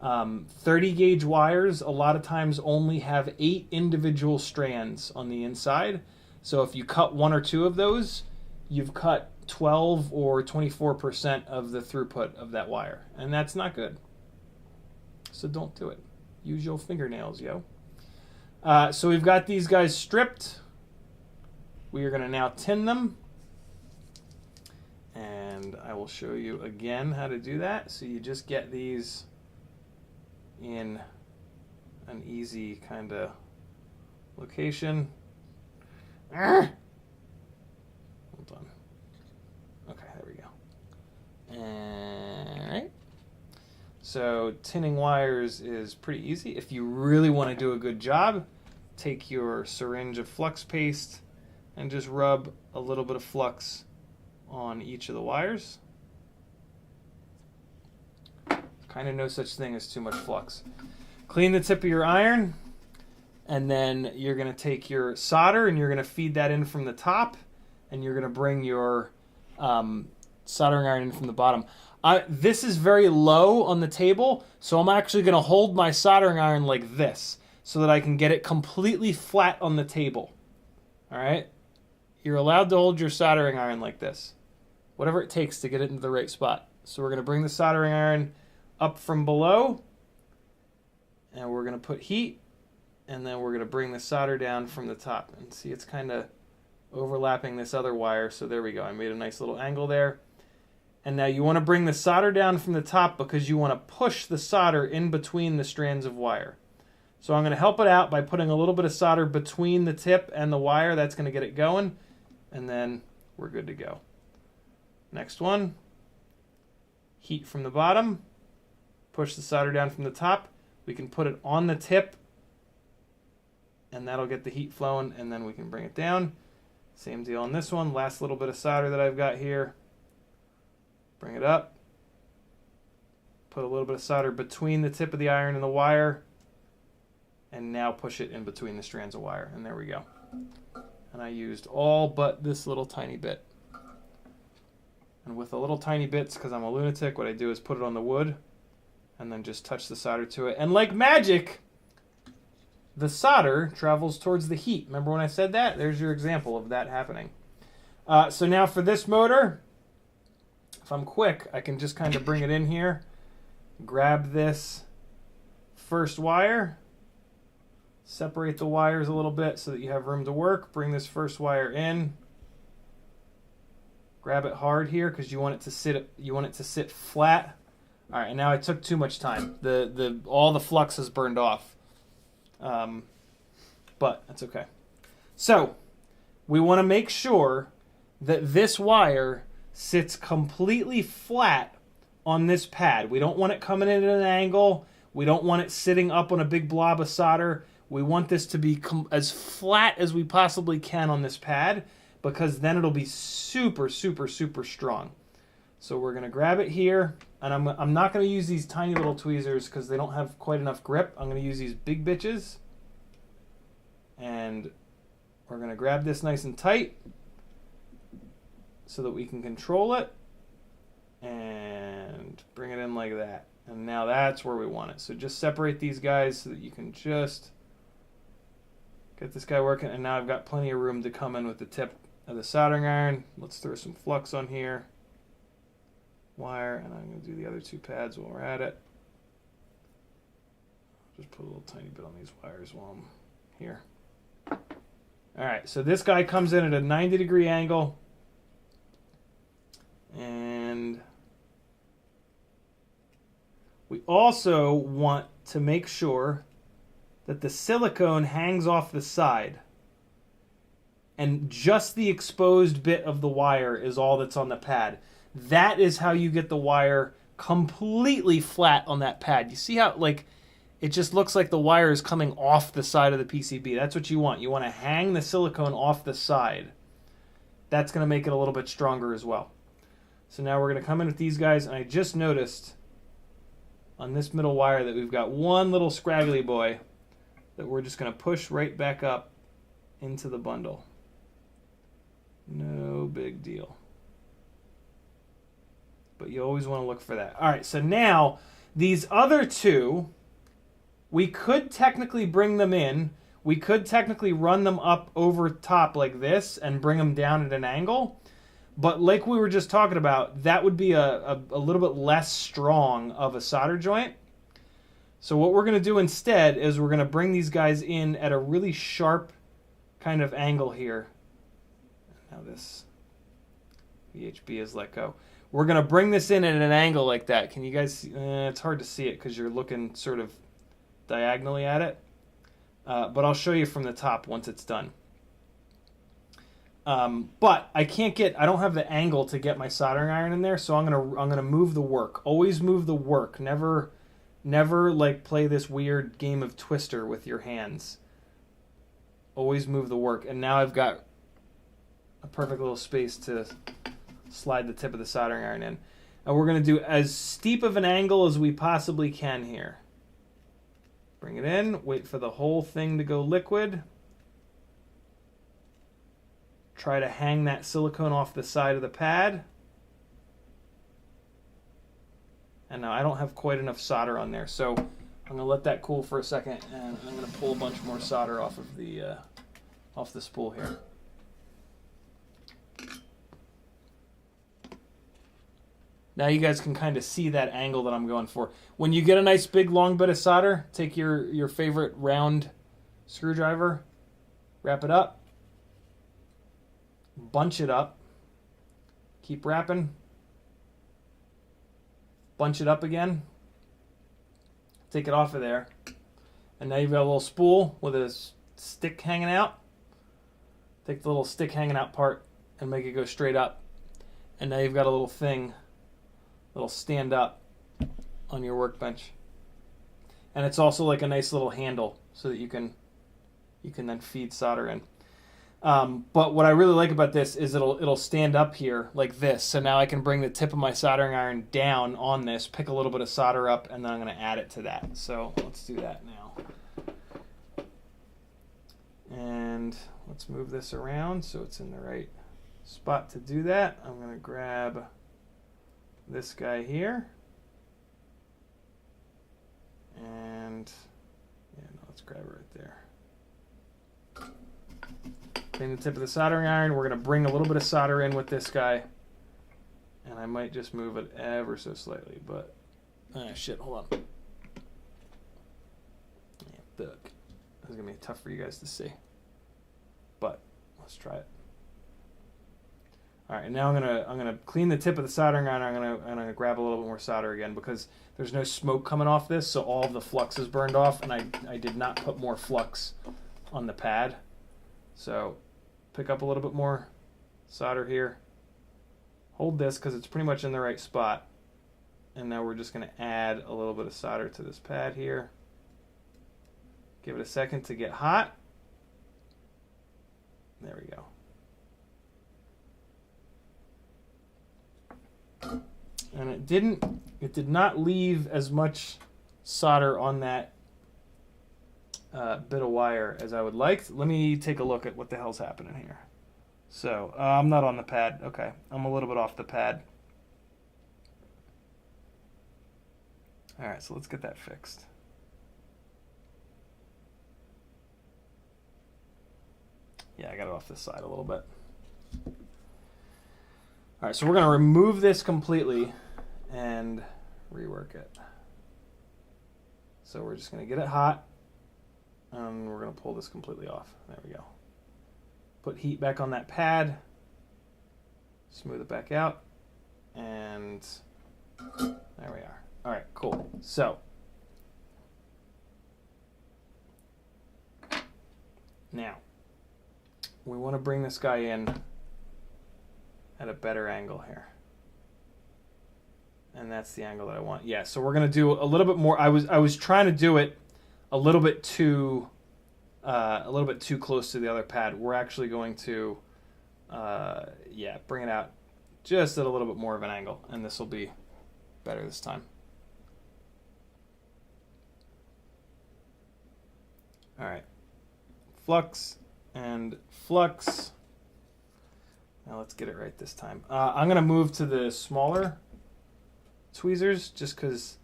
30 gauge wires a lot of times only have 8 individual strands on the inside. So if you cut 1 or 2 of those, you've cut 12 or 24% of the throughput of that wire. And that's not good. So don't do it. Use your fingernails, yo. So we've got these guys stripped. We are going to now tin them. And I will show you again how to do that. So you just get these in an easy kind of location. Hold on. Okay, there we go. All right. So tinning wires is pretty easy. If you really want to do a good job, take your syringe of flux paste and just rub a little bit of flux on each of the wires. Kind of no such thing as too much flux. Clean the tip of your iron, and then you're going to take your solder and you're going to feed that in from the top, and you're going to bring your soldering iron in from the bottom. This is very low on the table, so I'm actually going to hold my soldering iron like this so that I can get it completely flat on the table. All right? You're allowed to hold your soldering iron like this, whatever it takes to get it into the right spot. So we're going to bring the soldering iron up from below, and we're going to put heat, and then we're going to bring the solder down from the top. And see, it's kind of overlapping this other wire, so there we go. I made a nice little angle there. And now you want to bring the solder down from the top because you want to push the solder in between the strands of wire. So I'm going to help it out by putting a little bit of solder between the tip and the wire. That's going to get it going, and then we're good to go. Next one, heat from the bottom, push the solder down from the top. We can put it on the tip and that'll get the heat flowing, and then we can bring it down. Same deal on this one. Last little bit of solder that I've got here. Bring it up. Put a little bit of solder between the tip of the iron and the wire, and now push it in between the strands of wire, and there we go. And I used all but this little tiny bit. And with the little tiny bits, because I'm a lunatic, what I do is put it on the wood and then just touch the solder to it. And like magic, the solder travels towards the heat. Remember when I said that? There's your example of that happening. So now for this motor, if I'm quick, I can just kind of bring it in here, grab this first wire, separate the wires a little bit so that you have room to work, bring this first wire in, grab it hard here because you want it to sit flat. All right, and now I took too much time. All the flux is burned off. But that's okay. So we want to make sure that this wire sits completely flat on this pad. We don't want it coming in at an angle. We don't want it sitting up on a big blob of solder. We want this to be as flat as we possibly can on this pad, because then it'll be super, super, super strong. So we're going to grab it here, and I'm not going to use these tiny little tweezers because they don't have quite enough grip. I'm going to use these big bitches, and we're going to grab this nice and tight so that we can control it, and bring it in like that. And now that's where we want it. So just separate these guys so that you can just get this guy working. And now I've got plenty of room to come in with the tip of the soldering iron. Let's throw some flux on here. Wire, and I'm going to do the other two pads while we're at it. Just put a little tiny bit on these wires while I'm here. Alright, so this guy comes in at a 90-degree angle. And we also want to make sure that the silicone hangs off the side, and just the exposed bit of the wire is all that's on the pad. That is how you get the wire completely flat on that pad. You see how, like, it just looks like the wire is coming off the side of the PCB. That's what you want. You want to hang the silicone off the side. That's going to make it a little bit stronger as well. So now we're going to come in with these guys, and I just noticed on this middle wire that we've got one little scraggly boy that we're just going to push right back up into the bundle. No big deal. But you always want to look for that. All right, so now these other two, we could technically bring them in. We could technically run them up over top like this and bring them down at an angle. But like we were just talking about, that would be a little bit less strong of a solder joint. So what we're going to do instead is we're going to bring these guys in at a really sharp kind of angle here. Now this VHB is let go. We're going to bring this in at an angle like that. Can you guys see? It's hard to see it because you're looking sort of diagonally at it. But I'll show you from the top once it's done. But I don't have the angle to get my soldering iron in there, so I'm gonna move the work. Always move the work. Never like play this weird game of Twister with your hands. Always move the work. And now I've got a perfect little space to slide the tip of the soldering iron in. And we're going to do as steep of an angle as we possibly can here. Bring it in, wait for the whole thing to go liquid. Try to hang that silicone off the side of the pad. And now I don't have quite enough solder on there, so I'm going to let that cool for a second, and I'm going to pull a bunch more solder off of the spool here. Now you guys can kind of see that angle that I'm going for. When you get a nice big long bit of solder, take your favorite round screwdriver, wrap it up, bunch it up, keep wrapping, bunch it up again, take it off of there, and now you've got a little spool with a stick hanging out. Take the little stick hanging out part and make it go straight up, and now you've got a little thing that'll stand up on your workbench. And it's also like a nice little handle so that you can you can then feed solder in. But what I really like about this is it'll stand up here like this. So now I can bring the tip of my soldering iron down on this, pick a little bit of solder up, and then I'm going to add it to that. So let's do that now. And let's move this around so it's in the right spot to do that. I'm going to grab this guy here. And yeah, no, let's grab it right there. Clean the tip of the soldering iron. We're going to bring a little bit of solder in with this guy. And I might just move it ever so slightly, but shit, hold on. Yeah, fuck. This is going to be tough for you guys to see. But let's try it. All right, and now I'm gonna clean the tip of the soldering iron. I'm gonna grab a little bit more solder again because there's no smoke coming off this, so all of the flux is burned off, and I did not put more flux on the pad. So pick up a little bit more solder here. Hold this because it's pretty much in the right spot. And now we're just gonna add a little bit of solder to this pad here. Give it a second to get hot. There we go. And it did not leave as much solder on that bit of wire as I would like. Let me take a look at what the hell's happening here. So I'm not on the pad. Okay, I'm a little bit off the pad. All right, so let's get that fixed. Yeah, I got it off this side a little bit. All right, so we're going to remove this completely and rework it. So we're just going to get it hot, and we're going to pull this completely off. There we go. Put heat back on that pad, smooth it back out, and there we are. All right, cool. So now we want to bring this guy in at a better angle here. And that's the angle that I want. Yeah, so we're going to do a little bit more. I was trying to do it a little bit too close to the other pad. We're actually going to bring it out just at a little bit more of an angle, and this will be better this time. All right. Flux and flux. Now let's get it right this time. I'm going to move to the smaller tweezers just because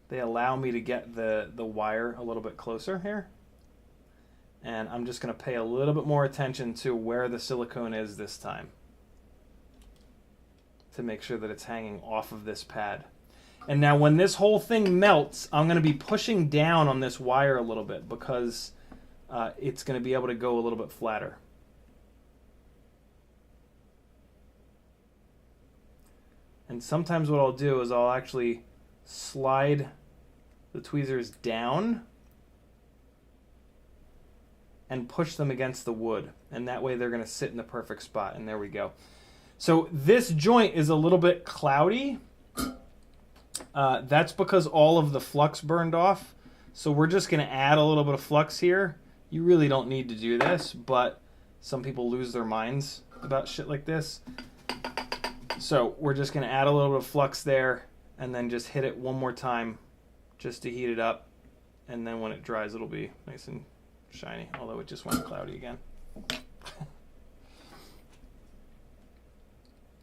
they allow me to get the wire a little bit closer here. And I'm just going to pay a little bit more attention to where the silicone is this time to make sure that it's hanging off of this pad. And now when this whole thing melts, I'm going to be pushing down on this wire a little bit because it's going to be able to go a little bit flatter. And sometimes what I'll do is I'll actually slide the tweezers down and push them against the wood. And that way they're going to sit in the perfect spot. And there we go. So this joint is a little bit cloudy. That's because all of the flux burned off. So we're just going to add a little bit of flux here. You really don't need to do this, but some people lose their minds about shit like this. So we're just going to add a little bit of flux there and then just hit it one more time just to heat it up. And then when it dries, it'll be nice and shiny, although it just went cloudy again.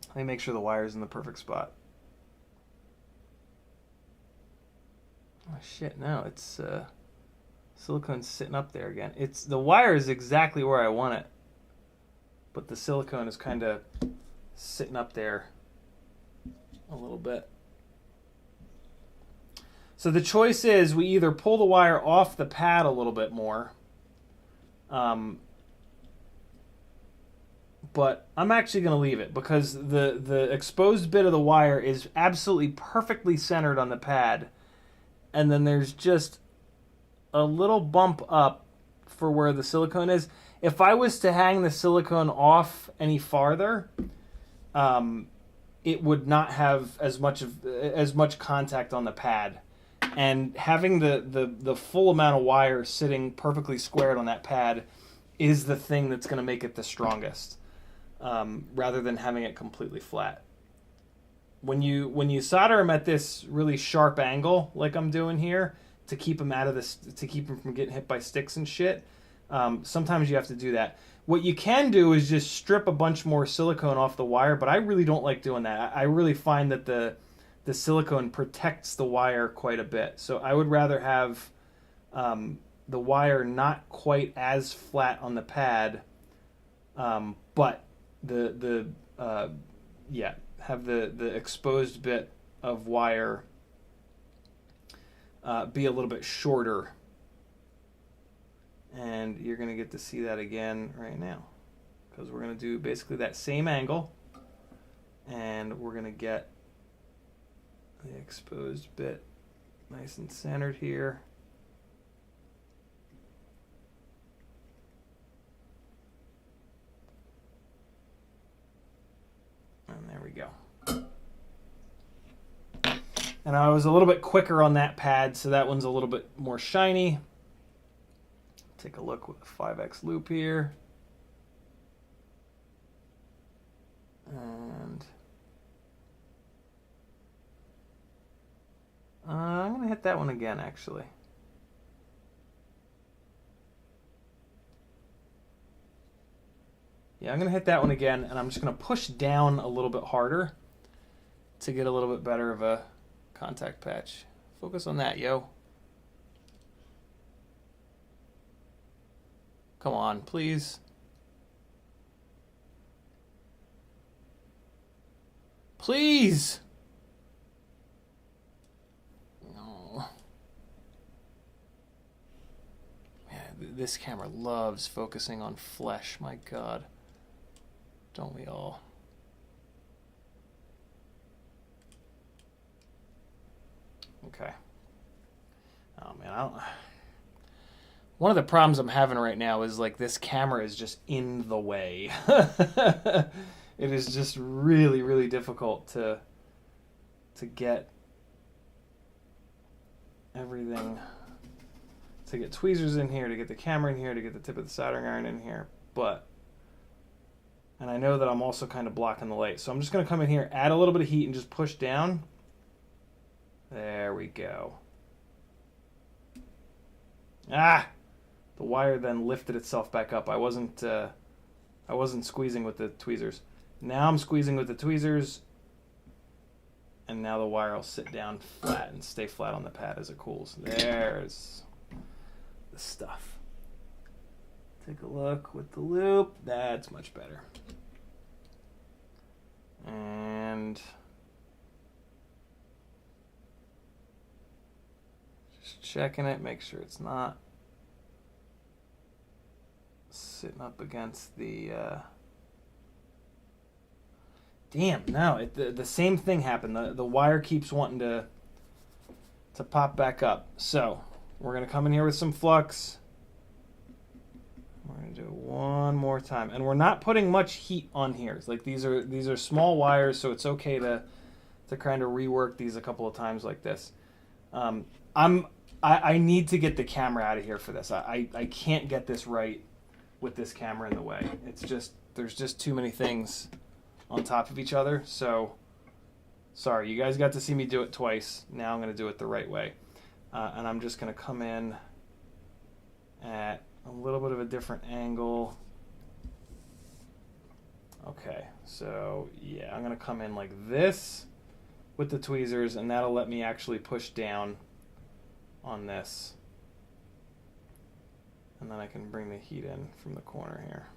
Let me make sure the wire's in the perfect spot. Oh shit, no, it's silicone's sitting up there again. The wire is exactly where I want it, but the silicone is kind of sitting up there a little bit. So the choice is we either pull the wire off the pad a little bit more, but I'm actually going to leave it because the exposed bit of the wire is absolutely perfectly centered on the pad, and then there's just a little bump up for where the silicone is. If I was to hang the silicone off any farther, it would not have as much contact on the pad, And having the full amount of wire sitting perfectly squared on that pad is the thing that's going to make it the strongest, rather than having it completely flat. When you solder them at this really sharp angle, like I'm doing here, to keep them out of this, to keep them from getting hit by sticks and shit, sometimes you have to do that. What you can do is just strip a bunch more silicone off the wire, but I really don't like doing that. I really find that the silicone protects the wire quite a bit. So I would rather have the wire not quite as flat on the pad, but have the exposed bit of wire be a little bit shorter. And you're going to get to see that again right now, because we're going to do basically that same angle, and we're going to get the exposed bit nice and centered here. And there we go. And I was a little bit quicker on that pad, so that one's a little bit more shiny. Take a look with the 5X loop here. And I'm going to hit that one again, actually. Yeah, I'm going to hit that one again, and I'm just going to push down a little bit harder to get a little bit better of a contact patch. Focus on that, yo. Come on, please. Please! No. Man, this camera loves focusing on flesh, my God. Don't we all? Okay. Oh man, I don't... One of the problems I'm having right now is like this camera is just in the way. It is just really, really difficult to get everything, to get tweezers in here, to get the camera in here, to get the tip of the soldering iron in here. And I know that I'm also kind of blocking the light. So I'm just going to come in here, add a little bit of heat, and just push down. There we go. Ah! The wire then lifted itself back up. I wasn't squeezing with the tweezers. Now I'm squeezing with the tweezers, and now the wire will sit down flat and stay flat on the pad as it cools. There's the stuff. Take a look with the loop. That's much better. And just checking it, make sure it's not sitting up against the damn, no, the same thing happened. The wire keeps wanting to pop back up. So we're gonna come in here with some flux. We're gonna do it one more time, and we're not putting much heat on here. It's like these are small wires, so it's okay to kind of rework these a couple of times like this. I need to get the camera out of here for this. I can't get this right with this camera in the way. It's just, there's just too many things on top of each other. So sorry, you guys got to see me do it twice. Now I'm going to do it the right way. And I'm just going to come in at a little bit of a different angle. Okay, so yeah, I'm going to come in like this with the tweezers, and that'll let me actually push down on this. And then I can bring the heat in from the corner here.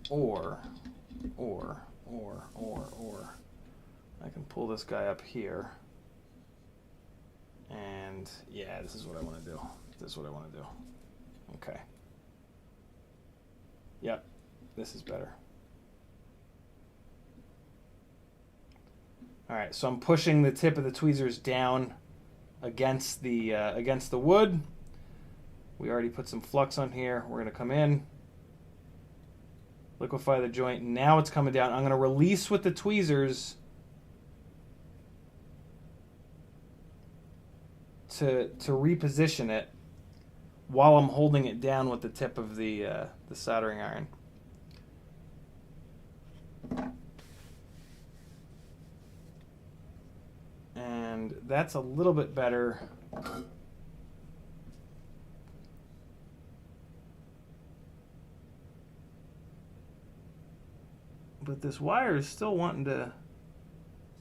Or I can pull this guy up here. And yeah, this is what I want to do. This is what I want to do. Okay. Yep, this is better. All right, so I'm pushing the tip of the tweezers down against the wood. We already put some flux on here. We're gonna come in, liquefy the joint. Now it's coming down. I'm gonna release with the tweezers to reposition it while I'm holding it down with the tip of the soldering iron. And that's a little bit better. But this wire is still wanting to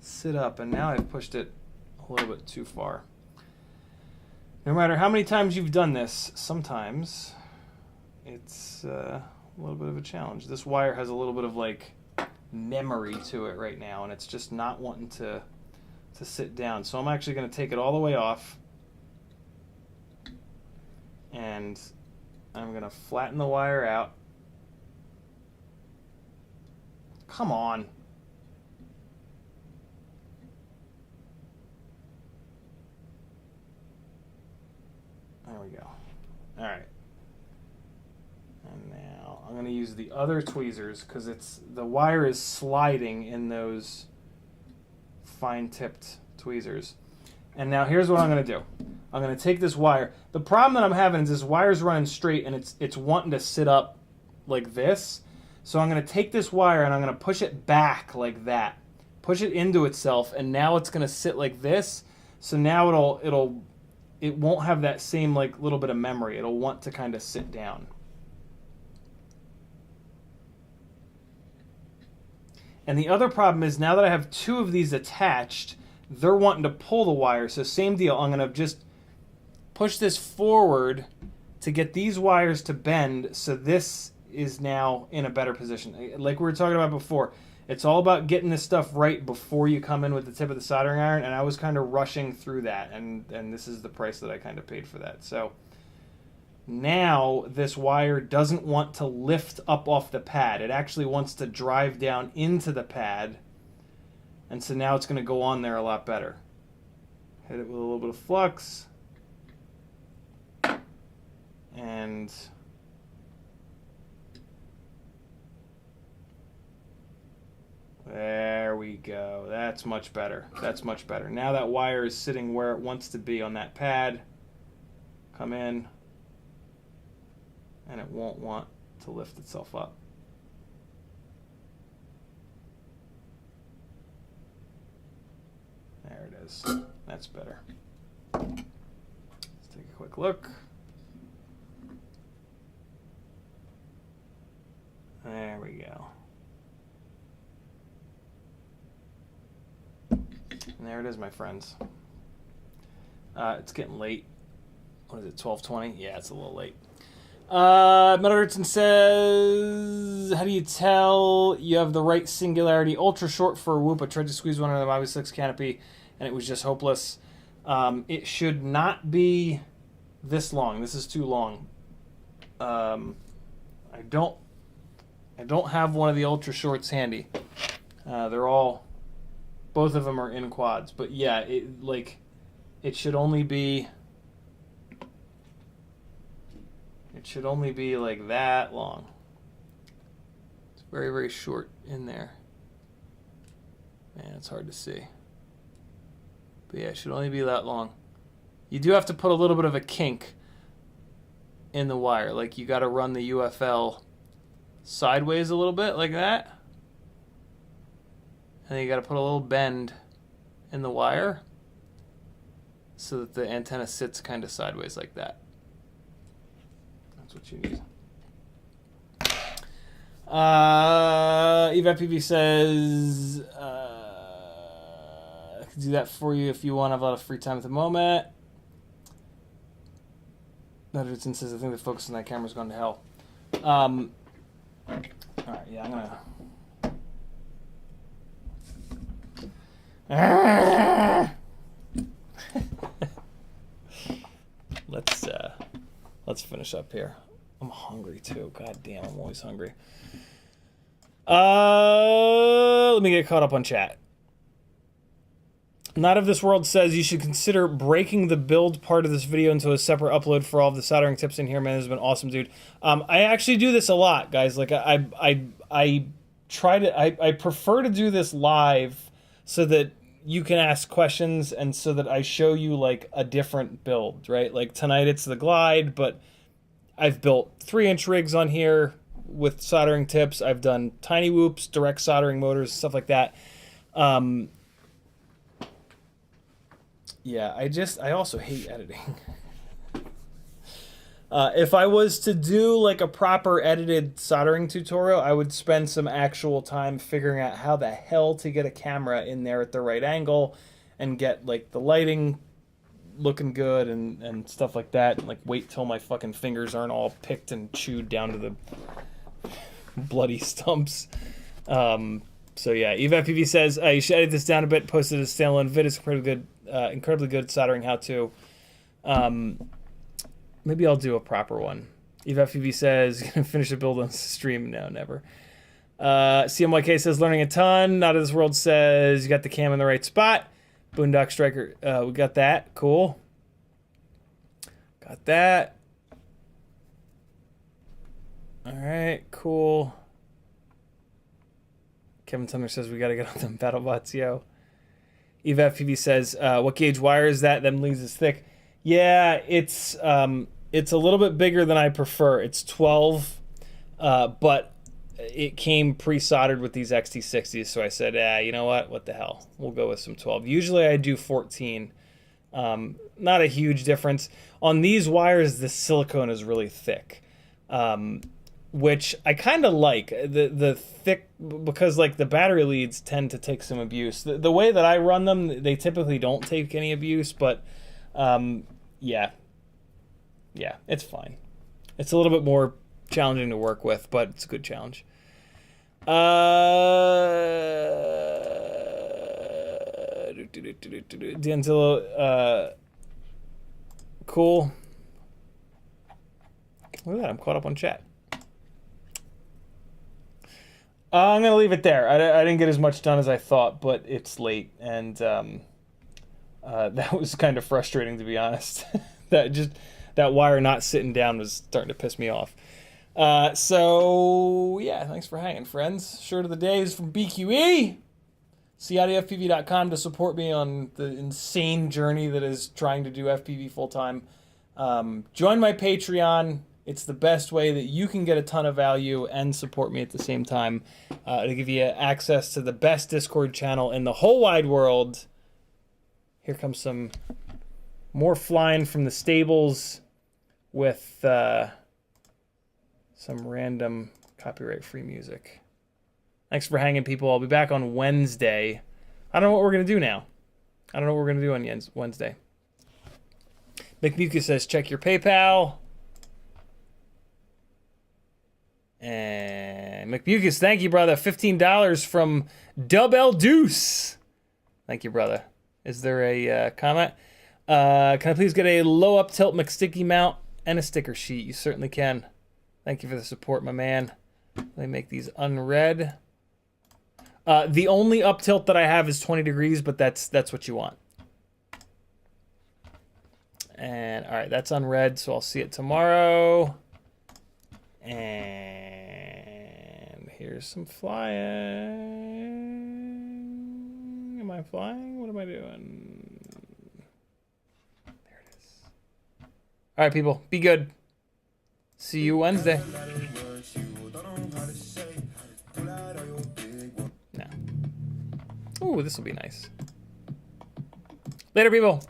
sit up, and now I've pushed it a little bit too far. No matter how many times you've done this, sometimes it's a little bit of a challenge. This wire has a little bit of like memory to it right now, and it's just not wanting to sit down. So I'm actually going to take it all the way off, and I'm going to flatten the wire out. Come on. There we go. All right. And now I'm going to use the other tweezers because the wire is sliding in those fine-tipped tweezers. And now here's what I'm going to do. I'm going to take this wire. The problem that I'm having is this wire's running straight and it's wanting to sit up like this. So I'm going to take this wire and I'm going to push it back like that. Push it into itself, and now it's going to sit like this. So now it won't have that same like little bit of memory. It'll want to kind of sit down. And the other problem is now that I have two of these attached, they're wanting to pull the wire. So same deal. I'm going to just push this forward to get these wires to bend so this is now in a better position. Like we were talking about before, it's all about getting this stuff right before you come in with the tip of the soldering iron, and I was kind of rushing through that, and this is the price that I kind of paid for that. So now this wire doesn't want to lift up off the pad. It actually wants to drive down into the pad, and so now it's going to go on there a lot better. Hit it with a little bit of flux, and there we go. That's much better. That's much better. Now that wire is sitting where it wants to be on that pad. Come in, and it won't want to lift itself up. There it is. That's better. Let's take a quick look. There we go. And there it is, my friends. It's getting late. What is it, 12:20? Yeah, it's a little late. Metalhertzen says, how do you tell you have the right singularity? Ultra short for a whoop. I tried to squeeze one under the Mavi 6 canopy, and it was just hopeless. It should not be this long. This is too long. I don't have one of the ultra shorts handy. Both of them are in quads, but yeah, it should only be like that long. It's very, very short in there. Man, it's hard to see. But yeah, it should only be that long. You do have to put a little bit of a kink in the wire. Like you got to run the UFL sideways a little bit like that. And then you got to put a little bend in the wire so that the antenna sits kind of sideways like that. That's what you need. EVAPV says, I can do that for you if you want to have a lot of free time at the moment. Metalhertzen says, I think the focus on that camera's gone to hell. All right, yeah, I'm going to... Let's finish up here. I'm hungry too. God damn, I'm always hungry. Let me get caught up on chat. Not of This World says you should consider breaking the build part of this video into a separate upload for all of the soldering tips in here. Man, this has been awesome, dude. I actually do this a lot, guys. Like I prefer to do this live so that you can ask questions, and so that I show you like a different build, right? Like tonight it's the glide, but I've built 3-inch rigs on here with soldering tips. I've done tiny whoops, direct soldering motors, stuff like that. Yeah, I also hate editing. If I was to do like a proper edited soldering tutorial, I would spend some actual time figuring out how the hell to get a camera in there at the right angle and get like the lighting looking good and stuff like that. And, like wait till my fucking fingers aren't all picked and chewed down to the bloody stumps. So yeah, EveFPV says you should edit this down a bit. Posted a standalone vid. It's incredibly good soldering how to. Maybe I'll do a proper one. EveFPV says, gonna finish a build on stream. No, never. CMYK says, learning a ton. Not of this world says, you got the cam in the right spot. Boondock Striker, we got that. Cool. Got that. All right, cool. Kevin Sumner says, we got to get on them BattleBots, yo. EveFPV says, what gauge wire is that? Them leads is thick. Yeah, it's a little bit bigger than I prefer. It's 12, but it came pre-soldered with these XT60s, so I said, you know what the hell? We'll go with some 12. Usually I do 14. Not a huge difference. On these wires, the silicone is really thick, which I kind of like. The thick, because like the battery leads tend to take some abuse. The way that I run them, they typically don't take any abuse, but yeah, it's fine. It's a little bit more challenging to work with, but it's a good challenge. D'Angelo, cool. Look at that, I'm caught up on chat. I'm gonna leave it there. I didn't get as much done as I thought, but it's late, and that was kind of frustrating, to be honest. that wire not sitting down was starting to piss me off. So yeah, thanks for hanging, friends. Shirt of the day is from BQE. CiottiFPV.com to support me on the insane journey that is trying to do FPV full time. Join my Patreon. It's the best way that you can get a ton of value and support me at the same time, to give you access to the best Discord channel in the whole wide world. Here comes some more flying from the stables with some random copyright-free music. Thanks for hanging, people. I'll be back on Wednesday. I don't know what we're going to do now. I don't know what we're going to do on Wednesday. McMucus says, check your PayPal. And McMucus, thank you, brother. $15 from Double Deuce. Thank you, brother. Is there a comment? Can I please get a low up tilt McSticky mount and a sticker sheet? You certainly can. Thank you for the support, my man. Let me make these unread. The only up tilt that I have is 20 degrees, but that's what you want. And all right, that's unread, so I'll see it tomorrow. And here's some flying. Am I flying? What am I doing? There it is. All right, people, be good. See you Wednesday. No. Ooh, this will be nice. Later, people.